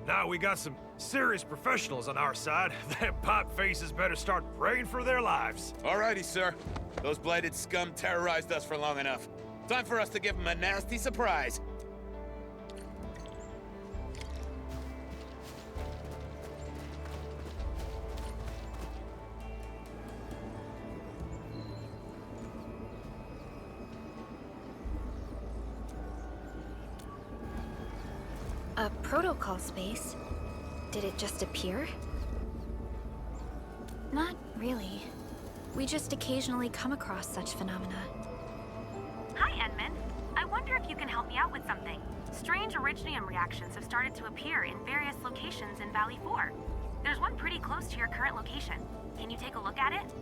Now we got some serious professionals on our side. Them pipe faces better start praying for their lives. Alrighty, sir. Those blighted scum terrorized us for long enough. Time for us to give them a nasty surprise. A protocol space? Did it just appear? Not really. We just occasionally come across such phenomena. Hi, Edmund. I wonder if you can help me out with something. Strange originium reactions have started to appear in various locations in Valley 4. There's one pretty close to your current location. Can you take a look at it?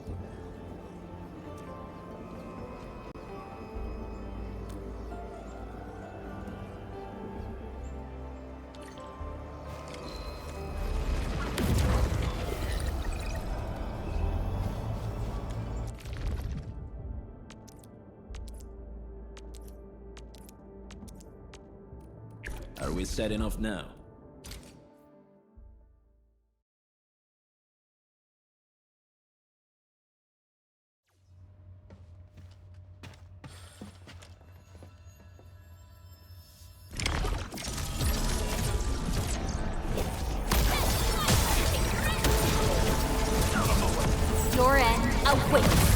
Are we setting off now? Your end awaits.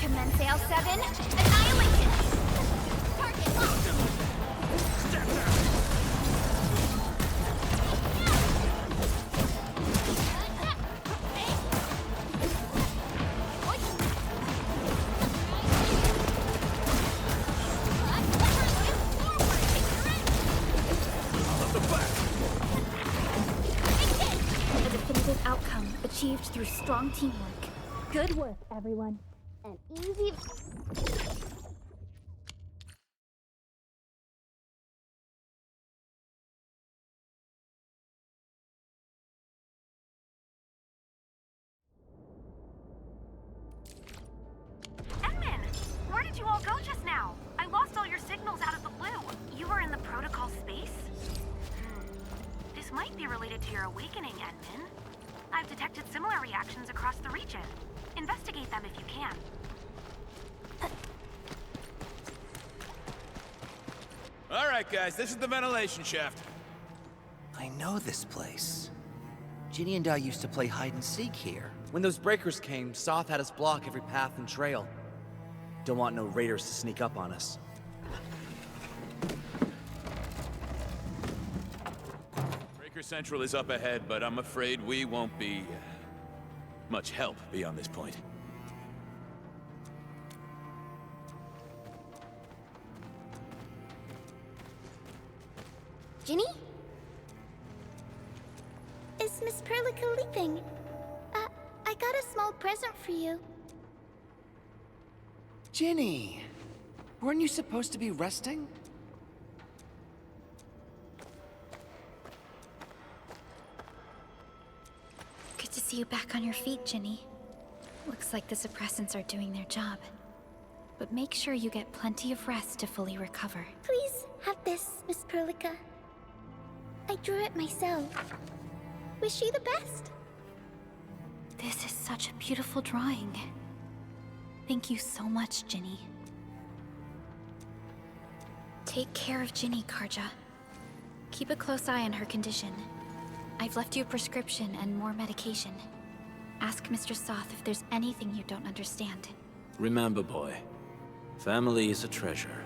Commence L7, annihilation! Target locked! Step down! A definitive outcome achieved through strong teamwork. Good work, everyone. An easy... Edmund! Where did you all go just now? I lost all your signals out of the blue. You were in the protocol space? be related to your awakening, Edmund. I've detected similar reactions across the region. Investigate them if you can. All right, guys, this is the ventilation shaft. I know this place. Ginny and I used to play hide and seek here. When those breakers came, Soth had us block every path and trail. Don't want no raiders to sneak up on us. Breaker Central is up ahead, but I'm afraid we won't be much help beyond this point. Ginny? Is Miss Perlica leaving? I got a small present for you. Ginny! Weren't you supposed to be resting? Good to see you back on your feet, Ginny. Looks like the suppressants are doing their job. But make sure you get plenty of rest to fully recover. Please have this, Miss Perlica. I drew it myself. Wish you the best. This is such a beautiful drawing. Thank you so much, Ginny. Take care of Ginny, Karja. Keep a close eye on her condition. I've left you a prescription and more medication. Ask Mr. Soth if there's anything you don't understand. Remember, boy, family is a treasure.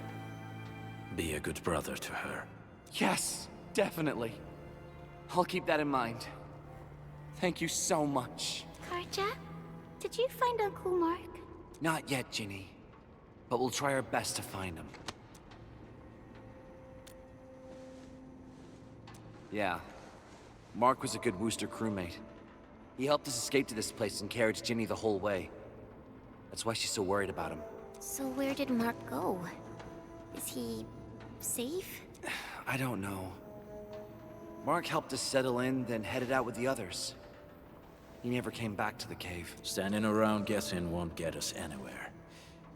Be a good brother to her. Yes, definitely. I'll keep that in mind. Thank you so much. Karja, did you find Uncle Mark? Not yet, Ginny. But we'll try our best to find him. Yeah. Mark was a good Wooster crewmate. He helped us escape to this place and carried Ginny the whole way. That's why she's so worried about him. So where did Mark go? Is he safe? I don't know. Mark helped us settle in, then headed out with the others. He never came back to the cave. Standing around guessing won't get us anywhere.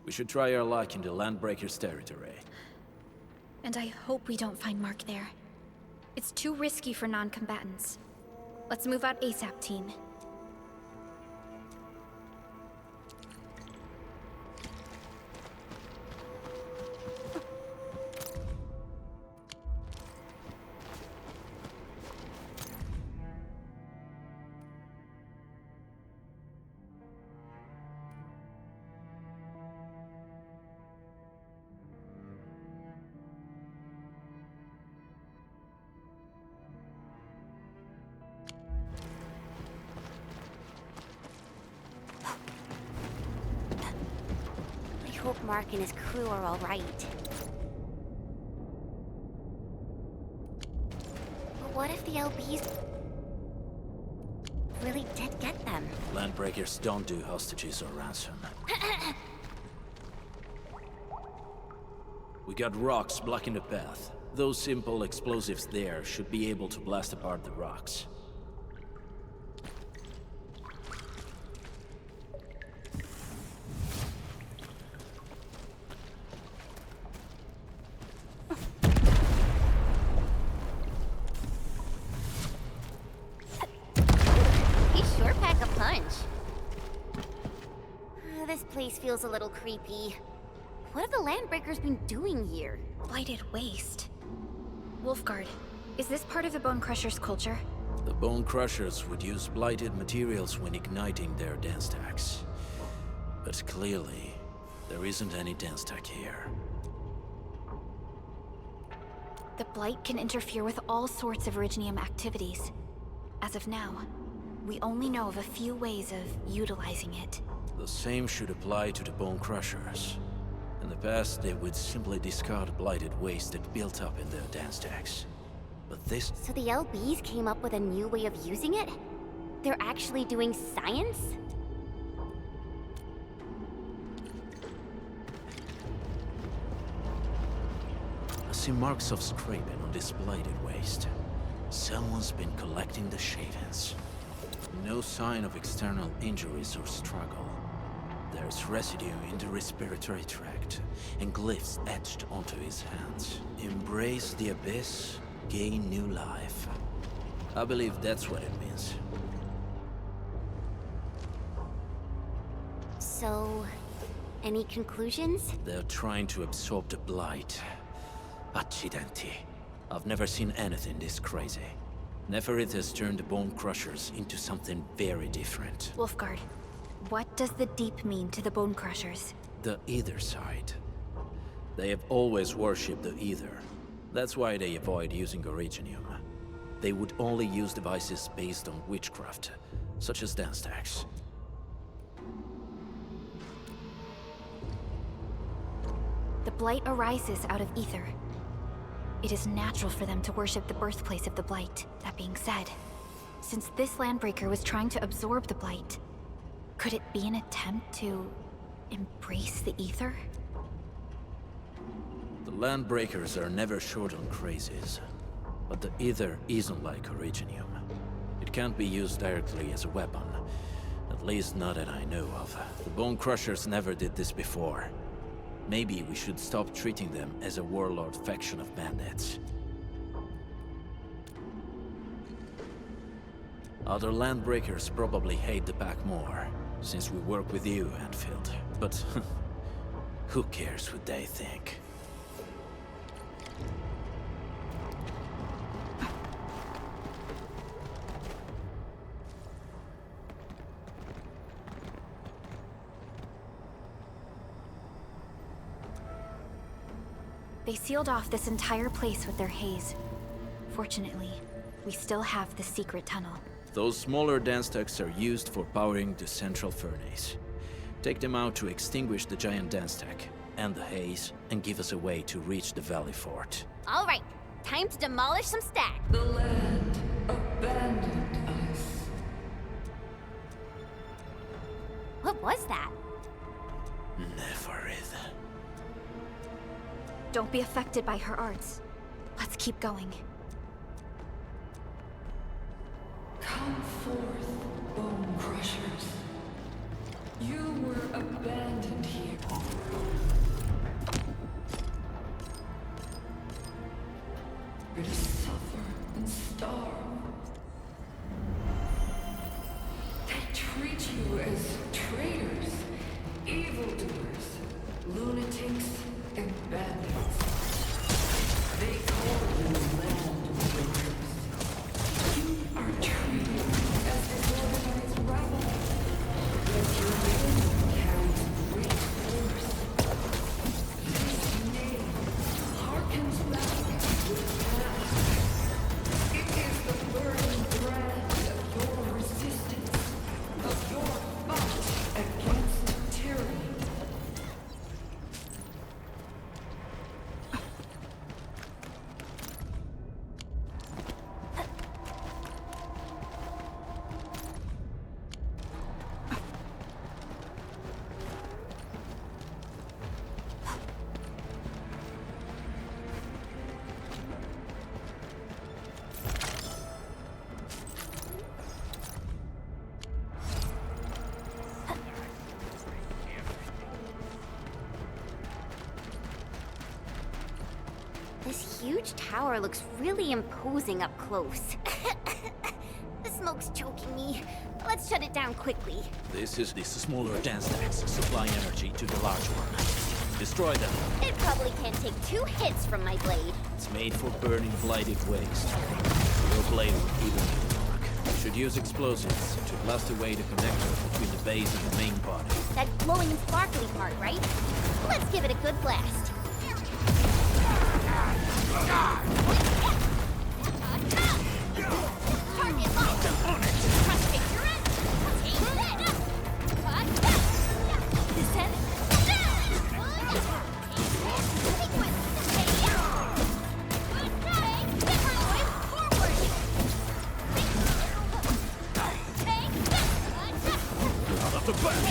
We should try our luck in the Landbreakers' territory. And I hope we don't find Mark there. It's too risky for non-combatants. Let's move out ASAP, team. I hope Mark and his crew are all right. But what if the LBs really did get them? Landbreakers don't do hostages or ransom. We got rocks blocking the path. Those simple explosives there should be able to blast apart the rocks. This place feels a little creepy. What have the Landbreakers been doing here? Blighted waste. Wolfguard, is this part of the Bone Crusher's culture? The Bone Crushers would use blighted materials when igniting their dance stacks. But clearly, there isn't any dance stack here. The Blight can interfere with all sorts of Originium activities. As of now, we only know of a few ways of utilizing it. The same should apply to the Bone Crushers. In the past, they would simply discard blighted waste that built up in their dance stacks. But this... So the LBs came up with a new way of using it? They're actually doing science? I see marks of scraping on this blighted waste. Someone's been collecting the shavings. No sign of external injuries or struggle. There's residue in the respiratory tract, and glyphs etched onto his hands. Embrace the abyss, gain new life. I believe that's what it means. So, any conclusions? They're trying to absorb the blight. Accidenti. I've never seen anything this crazy. Neferith has turned the Bone Crushers into something very different. Wolfguard, what does the Deep mean to the Bone Crushers? The Ether side. They have always worshipped the Ether. That's why they avoid using Originium. They would only use devices based on witchcraft, such as dance stacks. The Blight arises out of Ether. It is natural for them to worship the birthplace of the Blight. That being said, since this Landbreaker was trying to absorb the Blight, could it be an attempt to embrace the Ether? The Landbreakers are never short on crazes, but the Ether isn't like Originium. It can't be used directly as a weapon, at least not that I know of. The Bone Crushers never did this before. Maybe we should stop treating them as a warlord faction of bandits. Other Landbreakers probably hate the pack more, since we work with you, Endfield. But who cares what they think? They sealed off this entire place with their haze. Fortunately, we still have the secret tunnel. Those smaller dance stacks are used for powering the central furnace. Take them out to extinguish the giant dance stack, and the haze, and give us a way to reach the Valley Fort. All right, time to demolish some stacks. The land abandoned us. What was that? Neferith. Don't be affected by her arts. Let's keep going. Come forth, Bone Crushers. You were abandoned here. You're to suffer and starve. They treat you as traitors, evildoers, lunatics, and bandits. They call you Landbreakers. You are treated as disorganized rabble. Yet your name carries great force. This name harkens back to the past. It is the burning brand of your resistance, of your fight against tyranny. This huge tower looks really imposing up close. The smoke's choking me. Let's shut it down quickly. This is the smaller dance stacks supplying energy to the large one. Destroy them. It probably can't take 2 hits from my blade. It's made for burning blighted waste. Your blade will even need to work. Should use explosives to blast away the connector between the base and the main body. That glowing and sparkly part, right? Let's give it a good blast. Target locked. Crush picture it. Take this. Descend. Out of the back.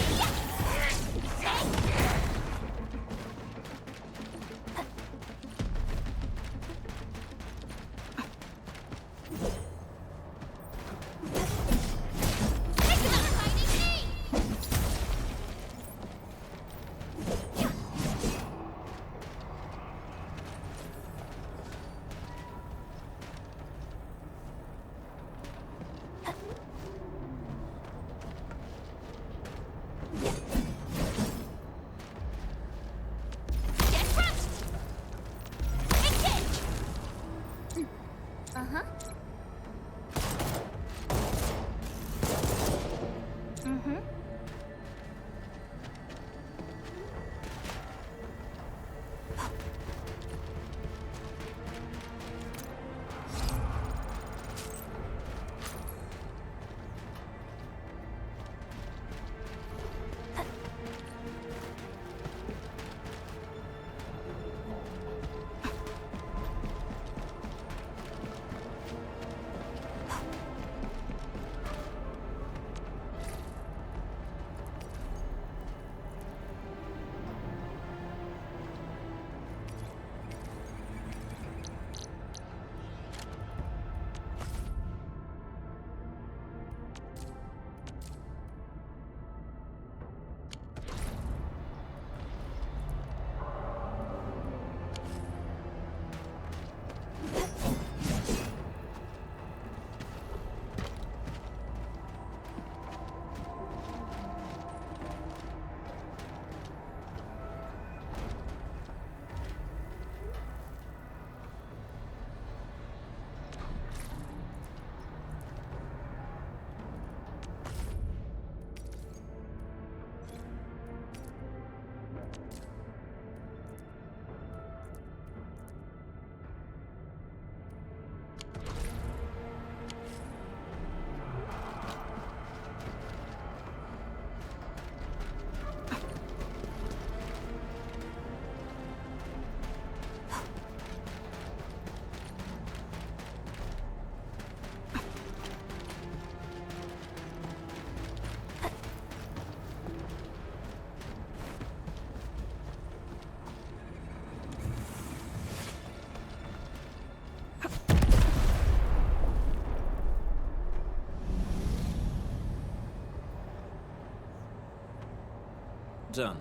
Done.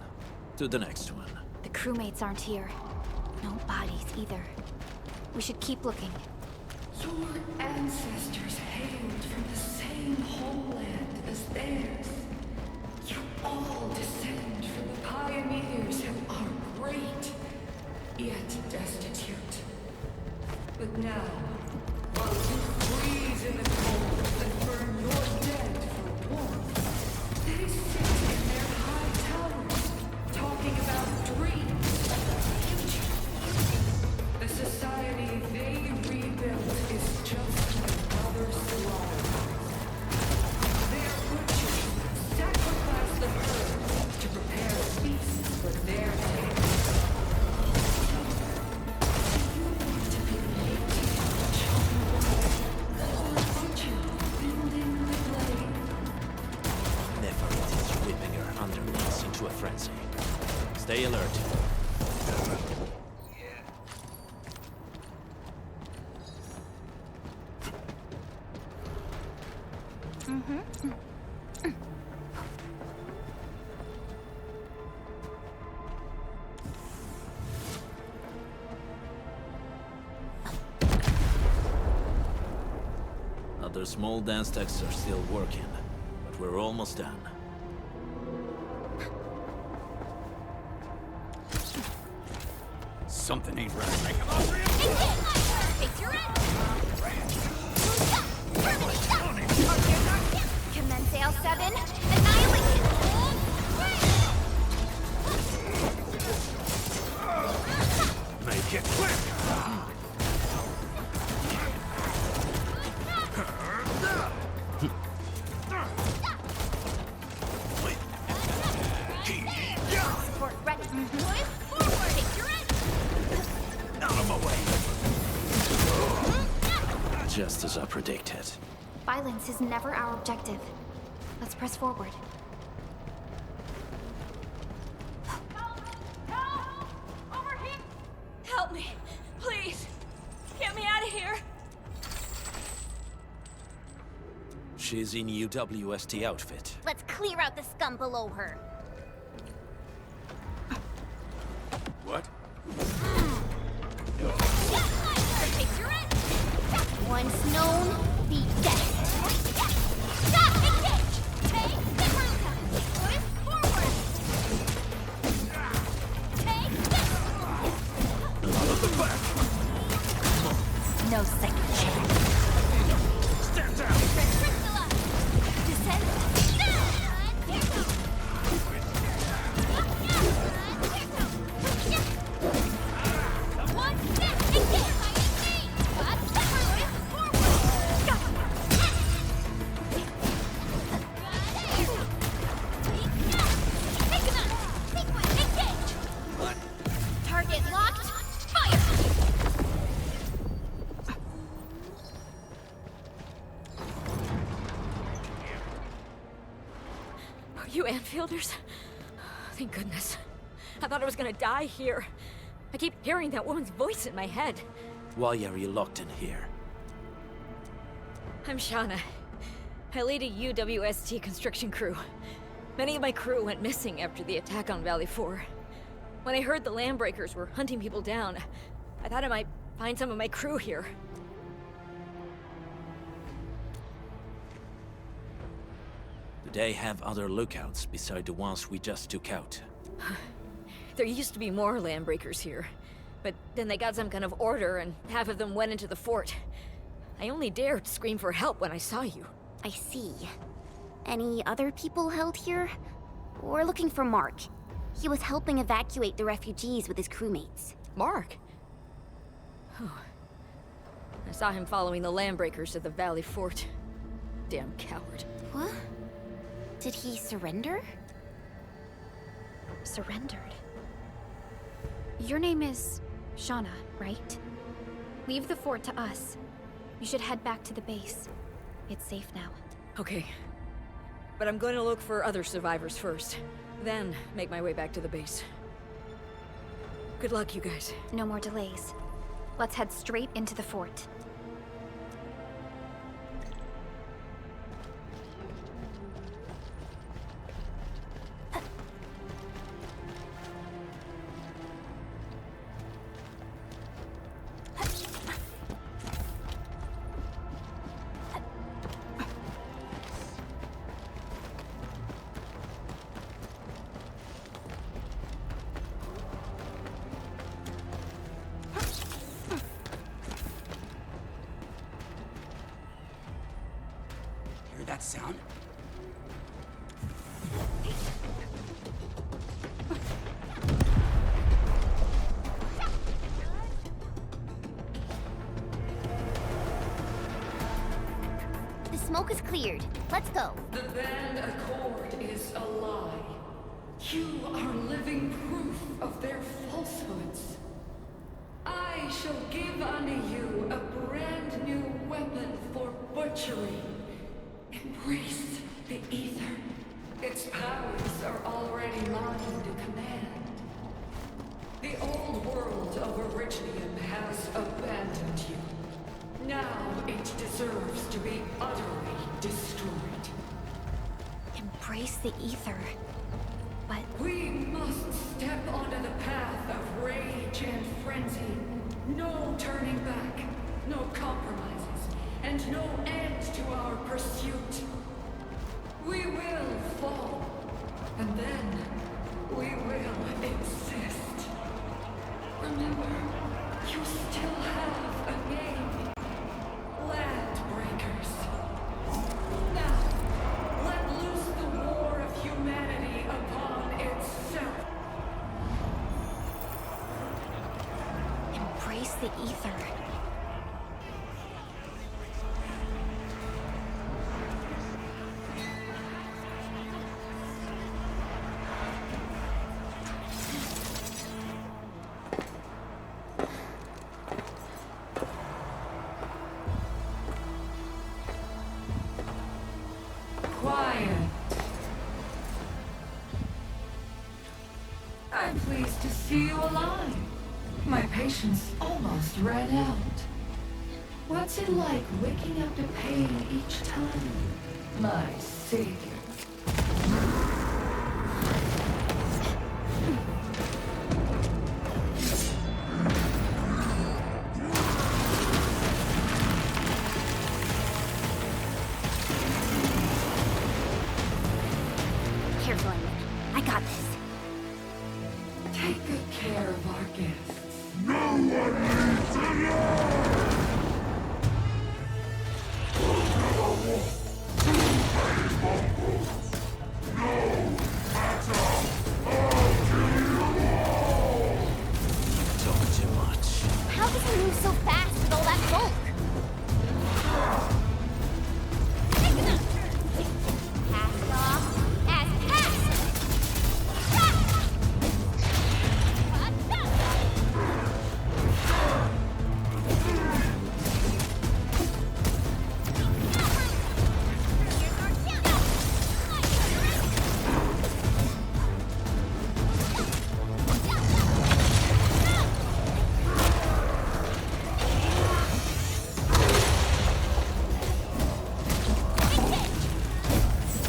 To the next one. The crewmates aren't here. No bodies either. We should keep looking. Your ancestors hailed from the same homeland as theirs. You all descend from the pioneers who are great, yet destitute. But now, while you freeze in the cold and burn your dead for warmth, they sit in their high towers, talking about dreams of the future. The society they rebuilt is just another slaughter. Their butchers sacrifice the herd to prepare feasts for their tables. Do you want to be mating or butcher building the blade? Nefertiti's whipping her underlings into a frenzy. Stay alert. Other small dance techs are still working, but we're almost done. Something ain't right. Make Commence L7, annihilation! Make it quick! Support ready. Forward! Take your end! Out of my way! Just as I predicted. Violence is never our objective. Let's press forward. Help me, please. Get me out of here. She's in UWST outfit. Let's clear out the scum below her. What? Once known, be dead. No second chance. Stand down! Descend. Target locked. Fire! Are you Enfielders? Thank goodness. I thought I was gonna die here. I keep hearing that woman's voice in my head. Why are you locked in here? I'm Shauna. I lead a UWST construction crew. Many of my crew went missing after the attack on Valley 4. When I heard the Landbreakers were hunting people down, I thought I might find some of my crew here. Do they have other lookouts beside the ones we just took out? There used to be more Landbreakers here, but then they got some kind of order and half of them went into the fort. I only dared scream for help when I saw you. I see. Any other people held here? We're looking for Mark. He was helping evacuate the refugees with his crewmates. Mark? Oh. I saw him following the Landbreakers to the Valley Fort. Damn coward. What? Did he surrender? Surrendered. Your name is Shauna, right? Leave the fort to us. You should head back to the base. It's safe now. Okay. But I'm going to look for other survivors first. Then make my way back to the base. Good luck, you guys. No more delays. Let's head straight into the fort. that sound? The smoke is cleared. Let's go. The band accord is a lie. You are living proof of their falsehoods. I shall give unto you a brand new weapon for butchery. Embrace the ether. Its powers are already mine to command. The old world of Originium has abandoned you. Now it deserves to be utterly destroyed. Embrace the ether. But we must step onto the path of rage and frenzy. No turning back, no compromises, and no end to our pursuit. We will fall, and then we will exist. Remember, you still have a name. Landbreakers. Now, let loose the war of humanity upon itself. embrace the ether. I'm pleased to see you alive. My patience almost ran out. What's it like waking up to pain each time, my savior? Careful, Emmett. I got this. Take good care of our guests. No one leaves alone! Talk too much. How does he move so fast with all that bulk? Cast off as cast!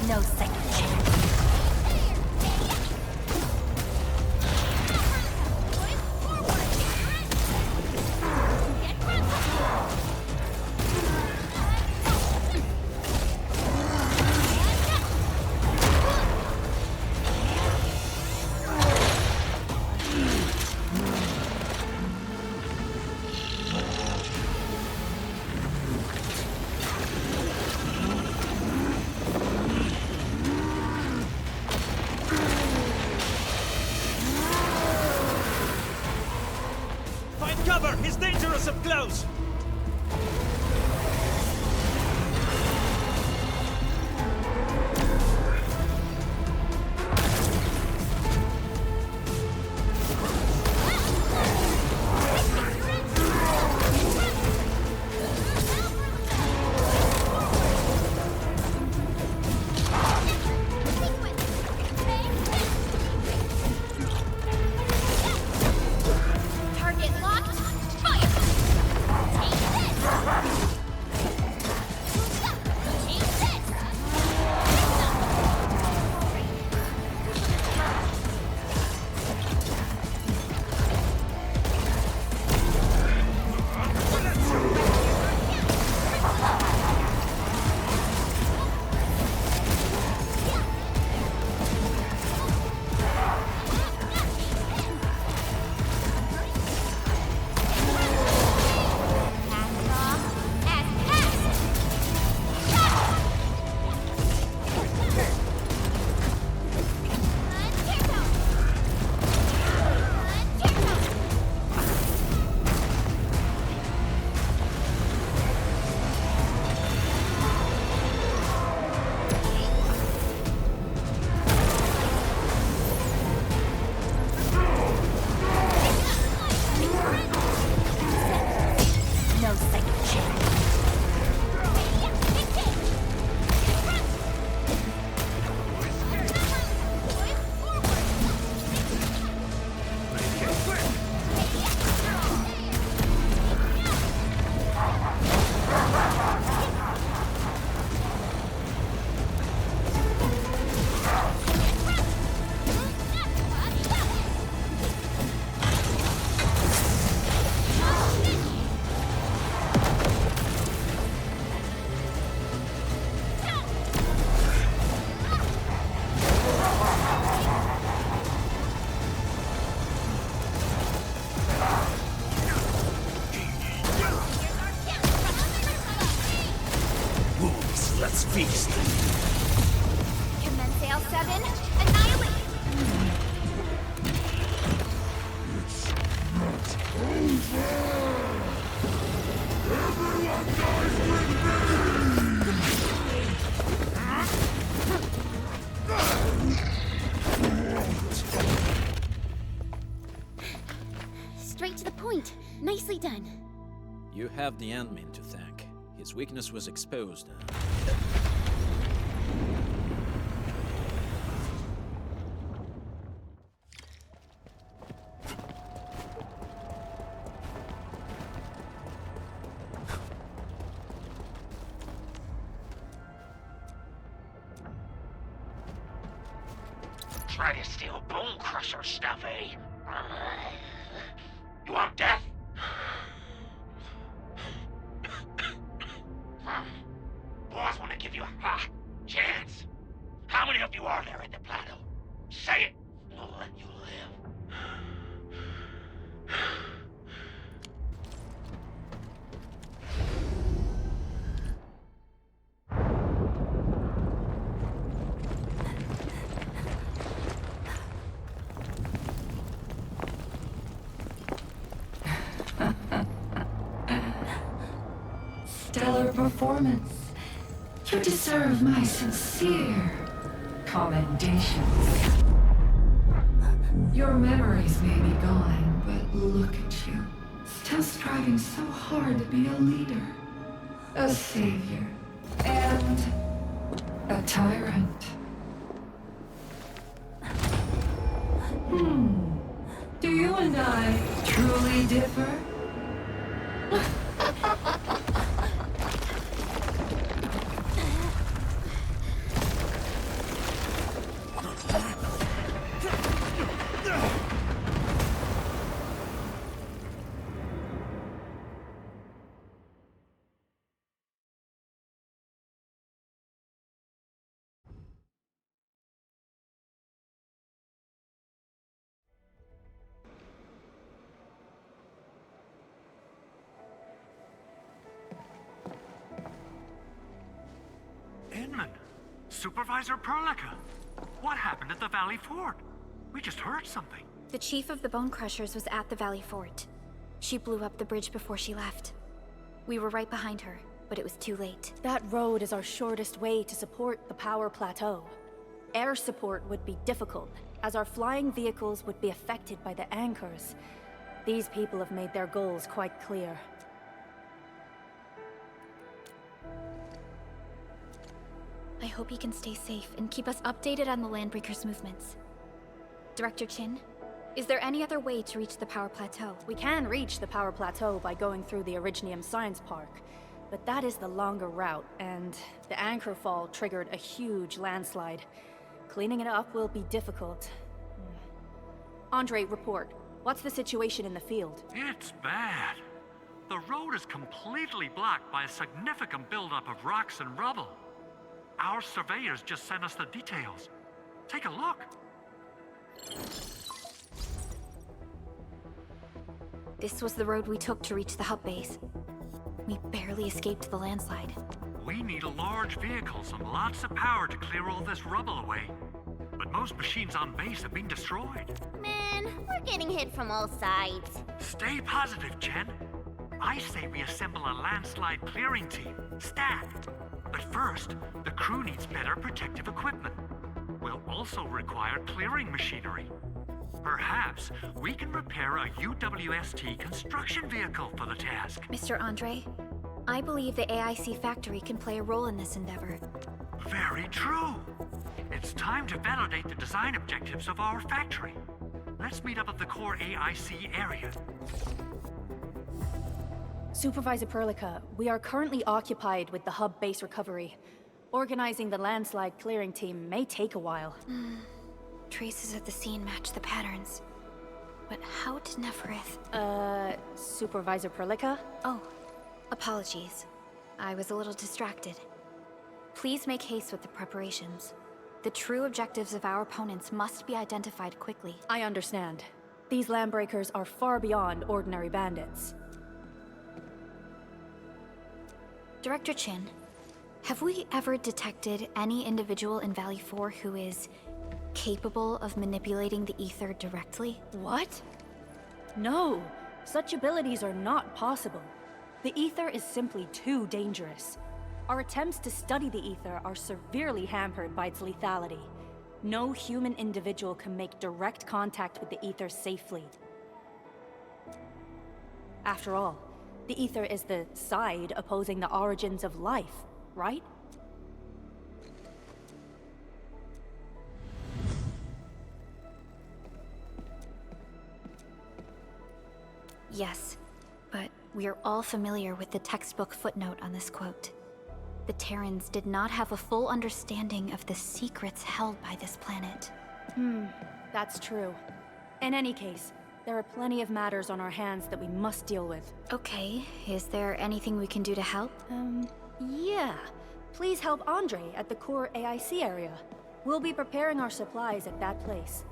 No second chance. Find cover! He's dangerous up close! Target locked. Fire! done? You have the admin to thank. His weakness was exposed. Try to steal Bone Crusher stuff, eh? You want death? Boss want to give you a chance. How many of you are there at the plateau? Say it, and I'll let you live. Stellar performance. You deserve my sincere commendations. Your memories may be gone, but look at you. Still striving so hard to be a leader, a savior, and a tyrant. Do you and I truly differ? Supervisor Perlica, what happened at the Valley Fort? We just heard something. The chief of the Bone Crushers was at the Valley Fort. She blew up the bridge before she left. We were right behind her, but it was too late. That road is our shortest way to support the power plateau. Air support would be difficult, as our flying vehicles would be affected by the anchors. These people have made their goals quite clear. I hope he can stay safe and keep us updated on the Landbreakers' movements. Director Chin, is there any other way to reach the power plateau? We can reach the power plateau by going through the Originium Science Park, but that is the longer route, and the anchor fall triggered a huge landslide. Cleaning it up will be difficult. Andre, report. What's the situation in the field? It's bad. The road is completely blocked by a significant buildup of rocks and rubble. Our surveyors just sent us the details. Take a look. This was the road we took to reach the hub base. We barely escaped the landslide. We need large vehicles and lots of power to clear all this rubble away. But most machines on base have been destroyed. Man, we're getting hit from all sides. Stay positive, Chen. I say we assemble a landslide clearing team, stat. But first, the crew needs better protective equipment. We'll also require clearing machinery. Perhaps we can repair a UWST construction vehicle for the task. Mr. Andre, I believe the AIC factory can play a role in this endeavor. Very true. It's time to validate the design objectives of our factory. Let's meet up at the core AIC area. Supervisor Perlica, we are currently occupied with the hub base recovery. Organizing the landslide clearing team may take a while. Traces at the scene match the patterns. But how did Neferith... Supervisor Perlica? Oh, apologies. I was a little distracted. Please make haste with the preparations. The true objectives of our opponents must be identified quickly. I understand. These Landbreakers are far beyond ordinary bandits. Director Chin, have we ever detected any individual in Valley 4 who is capable of manipulating the ether directly? What? No, such abilities are not possible. The ether is simply too dangerous. Our attempts to study the ether are severely hampered by its lethality. No human individual can make direct contact with the ether safely. After all, the ether is the side opposing the origins of life, right? Yes, but we are all familiar with the textbook footnote on this quote. The Terrans did not have a full understanding of the secrets held by this planet. That's true. In any case, there are plenty of matters on our hands that we must deal with. Okay, is there anything we can do to help? Yeah. Please help Andre at the core AIC area. We'll be preparing our supplies at that place.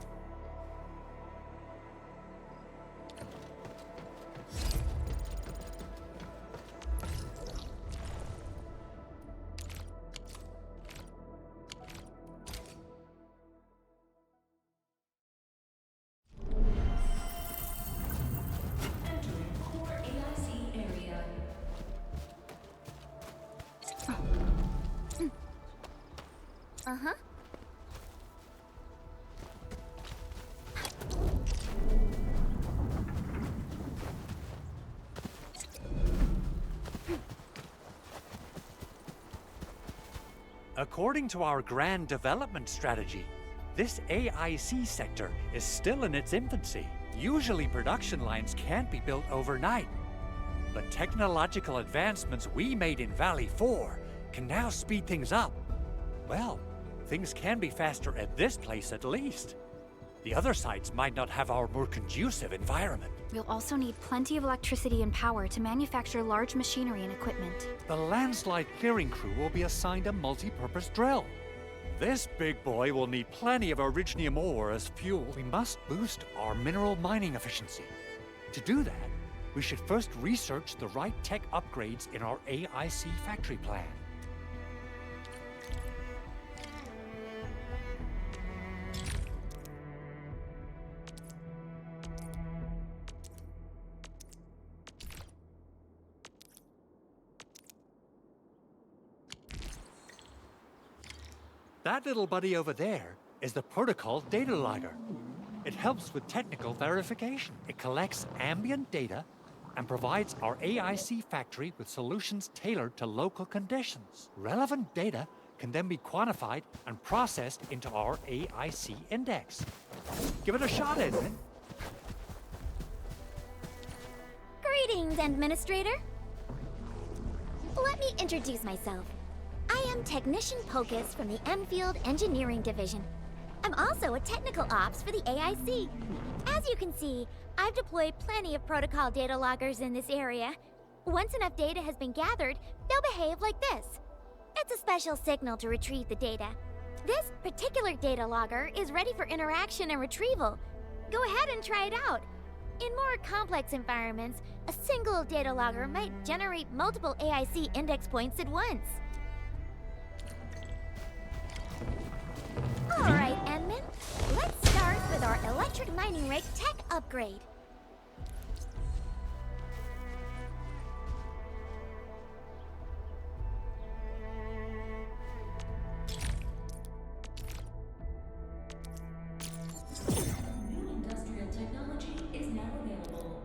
Uh-huh. According to our grand development strategy, this AIC sector is still in its infancy. Usually production lines can't be built overnight. But technological advancements we made in Valley 4 can now speed things up. Well, things can be faster at this place at least. The other sites might not have our more conducive environment. We'll also need plenty of electricity and power to manufacture large machinery and equipment. The landslide clearing crew will be assigned a multi-purpose drill. This big boy will need plenty of Orignium ore as fuel. We must boost our mineral mining efficiency. To do that, we should first research the right tech upgrades in our AIC factory plan. That little buddy over there is the protocol data logger. It helps with technical verification. It collects ambient data and provides our AIC factory with solutions tailored to local conditions. Relevant data can then be quantified and processed into our AIC index. Give it a shot, Edmund. Greetings, Administrator. Let me introduce myself. I am Technician Pocus from the Endfield Engineering Division. I'm also a technical ops for the AIC. As you can see, I've deployed plenty of protocol data loggers in this area. Once enough data has been gathered, they'll behave like this. It's a special signal to retrieve the data. This particular data logger is ready for interaction and retrieval. Go ahead and try it out. In more complex environments, a single data logger might generate multiple AIC index points at once. Alright, Enman. Let's start with our electric mining rig tech upgrade. New industrial technology is now available.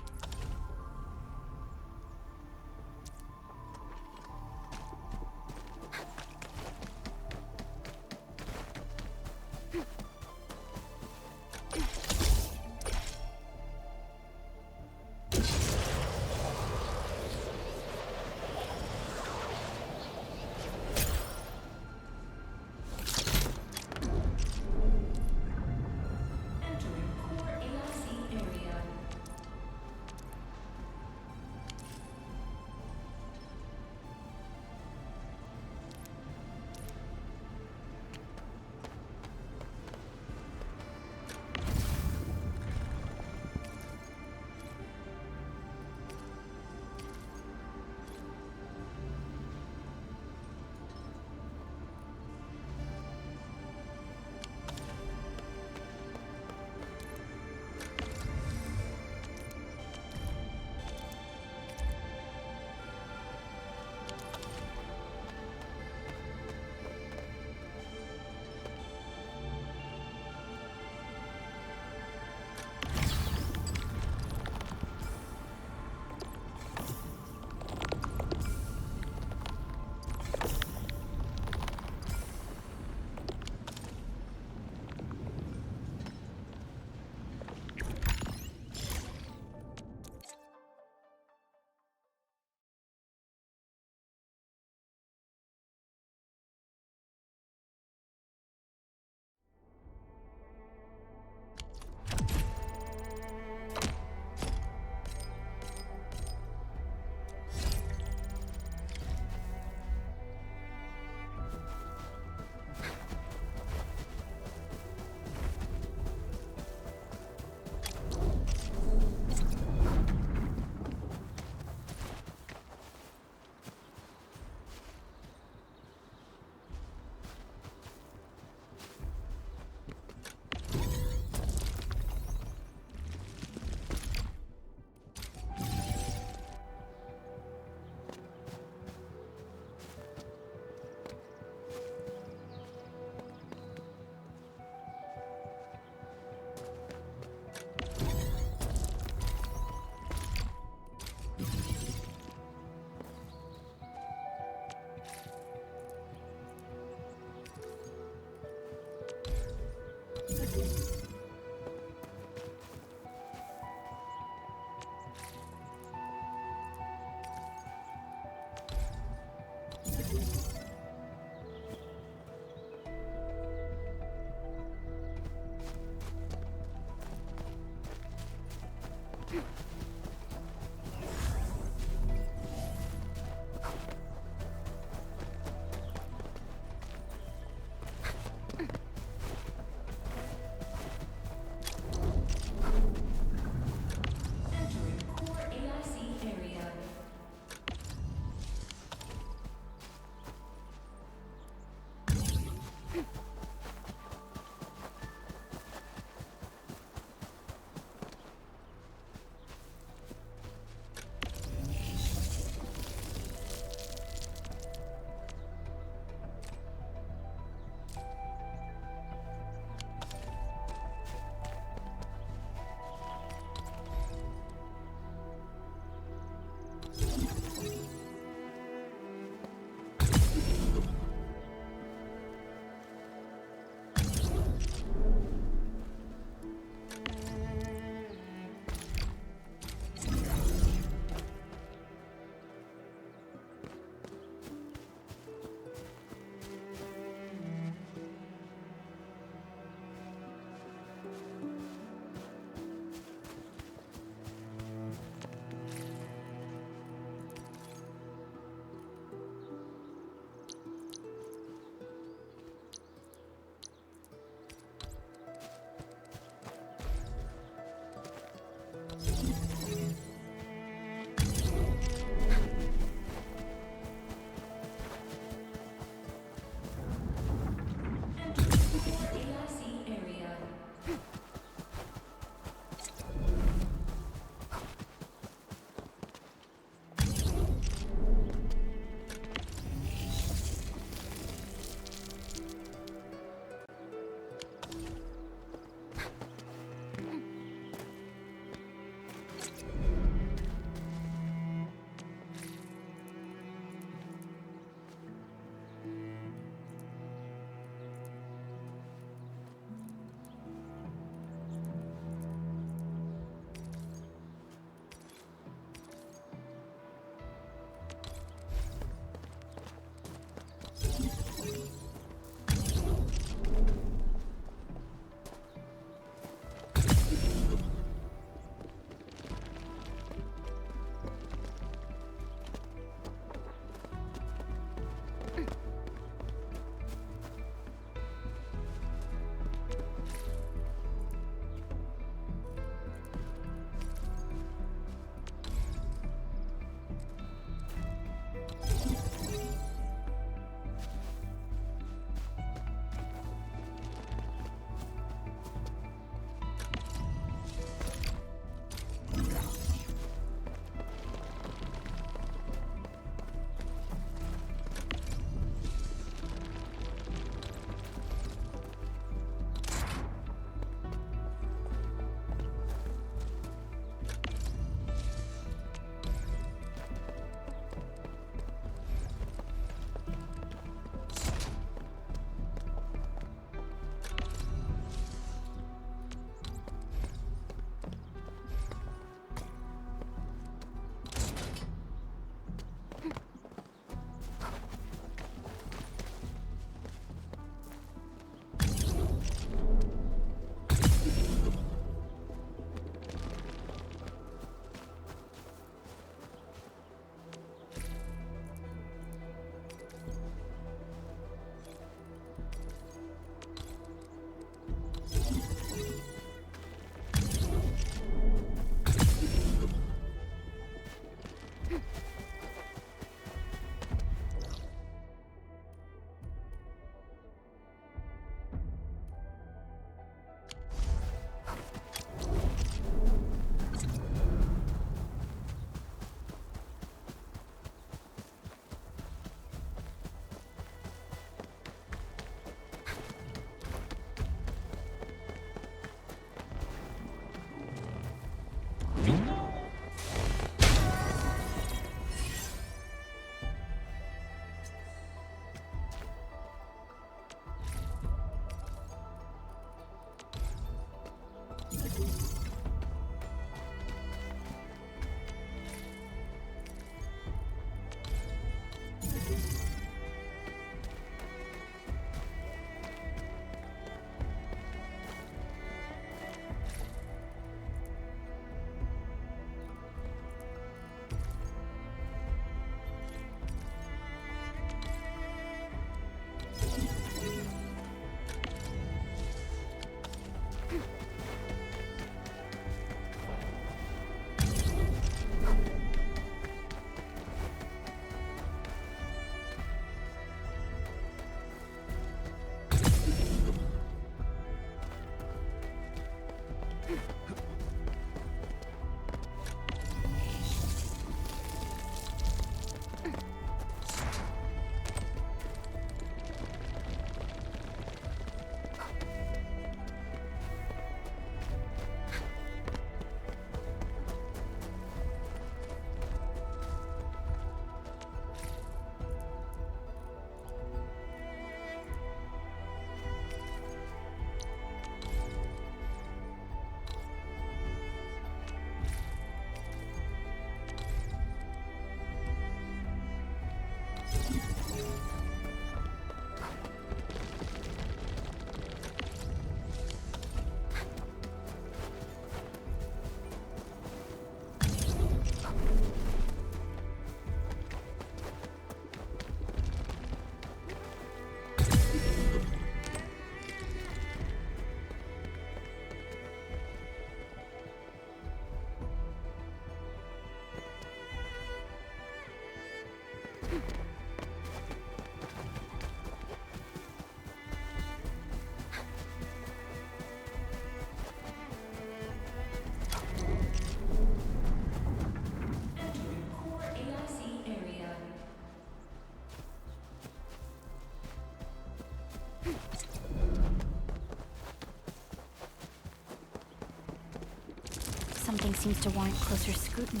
Something seems to warrant closer scrutiny.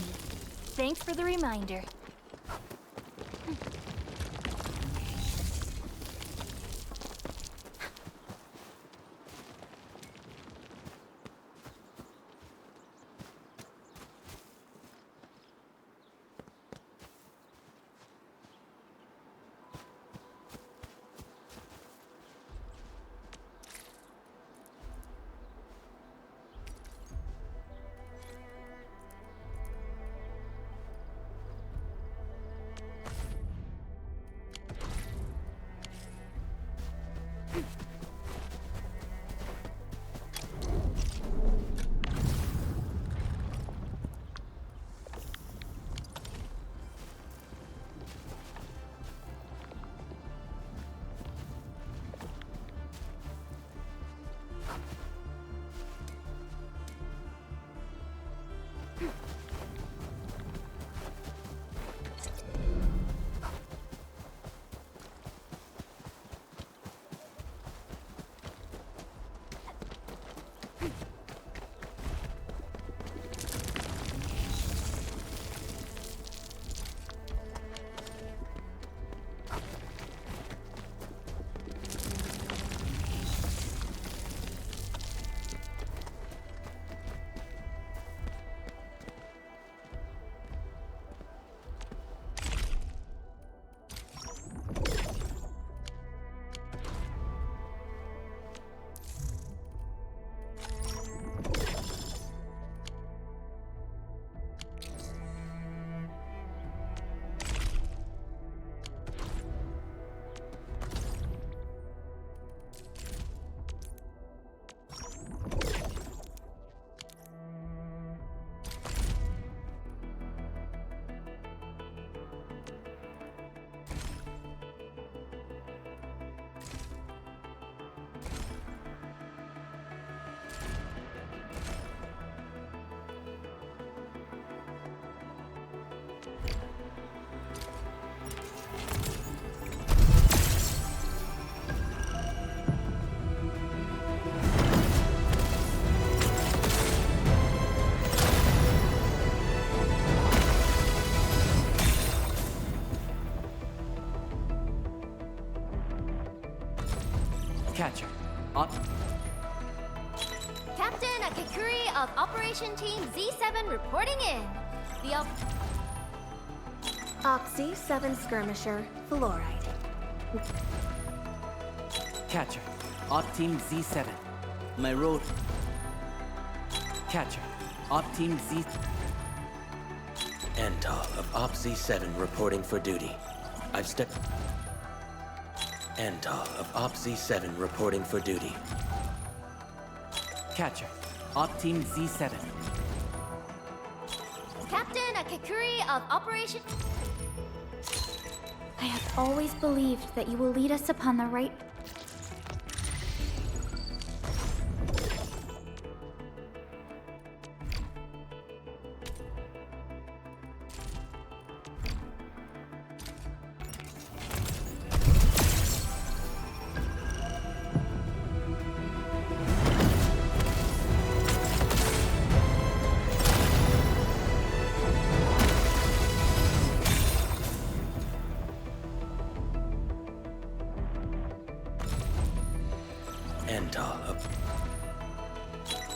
Thanks for the reminder. Catcher. Captain Akikuri of Operation Team Z7 reporting in. The Oxy 7 Skirmisher, Fluoride. Catcher. Op Team Z7. My road. Catcher. Op Team Z... Antal of Op Z7 reporting for duty. I've stepped... Antal of Op Z7 reporting for duty. Catcher. Op Team Z7. Captain Akikuri of Operation... I have always believed that you will lead us upon the right...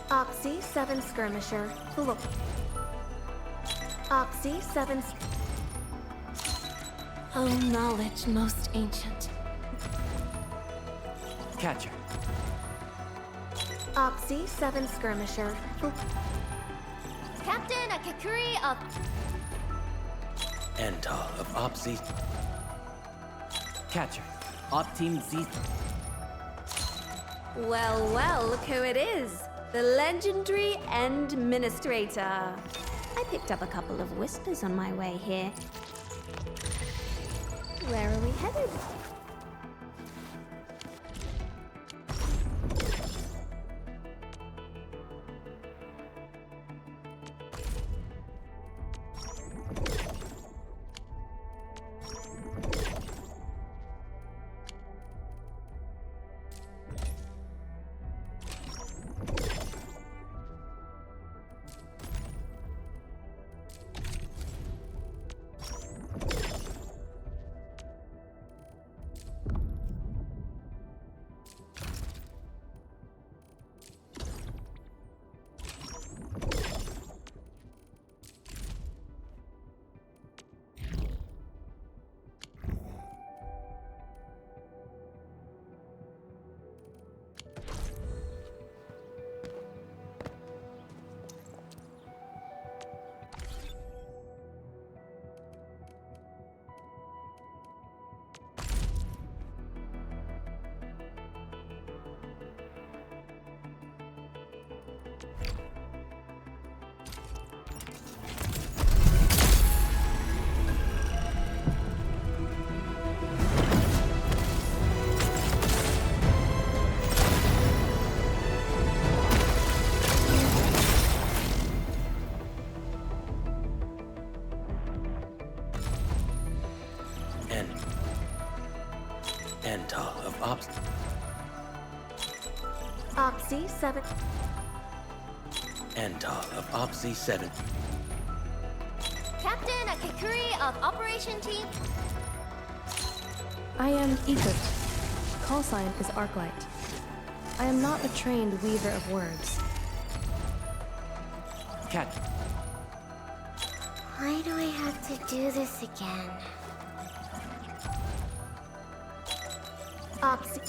Oxy 7 Skirmisher, Fluoride. Oxy 7... Oh, knowledge most ancient. Catcher. Oxy 7 Skirmisher, Captain Akikuri of... Antal of Op Z... Catcher. Op Team Z... Well, well, look who it is. The legendary Endministrator. I picked up a couple of whispers on my way here. Where are we headed? Oxy 7. Antal of Opsy 7. Captain Akakuri of Operation Team. I am Egypt. Call sign is Arklight. I am not a trained weaver of words. Cat. Why do I have to do this again? Oxy.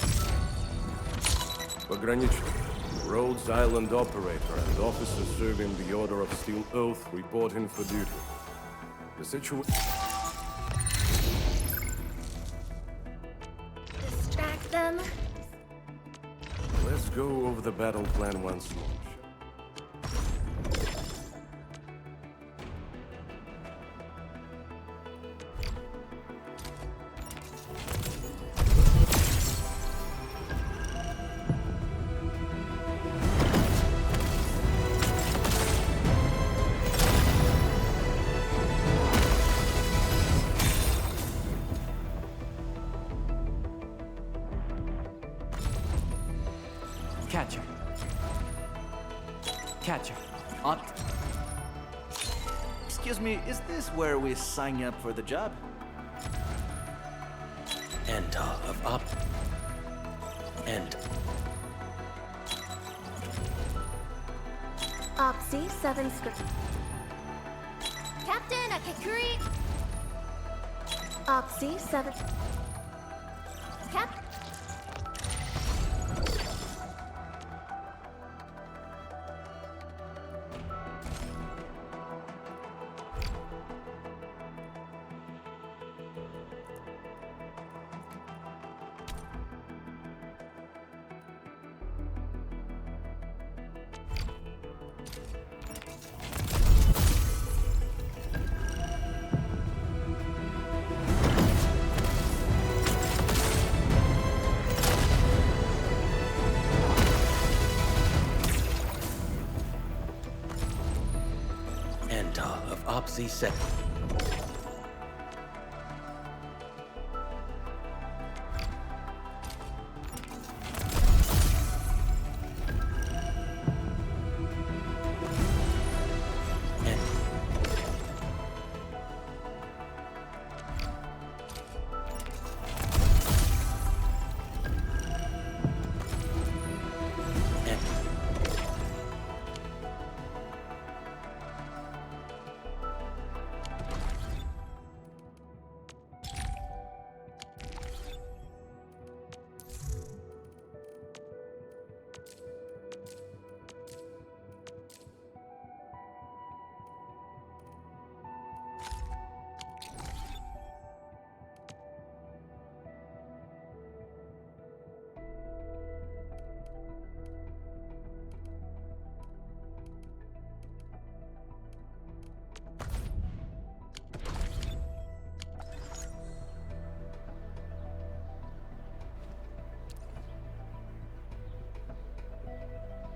Pogranicznik, Rhodes Island operator and officer serving the Order of Steel Oath reporting for duty. The situation... Distract them. Let's go over the battle plan once more. Catcher. Catcher. Opt. Excuse me, is this where we sign up for the job? Antal of Opt. And Oxy 7 script. Captain Akakuri. Oxy 7. Cap. Antal of Opsy 7.